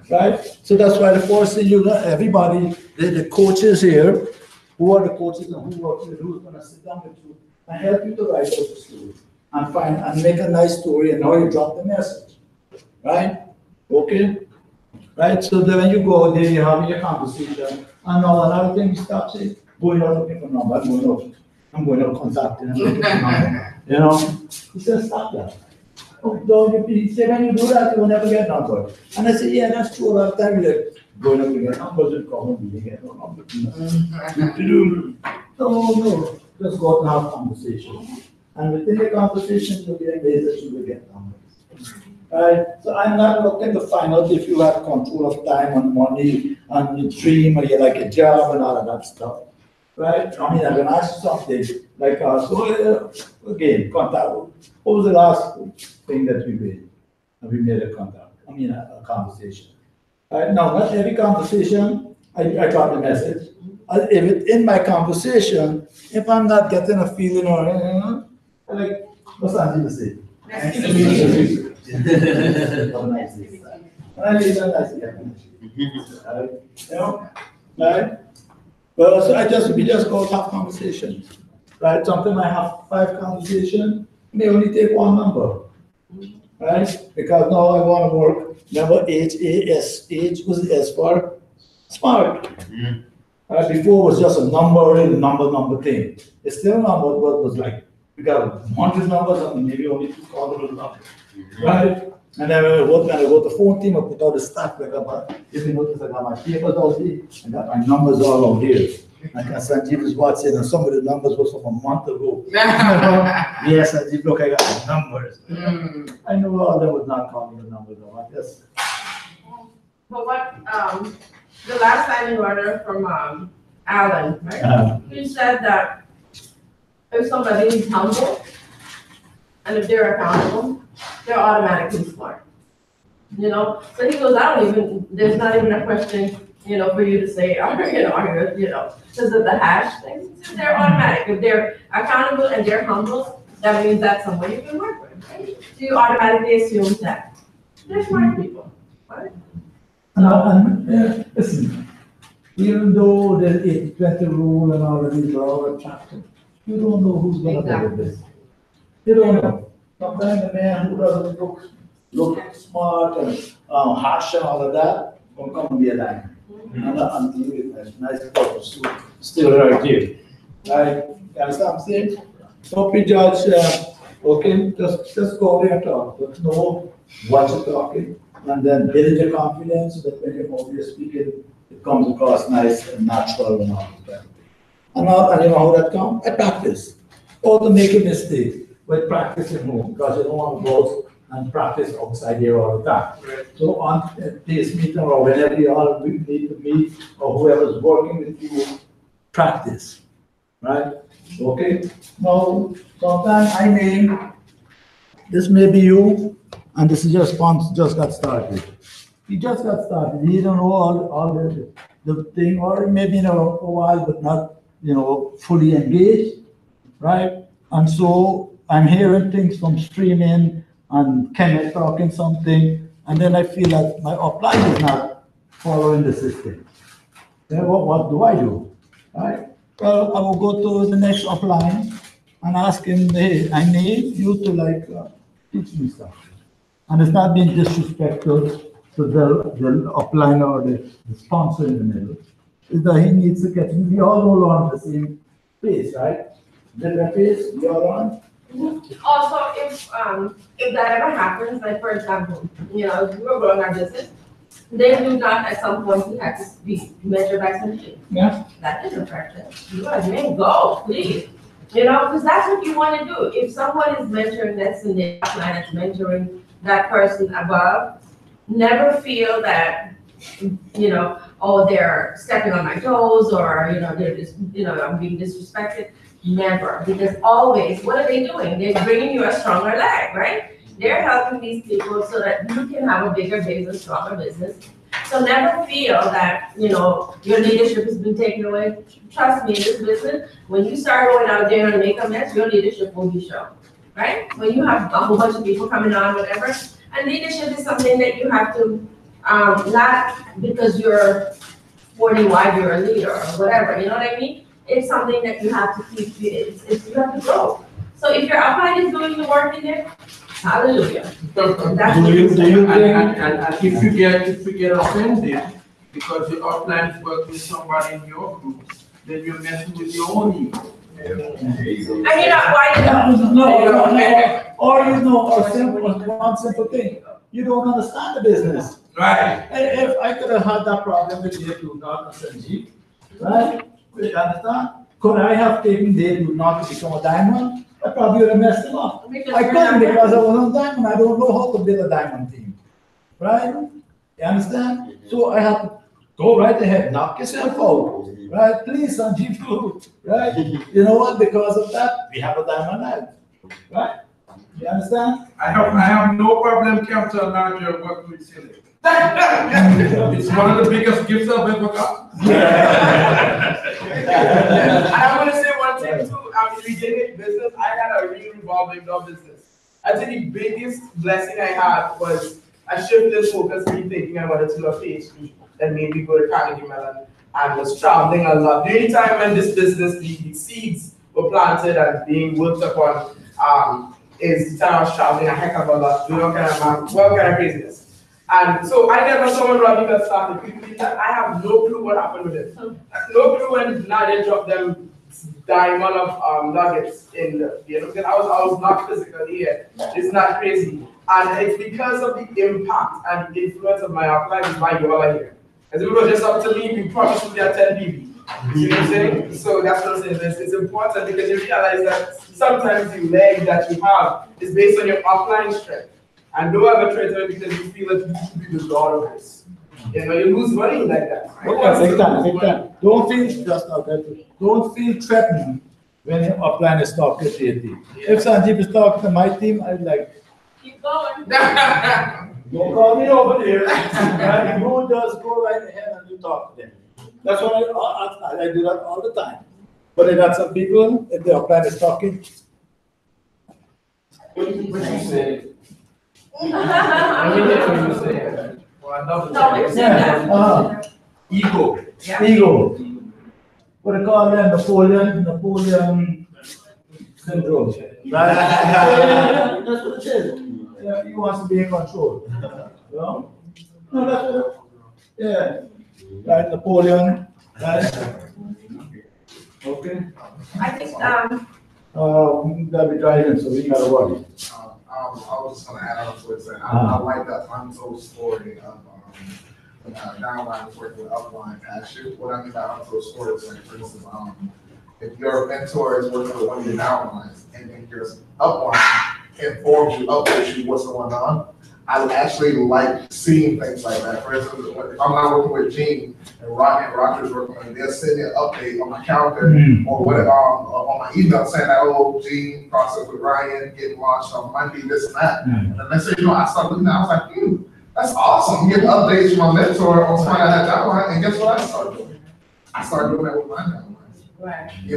Right? So that's why the first thing you learn, everybody, the coaches here, who are the coaches and who's gonna sit down with you and help you to write out the story and find and make a nice story and now you drop the message. Right? Okay? Right? So then when you go there, you're having your conversation, and now another thing you start saying, going out looking for number, I'm going out contacting and looking for number. You know? He says, stop that. Oh, no, he said, when you do that, you will never get number. And I said, yeah, that's true. A lot of time you're going up to get numbers and calling me, you get no number. No, just go out and have conversation. And within the conversation, you'll be amazed that you will get numbers. Right? So I'm not looking to find out if you have control of time and money and you dream or you like a job and all of that stuff. Right? I mean, I'm going to ask you something like, again, contact. What was the last thing that we made? We made a contact, a conversation. Right? Now, not every conversation, I got the message. If in my conversation, if I'm not getting a feeling or, like, what's Angie say? Nice to meet you. Have a nice day. You know, right? Well, so we just go have conversations, right? Sometimes I have 5 conversations, may only take 1 number, right? Because now I want to work, remember H was the S for smart. Right? Before it was just a number thing. It's still a number, but it was like, we got 100 numbers and maybe only 2 callable numbers, right? And then when I go to the phone team, I put out the stack, if you notice, I got my papers out here, I got my numbers all out here. Like Sanjeev is watching, and some of the numbers was from a month ago. Yes, Sanjeev, look, I got the numbers. I know all them was not calling the numbers, though, I guess. But what, the last time you ordered from Alan, right? He said that if somebody is humble, and if they're accountable, they're automatically smart. You know, so he goes, there's not even a question, you know, for you to say, because of the hash thing. They're automatic. If they're accountable and they're humble, that means that's someone you can work with, right? So you automatically assume that they're smart people, right? Listen, even though the 80-20 rule and all of these are all attractive, you don't know who's going to do this. You don't know. Sometimes the man who doesn't look smart and harsh and all of that will come and be a lion. Until you get nice purpose still right here. Right? You understand what I'm saying? Don't be judged. Okay, just go there and talk. But know what you're talking, and then build your confidence so that when you're speaking, it comes across nice and natural and all that. And you know how that comes? I practice. Or to make a mistake. But practice at home, because you don't want to go and practice outside here all the time. Right. So on this meeting or whenever you all need to meet or whoever's working with you, practice, right? Okay? Now, sometimes this may be you, and this is your sponsor just got started. He just got started. He don't know all the thing, or maybe a while, but not, fully engaged, right? And so I'm hearing things from streaming and Kenneth talking something, and then I feel that my upline is not following the system. Then what do I do? Right? Well, I will go to the next upline and ask him, hey, I need you to teach me stuff. And it's not being disrespectful to the upline or the sponsor in the middle. It's that he needs to get, we all roll on the same pace, right? Different pace, we all on. Also, if that ever happens, like for example, we were growing our business, they do not at some point we have to be measured by something. Yeah. That is a practice. You guys may go, please. Because that's what you want to do. If someone is mentoring that's in the upline that's mentoring that person above, never feel that they're stepping on my toes or they're just I'm being disrespected. Never, because always, what are they doing? They're bringing you a stronger leg, right? They're helping these people so that you can have a bigger business, stronger business. So never feel that, your leadership has been taken away. Trust me, in this business, when you start going out there and make a mess, your leadership will be shown, right? When you have a whole bunch of people coming on, whatever, and leadership is something that you have to, not because you're 40 you're a leader or whatever, you know what I mean? It's something that you have to keep, you have to grow. So if your upline is doing the work in there, hallelujah. That's Do you think, and and if you get offended because the upline work with somebody in your group, then you're messing with your own ego. One simple thing, you don't understand the business. Right. And if I could have had that problem with Day Do Not and Sanjeev, right? You understand? Could I have taken Day Do Not to become a diamond? I probably would have messed it up. I couldn't because I wasn't a diamond. I don't know how to build a diamond team. Right? You understand? So I have to go right ahead, knock yourself out. Right? Please, Sanjeev, too. Right? You know what? Because of that, we have a diamond life. Right? You understand? I have no problem Captain Larger working with Silly. It's one of the biggest gifts I've ever got. And I'm gonna say one thing too. At the beginning of business, I had a real revolving door business. I think the biggest blessing I had was I shifted focus, me thinking I wanted to do a PhD, that made me go to Carnegie Mellon and was traveling a lot. During the time when this business, the seeds were planted and being worked upon, is the time I was traveling a heck of a lot, doing all kind of craziness. And so I never saw when Robbie got started. I have no clue what happened with it. No clue when Nadia dropped them diamond of nuggets in the, because I was not physically here. It's not crazy. And it's because of the impact and the influence of my upline is why you all are here. As it was just up to me, we promised to be at 10 people. You know what I'm saying? So that's what I'm saying. It's important because you realize that sometimes the leg that you have is based on your upline strength. And don't ever try to because you feel that you should be the god of this. You lose money like that. Take time. Don't feel threatened when your upline is talking to your team. If Sanjeev is talking to my team, I'd like, keep going. Don't call me over there. Right? You just go right ahead and you talk to them. That's what I do that all the time. But I got some people, if the upline is talking. What you say? Ego. Ego. What they call them, Napoleon syndrome. Right? That's what it is. Yeah, he wants to be in control. You know? No, that's what yeah. Right, Napoleon. Right? Okay. I think, gotta be driving, so we gotta worry. I was just gonna add on to it, saying, I like that untold story of, downline is working with upline passion. What I mean by untold story is like, for instance, if your mentor is working with one of your downlines and then your upline informs you, updates you what's going on, I actually like seeing things like that. For instance, if I'm not working with Gene and Roger's working with me, they'll send me an update on my calendar or what on my email saying that, oh, Gene process with Ryan getting launched on Monday, this and that. And then next thing you know, I start looking at it, I was like, that's awesome. Getting updates from my mentor on something I had downline, and guess what I started doing? I started doing that with my downline. right. And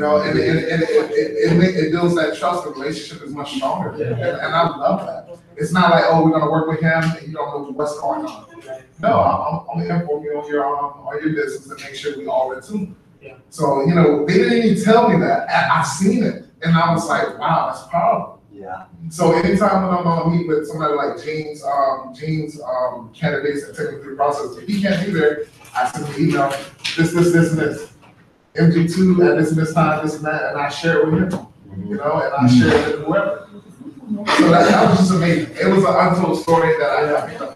it builds that trust. The relationship is much stronger, and I love that. It's not like, oh, we're gonna work with him and you don't know what's going on. No, I'm gonna inform you on your business and make sure we all in tune. Yeah. So they didn't even tell me that. I've seen it, and I was like, wow, that's powerful. Yeah. So anytime when I'm gonna meet with somebody like Gene's candidates and take them through the process, if he can't be there, I send an email, this, and this. MG2 at this time, this and that, and I share it with him. And I share it with whoever. So that was just amazing. It was an untold story that I